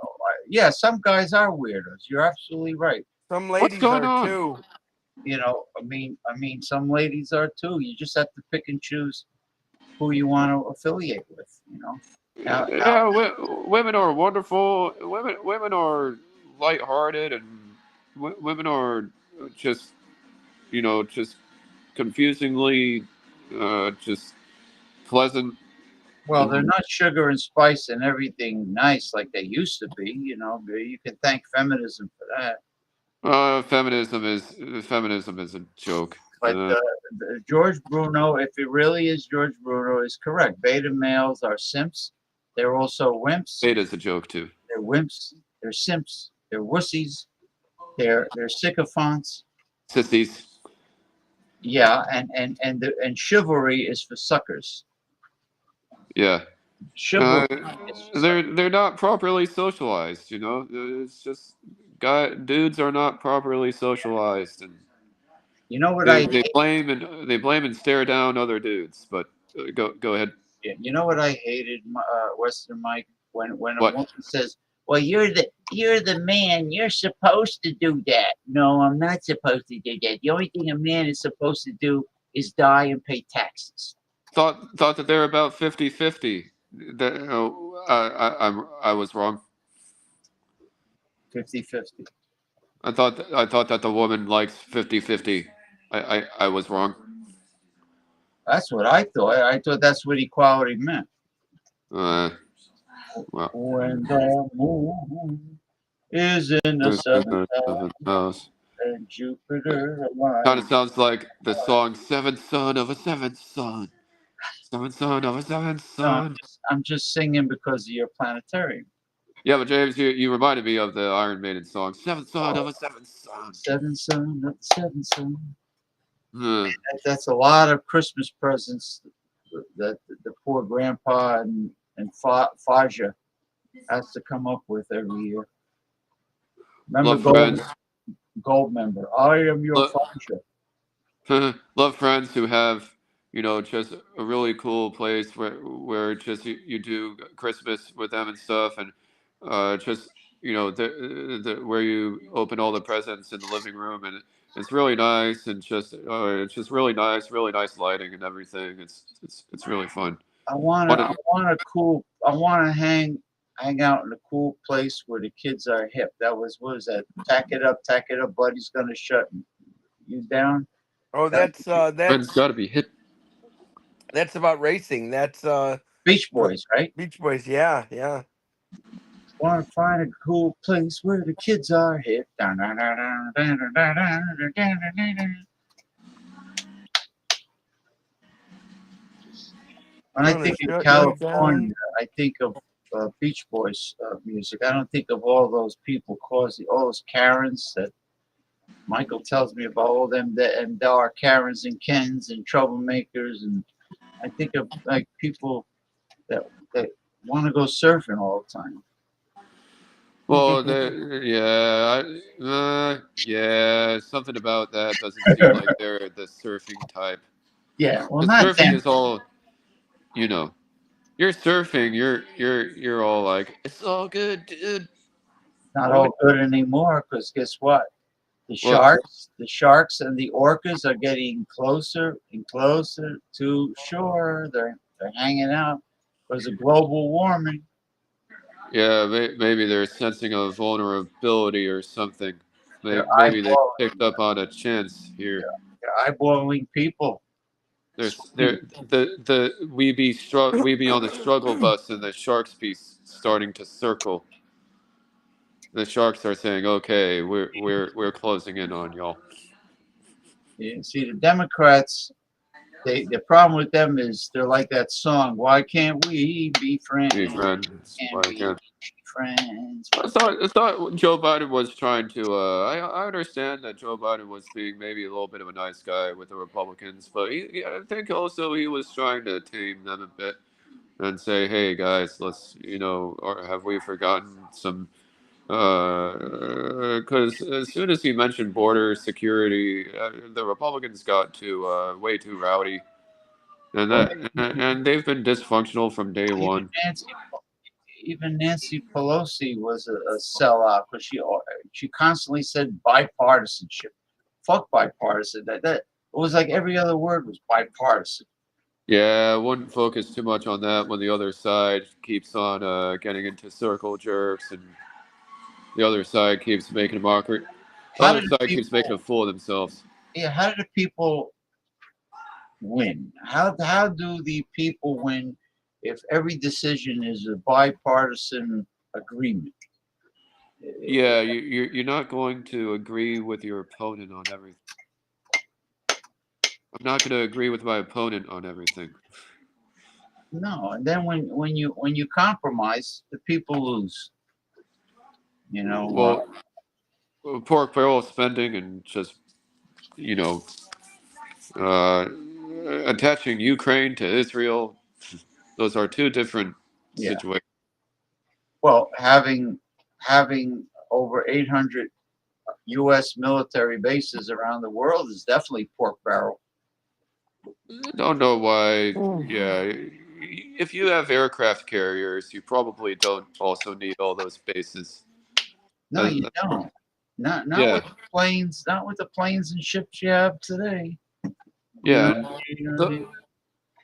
Yeah, some guys are weirdos. You're absolutely right. Some What's ladies going are on? too. You know, I mean, some ladies are too. You just have to pick and choose who you want to affiliate with. You know. Now, Yeah, women are wonderful. Women are lighthearted, and women are just just confusingly just pleasant. well, they're And not sugar and spice and everything nice like they used to be. You know, you can thank feminism for that. feminism is a joke. But George Bruno, if it really is George Bruno, is correct. Beta males are simps. They're also wimps. Beta's a joke too. They're wimps. They're simps. They're wussies. They're sycophants. Sissies. Yeah, and chivalry is for suckers. Yeah. Chivalry. They're not properly socialized. It's just dudes are not properly socialized, and You know what I hate? they blame and stare down other dudes. But go ahead. Yeah, you know what I hated, Western Mike, when a What? woman says, "Well, you're the man. You're supposed to do that." No, I'm not supposed to do that. The only thing a man is supposed to do is die and pay taxes. Thought that they're about 50-50. That I was wrong. 50-50. I thought that the woman likes 50-50. I was wrong. That's what I thought. I thought that's what equality meant. Well. When the moon is in the seventh house and Jupiter Kind aligns. of sounds like the song Seventh Son of a Seventh Son. Seventh Son of a Seventh No, Son. I'm just singing because of your planetarium. Yeah, but James, you reminded me of the Iron Maiden song, Seventh Son of a Seventh Son. Seventh son of the seventh son. Hmm. That's a lot of Christmas presents that the poor grandpa and Faja has to come up with every year. Remember gold member. I am your Faja. Love friends who have, just a really cool place where just you do Christmas with them and stuff, and just where you open all the presents in the living room, and it's really nice, and it's just really nice lighting and everything. It's really fun. I want to hang out in a cool place where the kids are hip. What was that? Tack it up, buddy's gonna shut you down. Oh, Friends got to be hip. That's about racing. That's Beach Boys, right? Beach Boys, yeah. Want to find a cool place where the kids are hip. When I think of California, I think of Beach Boys music. I don't think of all those people all those Karens that Michael tells me about all them and there are Karens and Kens and troublemakers, and I think of like people that want to go surfing all the time. Well, yeah, something about that doesn't seem like they're the surfing type. Yeah, well, The not surfing them. is all, you know, you're surfing, you're all like, it's all good, dude. Not all good anymore, because guess what? Well, The sharks and the orcas are getting closer and closer to shore. They're hanging out because of global warming. yeah, maybe they're sensing a vulnerability or something. They're Maybe they eyeballing. picked up on a chance here. They're eyeballing people. We be on the struggle bus and the sharks be starting to circle. The sharks are saying, "Okay, we're closing in on y'all." You see, the Democrats, the problem with them is they're like that song. Why can't we be friends? Be friends. Can Why we can't? be friends? I thought Joe Biden was trying to. I understand that Joe Biden was being maybe a little bit of a nice guy with the Republicans, but I think also he was trying to tame them a bit and say, "Hey guys, let's or have we forgotten some?" Because as soon as he mentioned border security, the Republicans got way too rowdy, and they've been dysfunctional from day one. Even Nancy Pelosi was a sellout because she constantly said bipartisanship. Fuck bipartisan. That it was like every other word was bipartisan. Yeah, I wouldn't focus too much on that when the other side keeps on getting into circle jerks and the other side keeps making a mockery. The How other did the side keeps people? making a fool of themselves. Yeah, how do the people win? How do the people win if every decision is a bipartisan agreement? Yeah, you're not going to agree with your opponent on everything. I'm not going to agree with my opponent on everything. No, and then when you compromise, the people lose. You know. Pork barrel spending and just you know uh, attaching Ukraine to Israel. Those are two different Yeah. situations. Well, having over 800 U.S. military bases around the world is definitely pork barrel. I don't know why. Yeah, if you have aircraft carriers, you probably don't also need all those bases. No, you don't. Not Yeah, with the planes. Not with the planes and ships you have today. yeah. You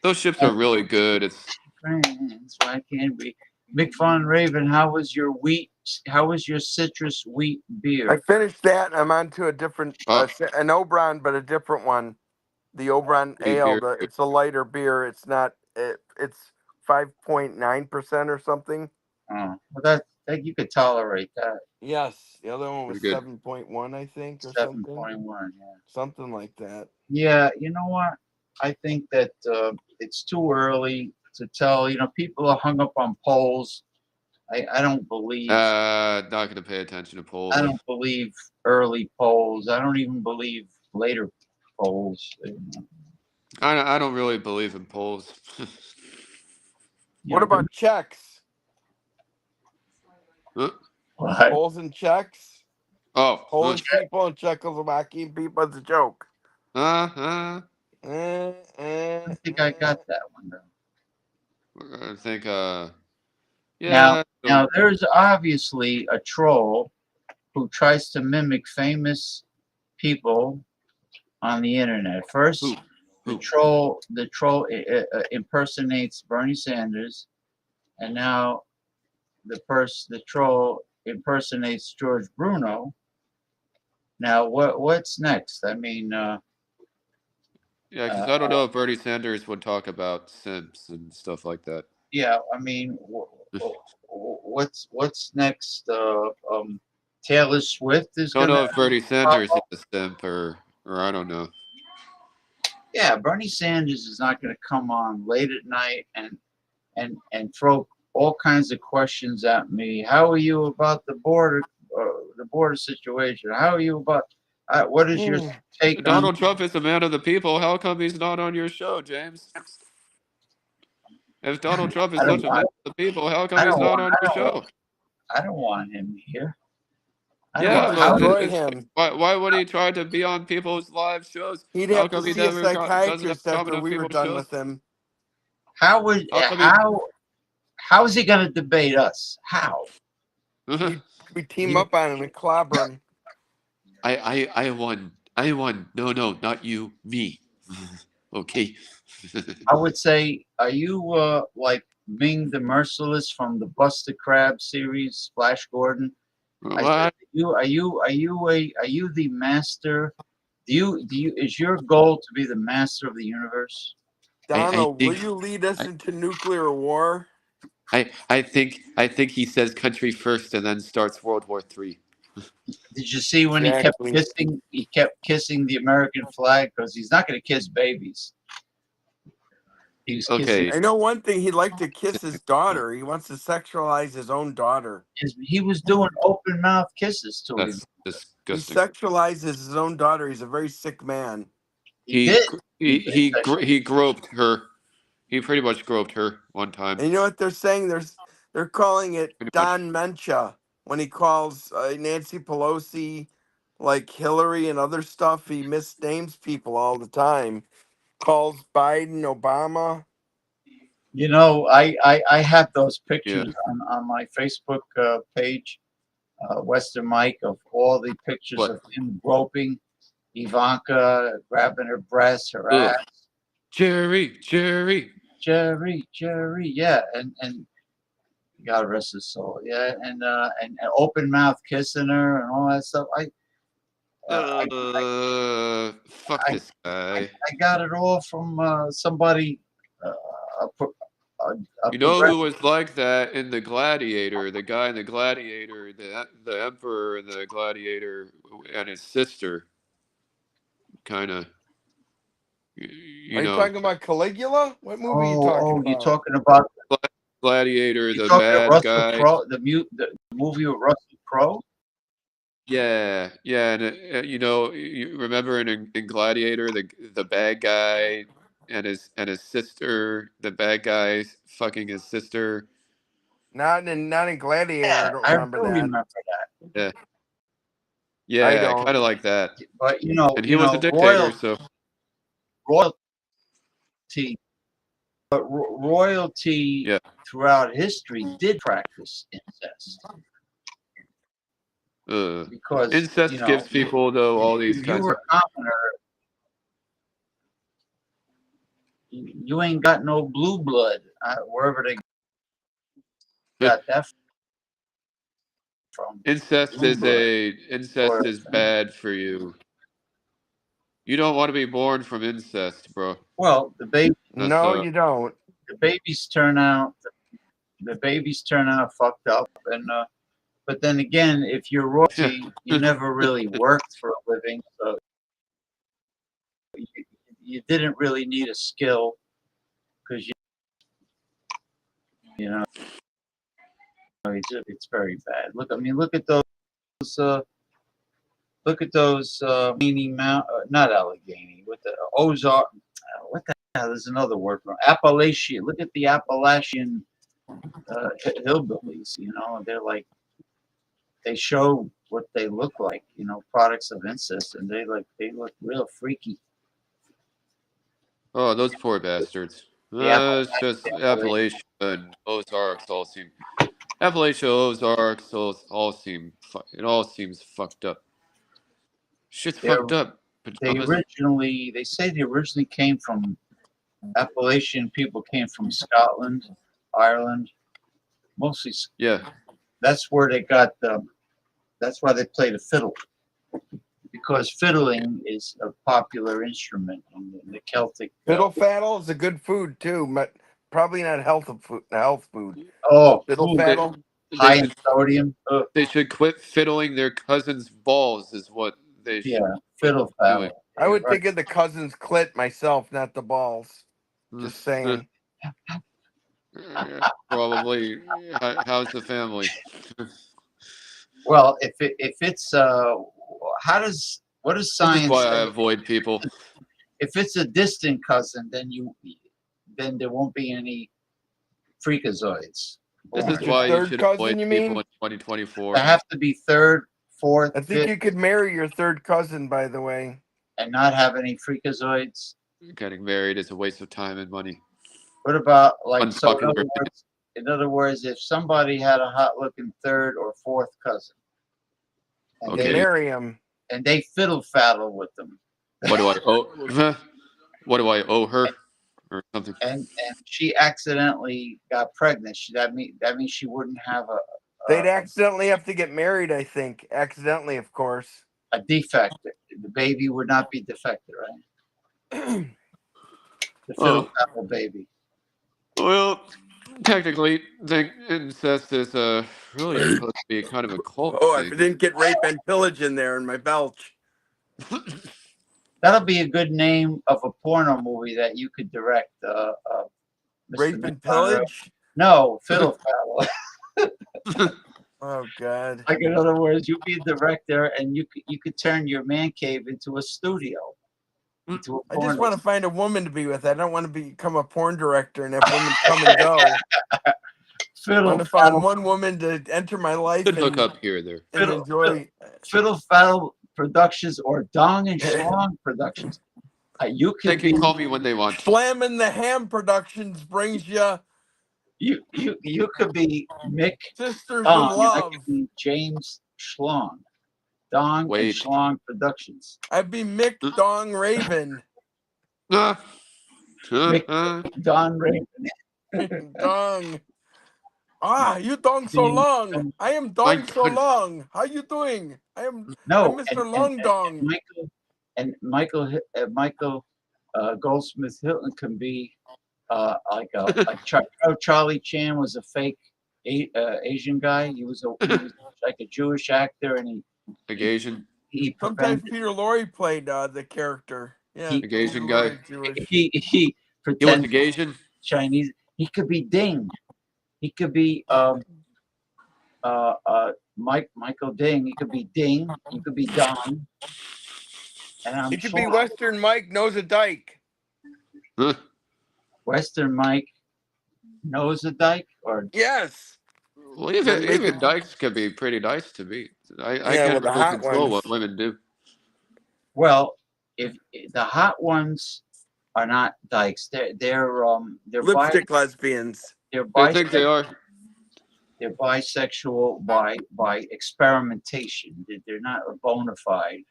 Those ships are really good. It's friends. Why can't we? Big Fun Raven, how was your wheat? How was your citrus wheat beer? I finished that. I'm on to a different, oh, an Oberon, but a different one. The Oberon wheat Ale. beer. It's a lighter beer. It's not. It's 5.9% or something. Oh, well, that you could tolerate that. Yes, the other one was Pretty good. 7.1, I think, or something. 7.1. Yeah. Something like that. Yeah, you know what? I think that it's too early to tell. People are hung up on polls. I don't believe. Not going to pay attention to I polls. don't believe early polls. I don't even believe later polls. I don't really believe in polls. What about checks? Huh? What? Polls and checks? Oh, Polish people and Czechoslovakian people. It's a joke. I don't think I got that one though. I think Now, yeah. now there's obviously a troll who tries to mimic famous people on the internet. First, the troll impersonates Bernie Sanders, and now the troll impersonates George Bruno. Now, what's next? I mean, Yeah, because I don't know if Bernie Sanders would talk about simps and stuff like that. yeah, I mean, what's next? Taylor Swift is Don't gonna know if Bernie pop Sanders is up. a simp or I don't know. Yeah, Bernie Sanders is not going to come on late at night and throw all kinds of questions at me. How are you about the border situation? How are you about What is your take on? Donald Trump is a man of the people. How come he's not on your show, James? If Donald Trump is such a man of the people, how come he's not on your show? I don't want him here. Yeah, destroy him. why would he try to be on people's live shows? He'd How have to come he see a never doesn't psychiatrist come after on we were people's done shows? with him. How is he going to debate us? How? We team up on him and clobber him. I won. I won. No, not you. Me. Okay. I would say, are you like Ming the Merciless from the Buster Crab series, Flash Gordon? I said, are you the master? Is your goal to be the master of the universe? Donald, will you lead us into nuclear war? I think he says country first and then starts World War III. Did you see when Exactly. he kept kissing the American flag? Because he's not going to kiss babies. He was kissing. I know one thing, he'd like to kiss his daughter. He wants to sexualize his own daughter. He was doing open mouth kisses to him. That's He disgusting. sexualizes his own daughter. He's a very sick man. He groped her. He pretty much groped her one time. And you know what they're saying? They're calling it Don Mencha when he calls Nancy Pelosi like Hillary and other stuff. He misnames people all the time. Calls Biden Obama. You know, I have those pictures on my Facebook page, Western Mike, of all the pictures of him groping Ivanka, grabbing her breasts, her ass. Jerry. Yeah, and God rest his soul. Yeah, and open mouth kissing her and all that stuff. Fuck this guy. I got it all from somebody. You know who was like that in the Gladiator? The guy in the Gladiator, the Emperor in the Gladiator, and his sister. Kind of. Are you talking about Caligula? What movie are you talking about? You're talking about Gladiator, the bad guy. Crowe, the movie with Russell Crowe. Yeah, and you remember in Gladiator, the bad guy and his sister, the bad guy fucking his sister. Not in Gladiator. I don't remember that. Yeah, kind of like that. But and he was a dictator, so royalty. But royalty throughout history did practice incest. Because incest gives people all these kinds of. Commoner, you ain't got no blue blood wherever they got that from. Incest is bad for you. You don't want to be born from incest, bro. Well, the baby. No, you don't. The babies turn out fucked up, and but then again, if you're royalty, you never really worked for a living, so you didn't really need a skill because you know it's very bad. Look at those. Look at those Allegheny not Allegheny, with the Ozark. What the hell? There's another word for Appalachian. Look at the Appalachian hillbillies. They're like, they show what they look like. Products of incest, and they look real freaky. Oh, those poor bastards. It's just Appalachia and Ozarks all seem. Appalachia, Ozarks, all seem. It all seems fucked up. Shit's fucked up. They say they originally came from Appalachian people came from Scotland, Ireland, mostly. Yeah. That's where they got that's why they play the fiddle, because fiddling is a popular instrument in the Celtic. Fiddle faddle is a good food too, but probably not health food. Oh, fiddle faddle. High in sodium. They should quit fiddling their cousins' balls, is what they should. Yeah, fiddle faddle. I would think of the cousin's clit myself, not the balls. Just saying. Probably. How's the family? Well, if it's What does This is science why I say? avoid people. If it's a distant cousin, then there won't be any freakazoids. This born. is why you Third should avoid cousin, you people mean? in 2024. They have to be third, fourth, I think fifth, you could marry your third cousin, by the way. and not have any freakazoids. Getting married is a waste of time and money. What about Unpopular. in other words, if somebody had a hot-looking third or fourth cousin, and Okay. Marry him. and they fiddle faddle with them, What do I owe? What do I owe her, or something? and she accidentally got pregnant, that means she wouldn't have They'd accidentally have to get married, I think. Accidentally, of course. a defect. The baby would not be defected, right? The fiddle faddle baby. Well, technically, incest is really supposed to be kind of a cult Oh, I thing. didn't get rape and pillage in there in my belch. That'll be a good name of a porno movie that you could direct. Mr. Rape and Monroe. pillage? No, fiddle faddle. Oh God! Like, in other words, you be a director, and you could turn your man cave into a studio. Into a I just porno want to find a woman to be with. I don't want to become a porn director and have women come and go. I want to find one woman to enter my life Could hook and, up here or there. and enjoy. Fiddle Faddle Productions or Dong and Schlong Productions. You They could can call me when they want. Slamming the Ham Productions brings you. You could be Mick Sisters Dong. in I Love. could be James Schlong. Dong and Schlong Productions. I'd be Mick Dong Raven. Mick Don Raven. Dong. You dong so long. I am dong so long. How you doing? I'm Mr. Long Dong. Michael Goldsmith Hilton can be like Charlie Chan was a fake Asian guy. He was like a Jewish actor, and Asian. Sometimes Peter Lorre played the character. Yeah, the Asian guy. He was a Asian Chinese. He could be Ding. He could be Michael Ding. He could be Ding. He could be Don. And he could be Western Mike knows a dyke. Western Mike knows a dyke, or yes. Well, even dykes can be pretty nice to me. I can't control what women do. Well, if the hot ones are not dykes, they're lipstick lesbians. I think they are. They're bisexual by experimentation. They're not bona fide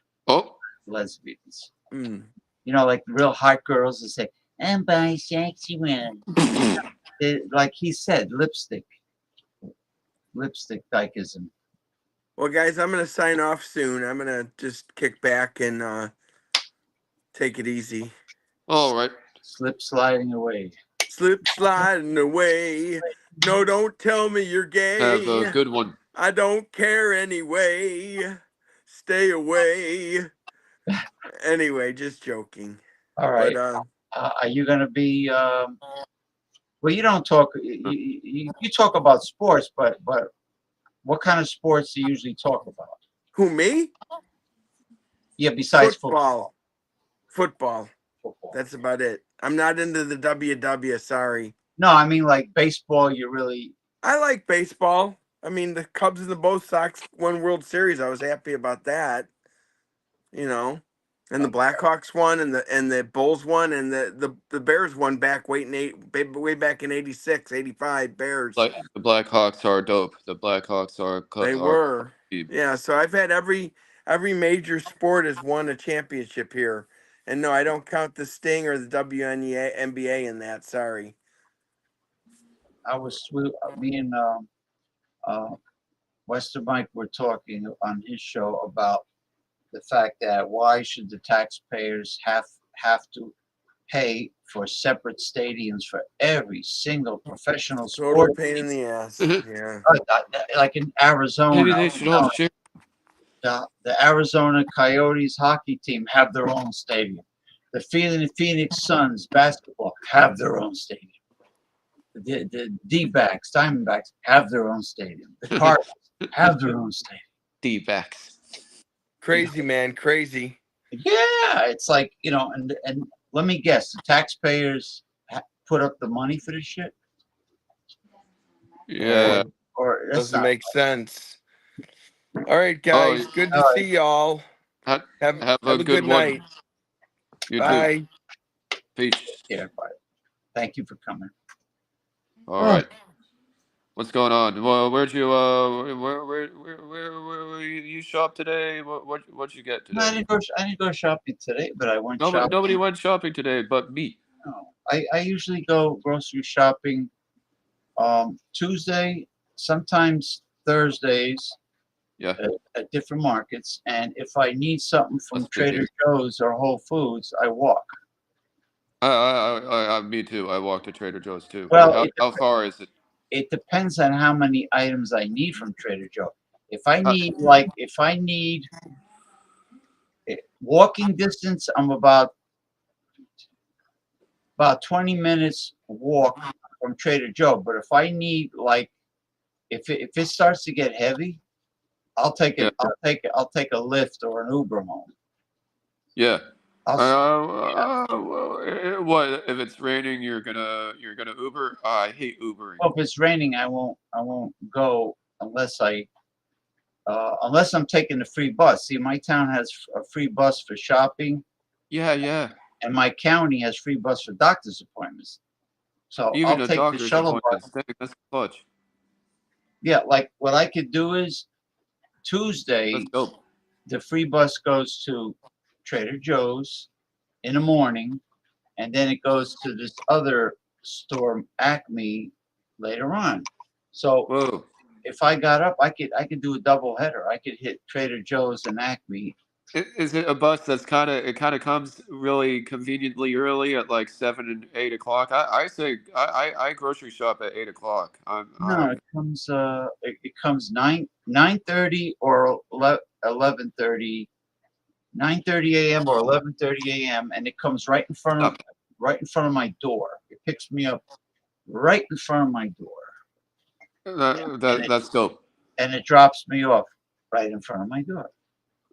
lesbians. Mm. You know, like real hot girls that say, "I'm bisexual." Like he said, lipstick dykeism. Well, guys, I'm gonna sign off soon. I'm gonna just kick back and take it easy. All right. Slip sliding away. Slip sliding away. No, don't tell me you're gay. Have a good one. I don't care anyway. Stay away. Anyway, just joking. All right. But, are you going to be? Well, you don't talk. You talk about sports, but what kind of sports do you usually talk about? Who, me? Yeah, besides football. Football. That's about it. I'm not into the WW. Sorry. No, I mean like baseball. You really. I like baseball. I mean, the Cubs and the Bo Sox won World Series. I was happy about that. You know, and the Blackhawks won, and the Bulls won, and the Bears won back way back in 86, 85. Bears. Like the Blackhawks are dope. The Blackhawks are. They were. Yeah. So I've had every major sport has won a championship here, and no, I don't count the Sting or the WNBA in that. Sorry. Me and Western Mike were talking on his show about the fact that why should the taxpayers have to pay for separate stadiums for every single professional sport? Total pain in the ass. Yeah. Like in Arizona. Maybe they should all share. The Arizona Coyotes hockey team have their own stadium. The Phoenix Suns basketball have their own stadium. The D-backs, Diamondbacks have their own stadium. The Cardinals have their own stadium. D-backs. Crazy, man. Crazy. Yeah, it's like, and let me guess, the taxpayers put up the money for this shit, Yeah, or that's doesn't not. make sense. All right, Oh, guys. Good to All right, see y'all. have, Have have a have a good good one. night. You too. Bye. Peace. yeah, bye. Thank you for coming. All right. What's going on? Well, where'd you where you shop today? What'd you get No, I today? didn't go. I didn't go shopping today, but I went Nobody shopping. went shopping today but me. No, I usually go grocery shopping Tuesday, sometimes Thursdays Yeah, at different markets. And if I need something from that's busy. Trader Joe's or Whole Foods, I walk. Me too. I walked to Trader Joe's too. Well, How far is it? it depends on how many items I need from Trader Joe. If I Uh, need walking distance, I'm about 20 minutes walk from Trader Joe. But if I need if it starts to get heavy, yeah, I'll take a lift or an Uber home. yeah. I'll What if it's raining? You're gonna Uber? I hate Ubering. Well, if it's raining, I won't go unless I'm taking the free bus. See, my town has a free bus for shopping, Yeah, yeah. and my county has free bus for doctor's appointments. So Even I'll a take the doctor's shuttle bus. appointment. That's clutch. Yeah, like what I could do is Let's Tuesday, go. the free bus goes to Trader Joe's in the morning, and then it goes to this other store, Acme, later on. So Whoa. if I got up, I could do a double header. I could hit Trader Joe's and Acme. Is it a bus that's kind of comes really conveniently early at like 7 and 8 o'clock? I say I grocery shop at 8 o'clock. No, it comes 9:30 or 11:30, 9:30 a.m. or 11:30 a.m. and it comes right in front of my door. It picks me up right in front of my door, That's dope. and it drops me off right in front of my door.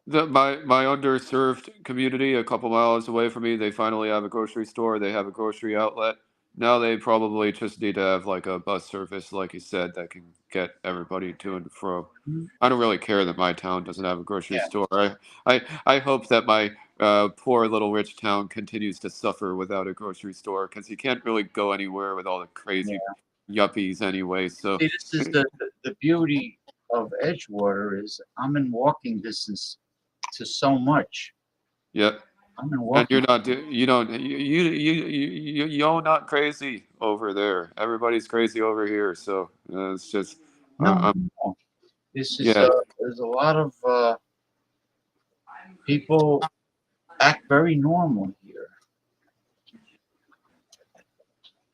My underserved community, a couple miles away from me, they finally have a grocery store. They have a grocery outlet. Now they probably just need to have like a bus service, like you said, that can get everybody to and fro. I don't really care that my town doesn't have a grocery Yeah, store. I hope that my poor little rich town continues to suffer without a grocery store because you can't really go anywhere with all the yeah. crazy yuppies anyway. So See, this is the beauty of Edgewater is I'm in walking distance to so much. yeah. I'm in And walking. you're not, you don't, you're not crazy over there. Everybody's crazy over here. So it's just, No, uh, no. This is yeah, there's a lot of people act very normal here.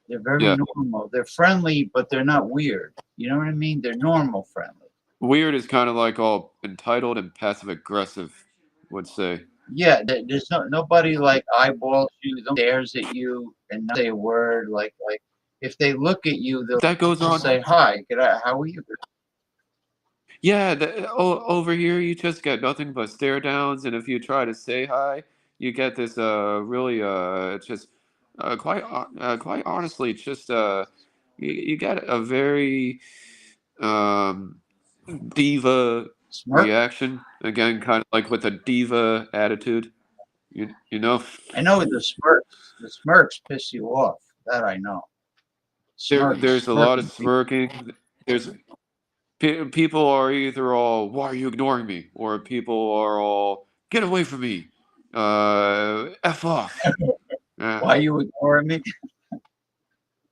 They're very yeah. normal. They're friendly, but they're not weird. You know what I mean? They're normal friendly. Weird is kind of like all entitled and passive aggressive, would say. Yeah, there's nobody like eyeballs you, stares at you, and not say a word. Like if they look at you, That goes they'll on. say hi. How are you? Yeah, over here you just get nothing but stare downs, and if you try to say hi, you get this really just quite honestly just you get a very um diva Smirk. reaction again, kind of like with a diva attitude. You know, I know the smirks piss you off. That I know. there's a lot of Smirking people. smirking. There's people are either all "Why are you ignoring me?" or people are all "Get away from me," "F off." Why are you ignoring me?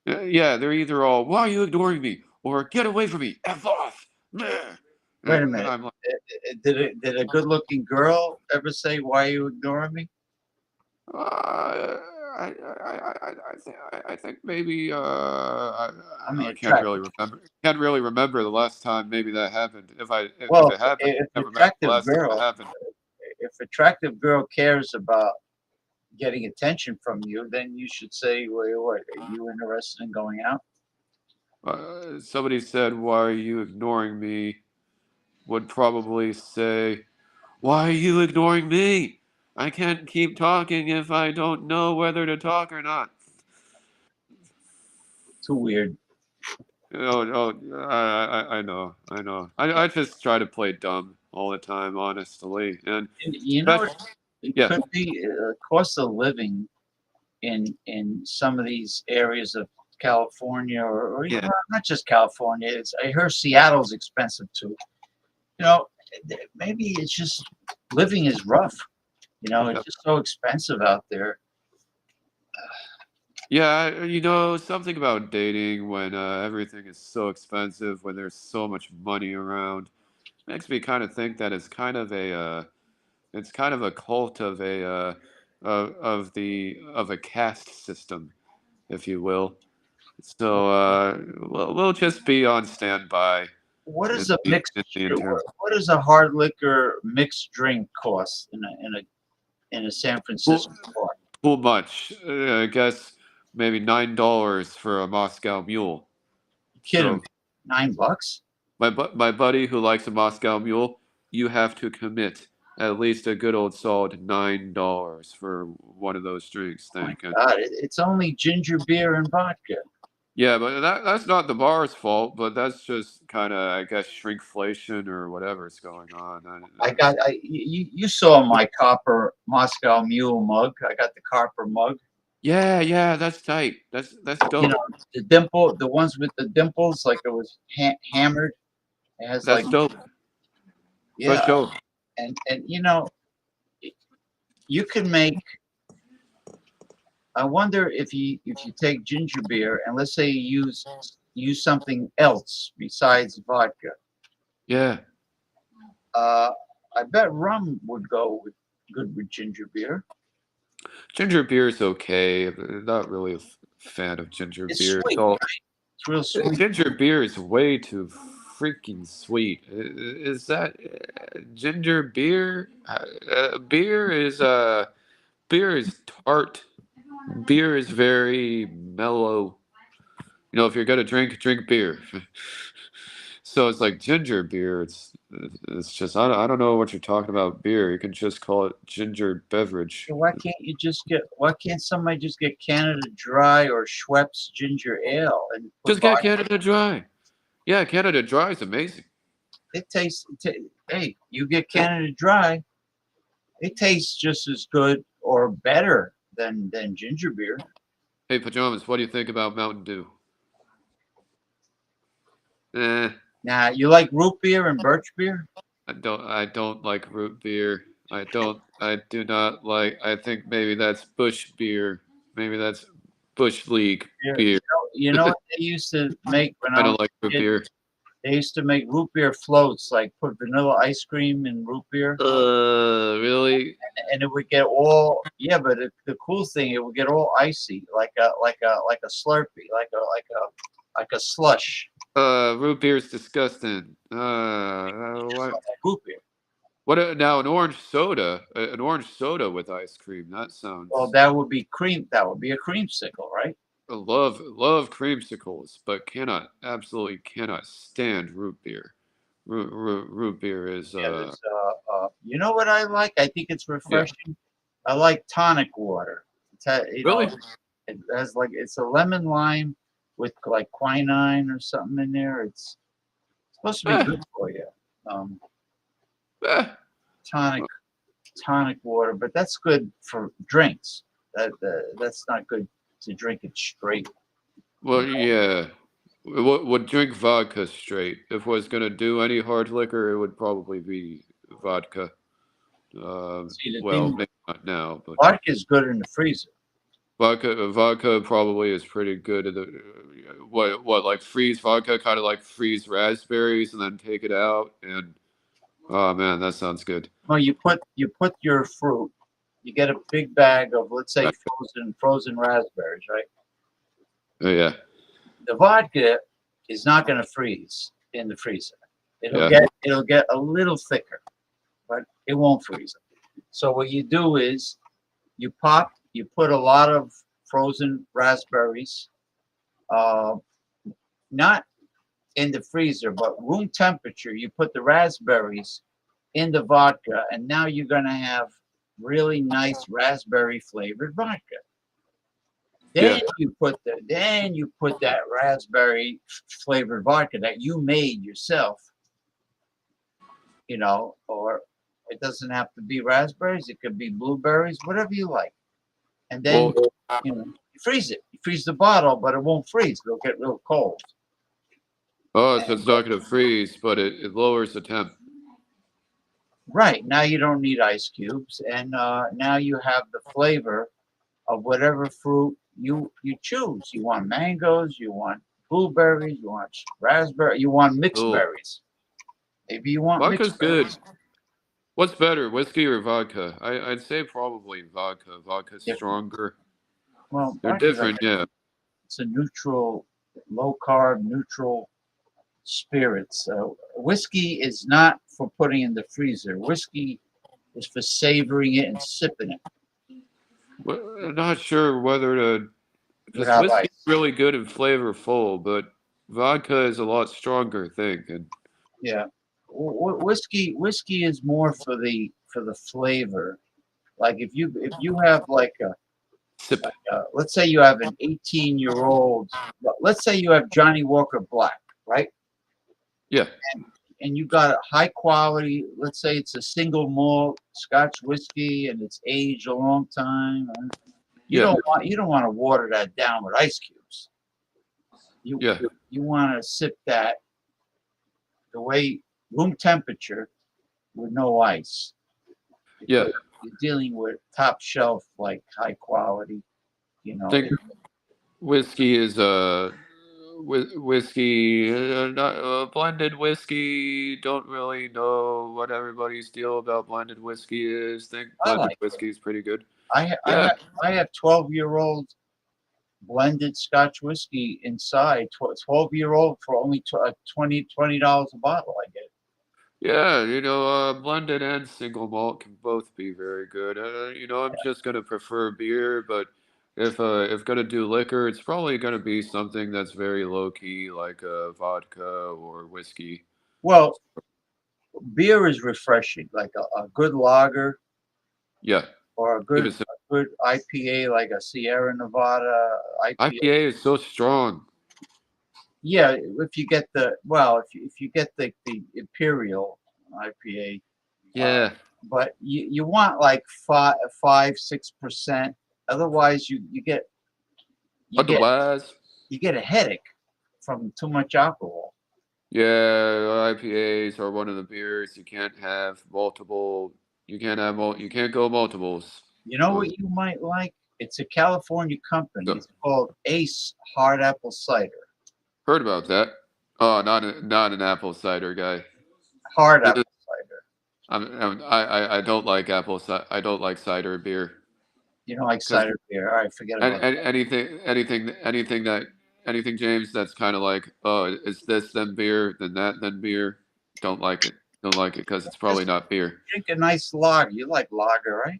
Yeah, they're either all "Why are you ignoring me?" or "Get away from me, F off." Wait a And minute. I'm like, Did a good looking girl ever say, "Why are you ignoring me"? I think maybe I mean, I can't attractive. really remember. Can't really remember the last time maybe that happened. If Well, it happened, if I can't remember the last time it happened. attractive girl cares about getting attention from you, then you should say, "Wait, what? Are you interested in going out?" Somebody said, "Why are you ignoring me?" Would probably say, "Why are you ignoring me? I can't keep talking if I don't know whether to talk or not. Too weird. I know, I know. I just try to play dumb all the time, honestly. And You know, it yeah, could be cost of living in some of these areas of California, or even yeah. not just California. I heard Seattle's expensive too. You know, maybe it's just living is rough. You know, it's just so expensive out there. Yeah, something about dating when everything is so expensive, when there's so much money around, makes me kind of think that it's kind of a cult of of a caste system, if you will. So we'll just be on standby What in is a mixed? in the interim. What does a hard liquor mixed drink cost in a San Francisco bar? Too much. I guess maybe $9 for a Moscow Mule. Kidding me? So $9? my buddy who likes a Moscow Mule, you have to commit at least a good old solid $9 for one of those drinks. Oh my Thank you. God! It's only ginger beer and vodka. Yeah, but that's not the bar's fault, but that's just kind of, I guess, shrinkflation or whatever's going on. You saw my copper Moscow Mule mug. I got the copper mug. Yeah, that's tight. That's You dope. know, the ones with the dimples, like it was hammered. It has That's like, dope. For yeah, sure. and you can make. I wonder if you take ginger beer and let's say you use something else besides vodka. Yeah. I bet rum would go good with ginger beer. Ginger beer is okay. I'm not really a fan of ginger It's beer. sweet, right? It's real sweet. Ginger beer is way too freaking sweet. Is that ginger beer? Beer is tart. Beer is very mellow. If you're gonna drink beer. So it's like ginger beer. It's just I don't know what you're talking about. Beer. You can just call it ginger beverage. So why can't somebody just get Canada Dry or Schweppes ginger ale and put Just get vodka? Canada Dry. Yeah, Canada Dry is amazing. Hey, you get Canada Dry, it tastes just as good or better than ginger beer. Hey, Pajamas, what do you think about Mountain Dew? Now, you like root beer and birch beer? I don't like root beer. I do not like. I think maybe that's Bush beer. Maybe that's Bush League beer. You know what they used to make when I I was don't like a root kid? beer. They used to make root beer floats, like put vanilla ice cream in root beer. Really? And it would get all but the cool thing, it would get all icy, like a Slurpee, like a slush. Root beer is disgusting. What? Root beer. What now? An orange soda? An orange soda with ice cream? That sounds. Well, that would be cream. That would be a creamsicle, right? I love creamsicles, but absolutely cannot stand root beer. Root beer is You know what I like? I think it's refreshing. I like tonic water. Really? It has it's a lemon lime with like quinine or something in there. It's supposed to be good for you. Tonic water, but that's good for drinks. That's not good to drink it straight. Well, yeah. Would drink vodka straight. If I was gonna do any hard liquor, it would probably be vodka. Maybe not now, but Vodka is good in the freezer. Vodka probably is pretty good at the like freeze vodka, kind of like freeze raspberries and then take it out and oh man, that sounds good. Well, you put your fruit. You get a big bag of, let's say, frozen raspberries, right? Oh yeah. The vodka is not going to freeze in the freezer. It'll get a little thicker, but it won't freeze. So what you do is you put a lot of frozen raspberries, not in the freezer, but room temperature. You put the raspberries in the vodka, and now you're going to have really nice raspberry flavored vodka. Then you put that raspberry flavored vodka that you made yourself, you know, or it doesn't have to be raspberries, it could be blueberries, whatever you like. And then you know, you freeze it. You freeze the bottle, but it won't freeze. It'll get real cold. Oh, so it's not going to freeze, but it lowers the temp. Right. Now you don't need ice cubes, and now you have the flavor of whatever fruit you choose. You want mangoes, you want blueberries, you want raspberry, you want mixed berries. Maybe you want Vodka's mixed berries. good. What's better, whiskey or vodka? I'd say probably vodka. Vodka's stronger. Well, They're different, yeah. It's a neutral, low carb, neutral spirit. So whiskey is not for putting in the freezer. Whiskey is for savoring it and sipping it. Well, I'm not sure whether to, because Without whiskey's ice. really good and flavorful, but vodka is a lot stronger, I think. And Yeah, whiskey is more for the flavor. Like if you have like let's say you have an 18-year-old, let's say you have Johnny Walker Black, right? Yeah. And you got a high quality, let's say it's a single malt Scotch whiskey and it's aged a long time. You don't want to water that down with ice cubes. You want to sip that the way room temperature with no ice. Yeah. You're dealing with top shelf, like high quality, you know. I think whiskey is whiskey, not blended whiskey. Don't really know what everybody's deal about blended whiskey is. Think blended whiskey is pretty good. I have 12-year-old blended Scotch whiskey inside. 12-year-old for only $20 a bottle. I get it. Yeah, you know, blended and single malt can both be very good. You know, I'm just gonna prefer beer, but if gonna do liquor, it's probably gonna be something that's very low key, like vodka or whiskey. Well, beer is refreshing, like a good lager. Yeah. Or a good IPA, like a Sierra Nevada IPA. IPA is so strong. Yeah, if you get the if you get the Imperial IPA. Yeah. But you want like 5-6%. Otherwise, you get you get a headache from too much alcohol. Yeah, IPAs are one of the beers you can't have multiple. You can't go multiples. You know what you might like? It's a California company. It's called Ace Hard Apple Cider. Heard about that. Oh, not an apple cider guy. Hard apple cider. I don't like I don't like cider beer. You don't like cider beer? All right, forget about that. Anything, James, that's kind of like, oh, it's this, then beer, then that, then beer. Don't like it. Don't like it because it's probably not beer. Drink a nice lager. You like lager, right?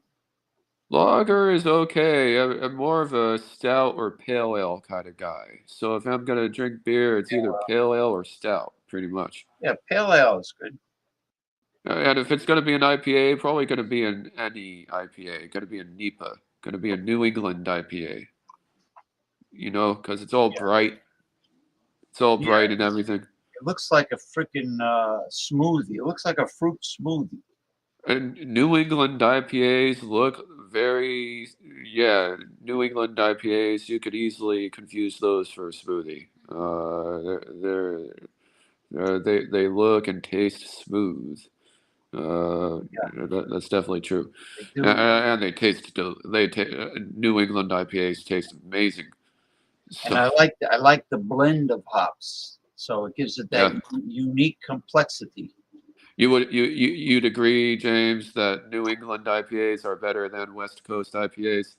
Lager is okay. I'm more of a stout or pale ale kind of guy. So if I'm gonna drink beer, it's either pale ale or stout, pretty much. Yeah, pale ale is good. And if it's gonna be an IPA, probably gonna be any IPA. Gonna be a NEPA. Gonna be a New England IPA. You know, because it's all bright. It's all bright and everything. It looks like a freaking smoothie. It looks like a fruit smoothie. And New England IPAs look very, New England IPAs, you could easily confuse those for a smoothie. They look and taste smooth. That's definitely true. And they taste, New England IPAs taste amazing. And I like the blend of hops. So it gives it that unique complexity. You'd agree, James, that New England IPAs are better than West Coast IPAs?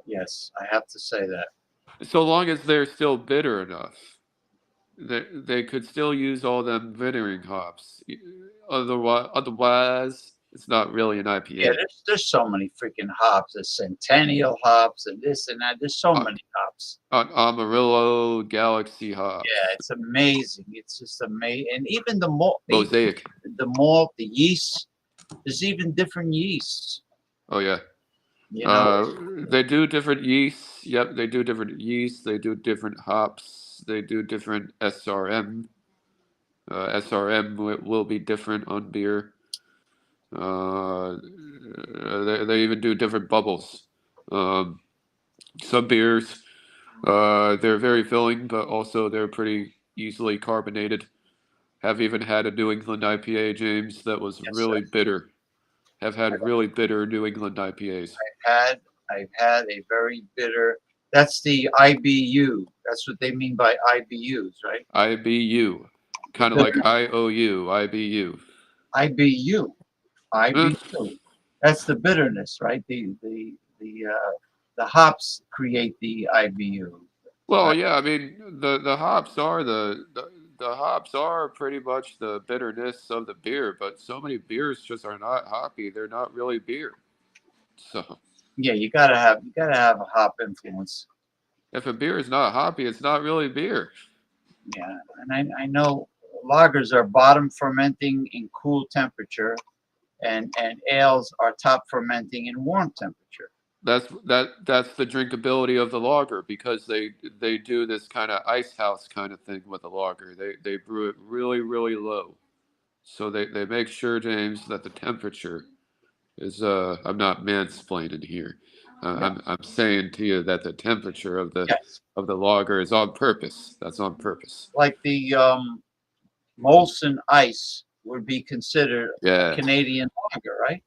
Yes, I have to say that. So long as they're still bitter enough. They could still use all them bittering hops. Otherwise, it's not really an IPA. Yeah, there's so many freaking hops. There's Centennial hops and this and that. There's so many hops. Amarillo, Galaxy hops. Yeah, it's amazing. It's just amazing. And even the malt. Mosaic. The malt, the yeast. There's even different yeasts. Oh yeah. You know, They do different yeasts. Yep, they do different yeasts. They do different hops. They do different SRM. SRM will be different on beer. They even do different bubbles. Um, some beers, they're very filling, but also they're pretty easily carbonated. Have even had a New England IPA, James, that was yes, really bitter. Have had really bitter New England IPAs. I've had a very bitter. That's the IBU. That's what they mean by IBUs, right? IBU, kind of like IOU, IBU. IBU, Eh, IBU. That's the bitterness, right? The hops create the IBU. Well, yeah, I mean the hops are the hops are pretty much the bitterness of the beer, but so many beers just are not hoppy. They're not really beer. So Yeah, you gotta have a hop influence. if a beer is not hoppy, it's not really beer. Yeah, and I know lagers are bottom fermenting in cool temperature, and ales are top fermenting in warm temperature. That's the drinkability of the lager because they do this kind of ice house kind of thing with the lager. They brew it really low. So they make sure, James, that the temperature is I'm not mansplaining here. Yeah. I'm saying to you that the temperature Yes. of the lager is on purpose. That's on purpose. Like the Molson Ice would be considered a Yeah. Canadian lager, right?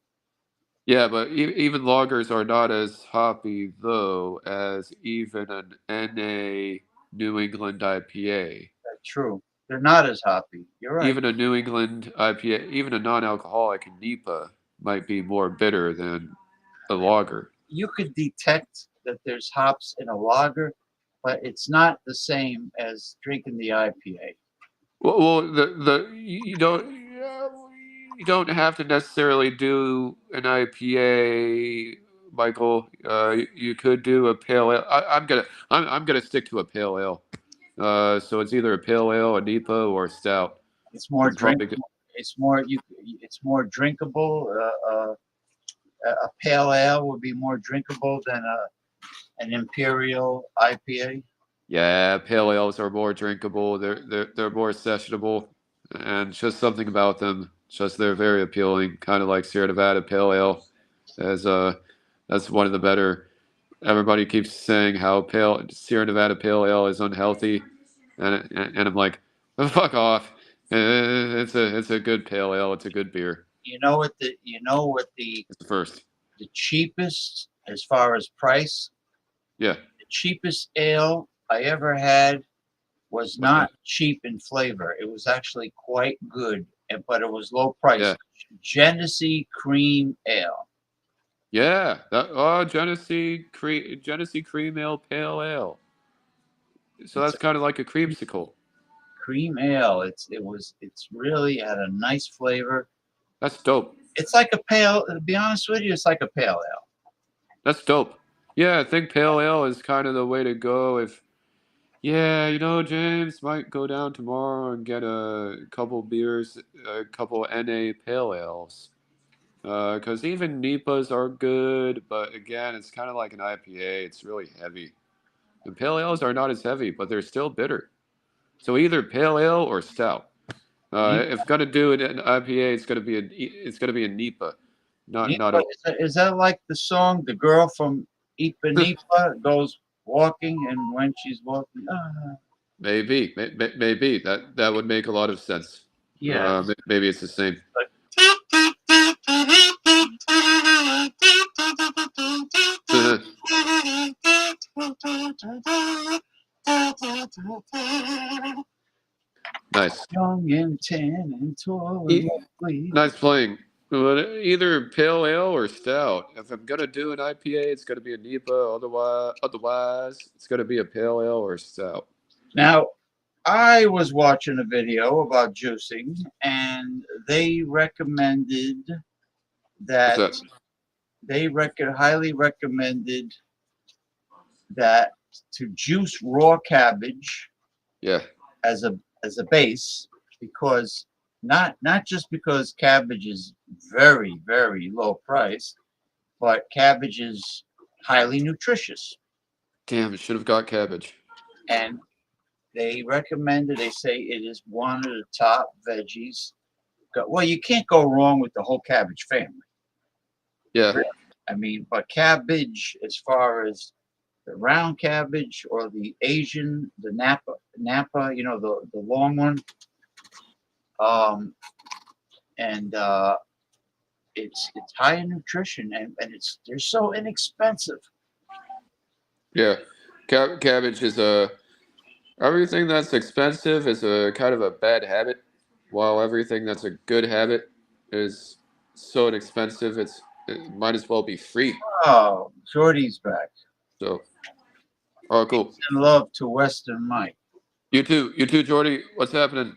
Yeah, but even lagers are not as hoppy though as even an NA New England IPA. That's true. They're not as hoppy. You're right. Even a New England IPA, even a non-alcoholic NEPA might be more bitter than a lager. You could detect that there's hops in a lager, but it's not the same as drinking the IPA. Well, the you don't have to necessarily do an IPA, Michael. You could do a pale ale. I'm gonna stick to a pale ale. So it's either a pale ale, a NEPA, or a stout. It's more I'm probably drinkable. It's more drinkable. A pale ale would be more drinkable than an imperial IPA. Yeah, pale ales are more drinkable. They're more sessionable, and just something about them. Just they're very appealing, kind of like Sierra Nevada Pale Ale. As that's one of the better. Everybody keeps saying how pale Sierra Nevada Pale Ale is unhealthy, and I'm like, oh, fuck off. It's a good pale ale. It's a good beer. You know what the It's the first. the cheapest as far as price. Yeah. The cheapest ale I ever had was not cheap in flavor. It was actually quite good, but it was low price. Yeah. Genesee Cream Ale. Yeah. Genesee Cream Ale Pale Ale. So that's kind of like a creamsicle. Cream ale. It's really had a nice flavor. That's dope. It's like a pale. To be honest with you, it's like a pale ale. That's dope. Yeah, I think pale ale is kind of the way to go. If James might go down tomorrow and get a couple beers, a couple NA pale ales. Because even NEPAs are good, but again, it's kind of like an IPA. It's really heavy. And pale ales are not as heavy, but they're still bitter. So either pale ale or stout. If gonna do an IPA, it's gonna be a NEPA, not a Is that like the song "The Girl from Ipanema goes walking, and when she's walking, maybe that would make a lot of sense. Yeah. Maybe it's the same. Nice. young and tan and tall and lovely." Nice playing. But either pale ale or stout. If I'm gonna do an IPA, it's gonna be a NEPA. Otherwise, it's gonna be a pale ale or a stout. Now, I was watching a video about juicing, and they recommended that What's that? they highly recommended that to juice raw cabbage Yeah. as a base, because not just because cabbage is very low price, but cabbage is highly nutritious. Damn, it should have got cabbage. And they recommend it. They say it is one of the top veggies. Well, you can't go wrong with the whole cabbage family. Yeah. I mean, but cabbage, as far as the round cabbage or the Asian, the Napa, you know, the long one, and it's high in nutrition, and they're so inexpensive. Yeah. Cabbage is everything that's expensive is a kind of a bad habit, while everything that's a good habit is so inexpensive it might as well be free. Oh, Jordy's back. So, oh, cool. Peace and love to Western Mike. You too, Jordy. What's happening?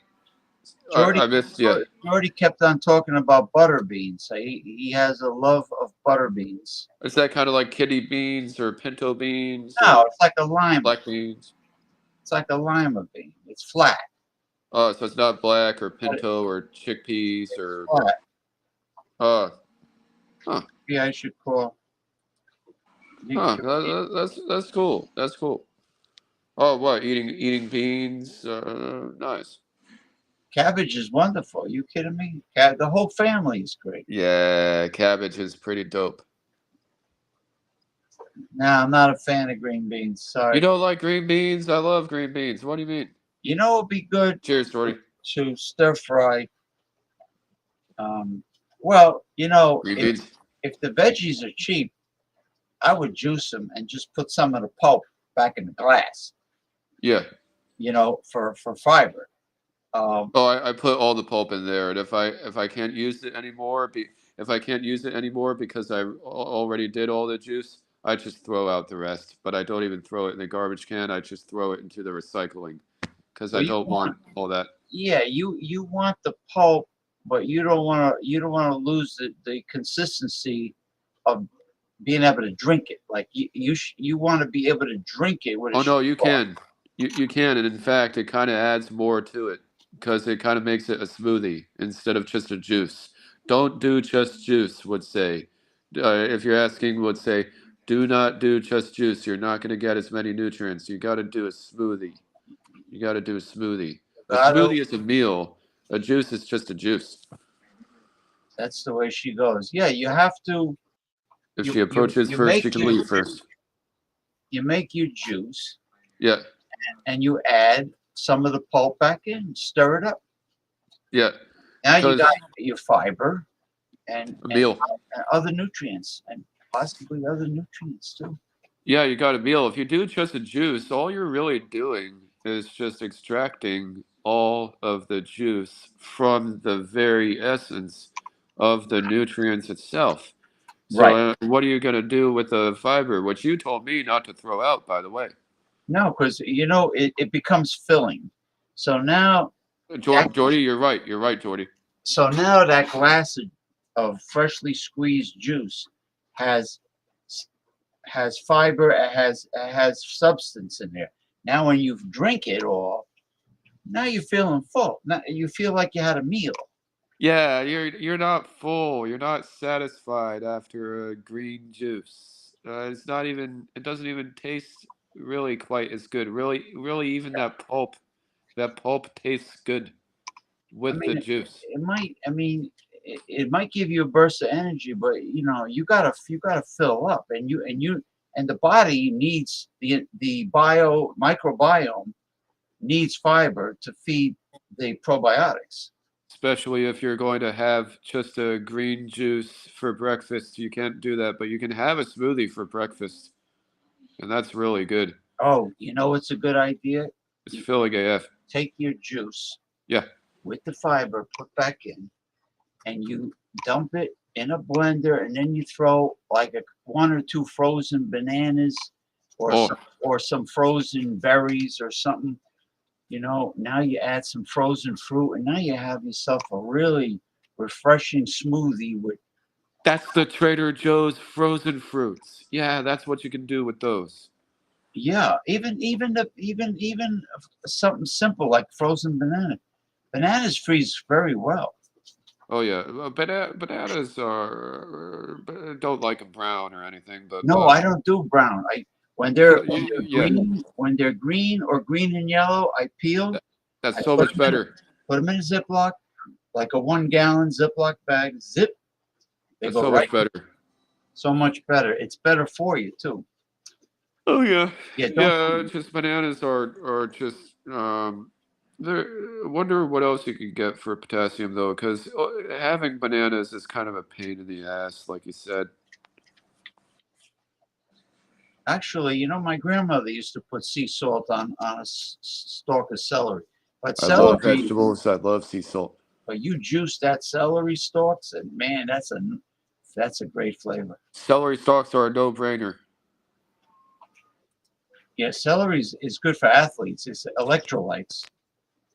Jordy, I missed you. Jordy kept on talking about butter beans. He has a love of butter beans. Is that kind of like kidney beans or pinto beans? No, it's like a lima. Black beans. It's like a lima bean. It's flat. Oh, so it's not black or pinto or chickpeas or. Flat. Huh. Yeah, I should call. Huh. That's cool. That's cool. Oh, what? Eating beans? Nice. Cabbage is wonderful. Are you kidding me? The whole family is great. Yeah, cabbage is pretty dope. No, I'm not a fan of green beans. Sorry. You don't like green beans? I love green beans. What do you mean? You know, it'd be good. Cheers, Jordy. To stir fry. Well, you know, if the veggies are cheap, I would juice them and just put some of the pulp back in the glass. Yeah. You know, for fiber. I put all the pulp in there, and if I can't use it anymore, because I already did all the juice, I just throw out the rest. But I don't even throw it in the garbage can. I just throw it into the recycling because I don't want all that. Yeah, you want the pulp, but you don't want to lose the consistency of being able to drink it. Like you want to be able to drink it with. Oh no, you can. You can, and in fact, it kind of adds more to it because it kind of makes it a smoothie instead of just a juice. Don't do just juice, would say. If you're asking, would say, do not do just juice. You're not going to get as many nutrients. You got to do a smoothie. You got to do a smoothie. A smoothie is a meal. A juice is just a juice. That's the way she goes. Yeah, you have to. If she approaches first, she can leave first. You make your juice. Yeah. And you add some of the pulp back in, stir it up. Yeah. Now you got your fiber and meal and other nutrients and possibly other nutrients too. Yeah, you got a meal. If you do just a juice, all you're really doing is just extracting all of the juice from the very essence of the nutrients itself. So Right. What are you going to do with the fiber, which you told me not to throw out, by the way? No, because you know it becomes filling. So now, Jordy, you're right. You're right, Jordy. So now that glass of freshly squeezed juice has fiber, it has substance in there. Now when you drink it all, now you're feeling full. Now you feel like you had a meal. Yeah, you're not full. You're not satisfied after a green juice. It's not even. It doesn't even taste really quite as good. Really, even that pulp tastes good with the juice. It might. I mean, it might give you a burst of energy, but you know, you gotta fill up, and the body needs the microbiome needs fiber to feed the probiotics. Especially if you're going to have just a green juice for breakfast, you can't do that, but you can have a smoothie for breakfast, and that's really good. Oh, you know what's a good idea? It's filling AF. Take your juice. Yeah. With the fiber, put back in, and you dump it in a blender, and then you throw like one or two frozen bananas, or some frozen berries or something. You know, now you add some frozen fruit, and now you have yourself a really refreshing smoothie with. That's the Trader Joe's frozen fruits. Yeah, that's what you can do with those. Yeah, even something simple like frozen banana. Bananas freeze very well. Oh yeah, bananas are don't like them brown or anything, No, I don't do brown. When they're yeah, green or green and yellow, I peel. that's I so much better. put them in a Ziploc, like a 1-gallon Ziploc bag. Zip. They That's go so right. much better. So much better. It's better for you too. Oh yeah, Yeah. yeah. Just bananas are just there. Wonder what else you can get for potassium though, because having bananas is kind of a pain in the ass, like you said. Actually, my grandmother used to put sea salt on a stalk of celery. But I love celery, vegetables. I love sea salt. but you juice that celery stalks, and man, that's a great flavor. Celery stalks are a no-brainer. Yeah, celery is good for athletes. It's electrolytes.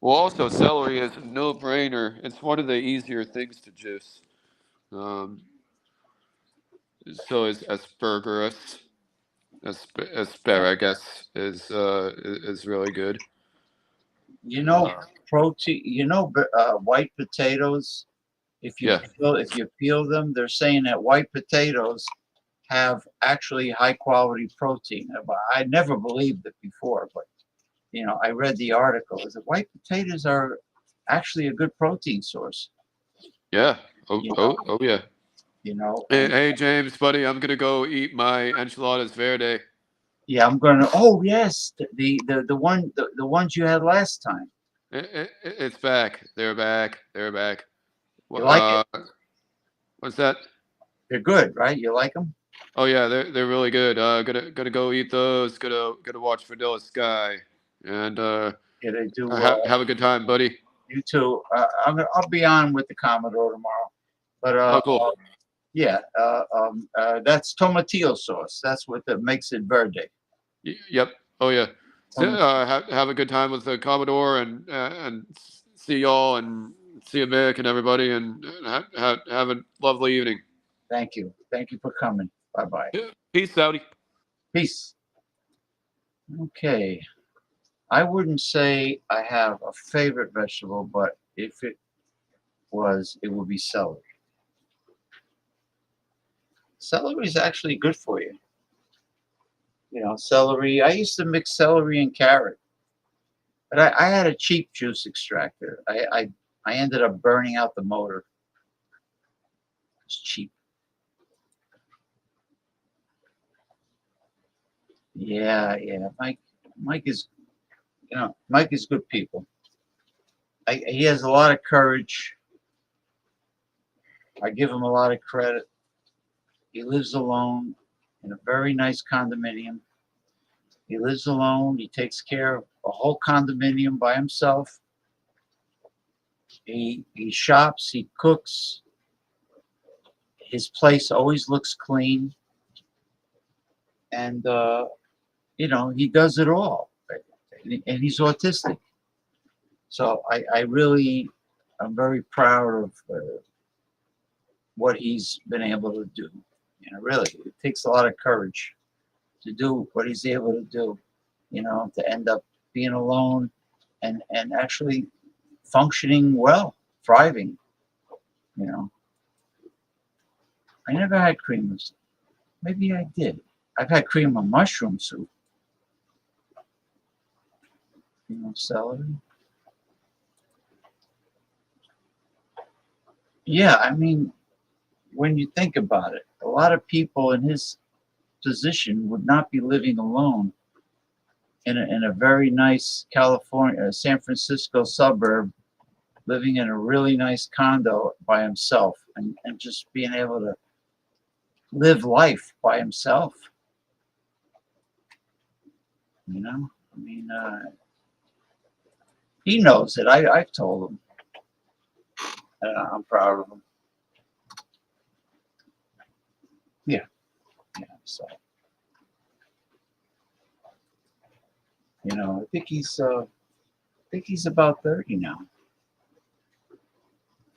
Well, also celery is a no-brainer. It's one of the easier things to juice. Um, so is asparagus is really good. Protein. White potatoes. Yeah. If you peel them, they're saying that white potatoes have actually high quality protein. I never believed it before, but I read the article. Is that white potatoes are actually a good protein source. Yeah. Oh yeah. Hey James, buddy, I'm gonna go eat my enchiladas verde. Yeah, I'm gonna. Oh yes, the ones you had last time. It's back. They're back. They're back. You like it? What's that? They're good, right? You like them? Oh yeah, they're really good. Gonna go eat those. Gonna watch Vanilla Sky, and Yeah, they do. Have a good time, buddy. You too. I'll be on with the Commodore tomorrow, but Oh, cool. yeah, that's tomatillo sauce. That's what makes it verde. Yep. Oh yeah. So, have a good time with the Commodore, and see y'all, and see Mick and everybody, and have a lovely evening. Thank you. Thank you for coming. Bye bye. Yeah. Peace, Saudi. Peace. Okay. I wouldn't say I have a favorite vegetable, but if it was, it would be celery. Celery is actually good for you. Celery. I used to mix celery and carrot, but I had a cheap juice extractor. I ended up burning out the motor. It's cheap. Yeah. Mike is, Mike is good people. He has a lot of courage. I give him a lot of credit. He lives alone in a very nice condominium. He lives alone. He takes care of a whole condominium by himself. He shops. He cooks. His place always looks clean. And, he does it all. And he's autistic. So I'm very proud of what he's been able to do. Really, it takes a lot of courage to do what he's able to do, to end up being alone and actually functioning well, thriving. I never had cream of, maybe I did. I've had cream of mushroom soup. Celery. Yeah, I mean, when you think about it, a lot of people in his position would not be living alone in a very nice San Francisco suburb, living in a really nice condo by himself, and just being able to live life by himself. I mean, he knows it. I've told him. I'm proud of him. Yeah. So, I think he's about 30 now.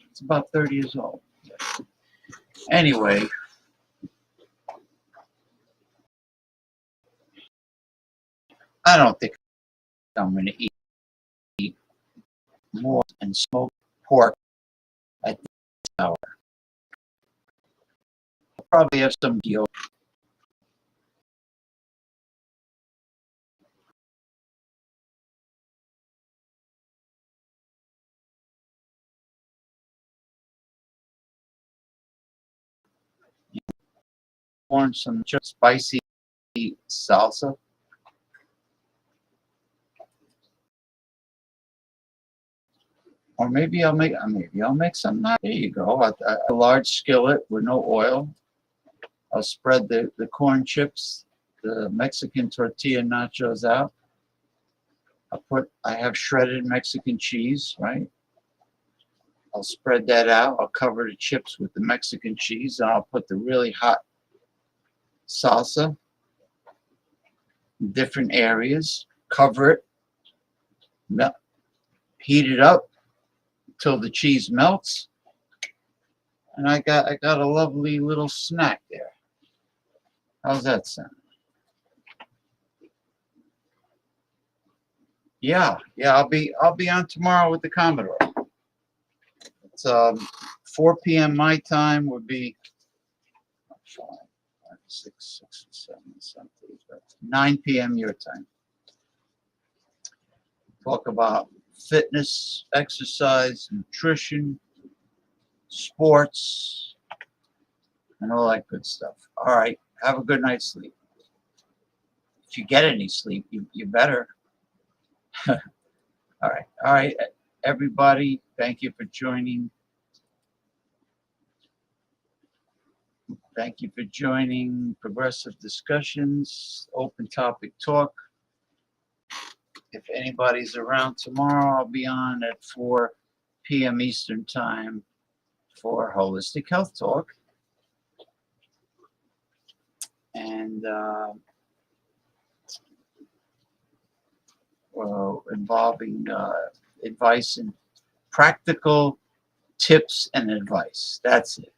It's about 30 years old. Anyway, I don't think I'm going to eat more and smoke pork at I'll probably have some deal. Corn, some spicy salsa. Or maybe I'll make some. There you go. A large skillet with no oil. I'll spread the corn chips, the Mexican tortilla nachos out. I have shredded Mexican cheese, right? I'll spread that out. I'll cover the chips with the Mexican cheese, and I'll put the really hot salsa in different areas. Cover it. Heat it up till the cheese melts, and I got a lovely little snack there. How's that sound? Yeah, I'll be on tomorrow with the Commodore. It's 4 p.m. my time would be 5, 6, 7, 9 p.m. your time. Talk about fitness, exercise, nutrition, sports, and all that good stuff. All right, have a good night's sleep. If you get any sleep, you better. All right, everybody, thank you for joining. Thank you for joining Progressive Discussions, Open Topic Talk. If anybody's around tomorrow, I'll be on at 4 p.m. Eastern Time for Holistic Health Talk. And involving advice and practical tips and advice. That's it.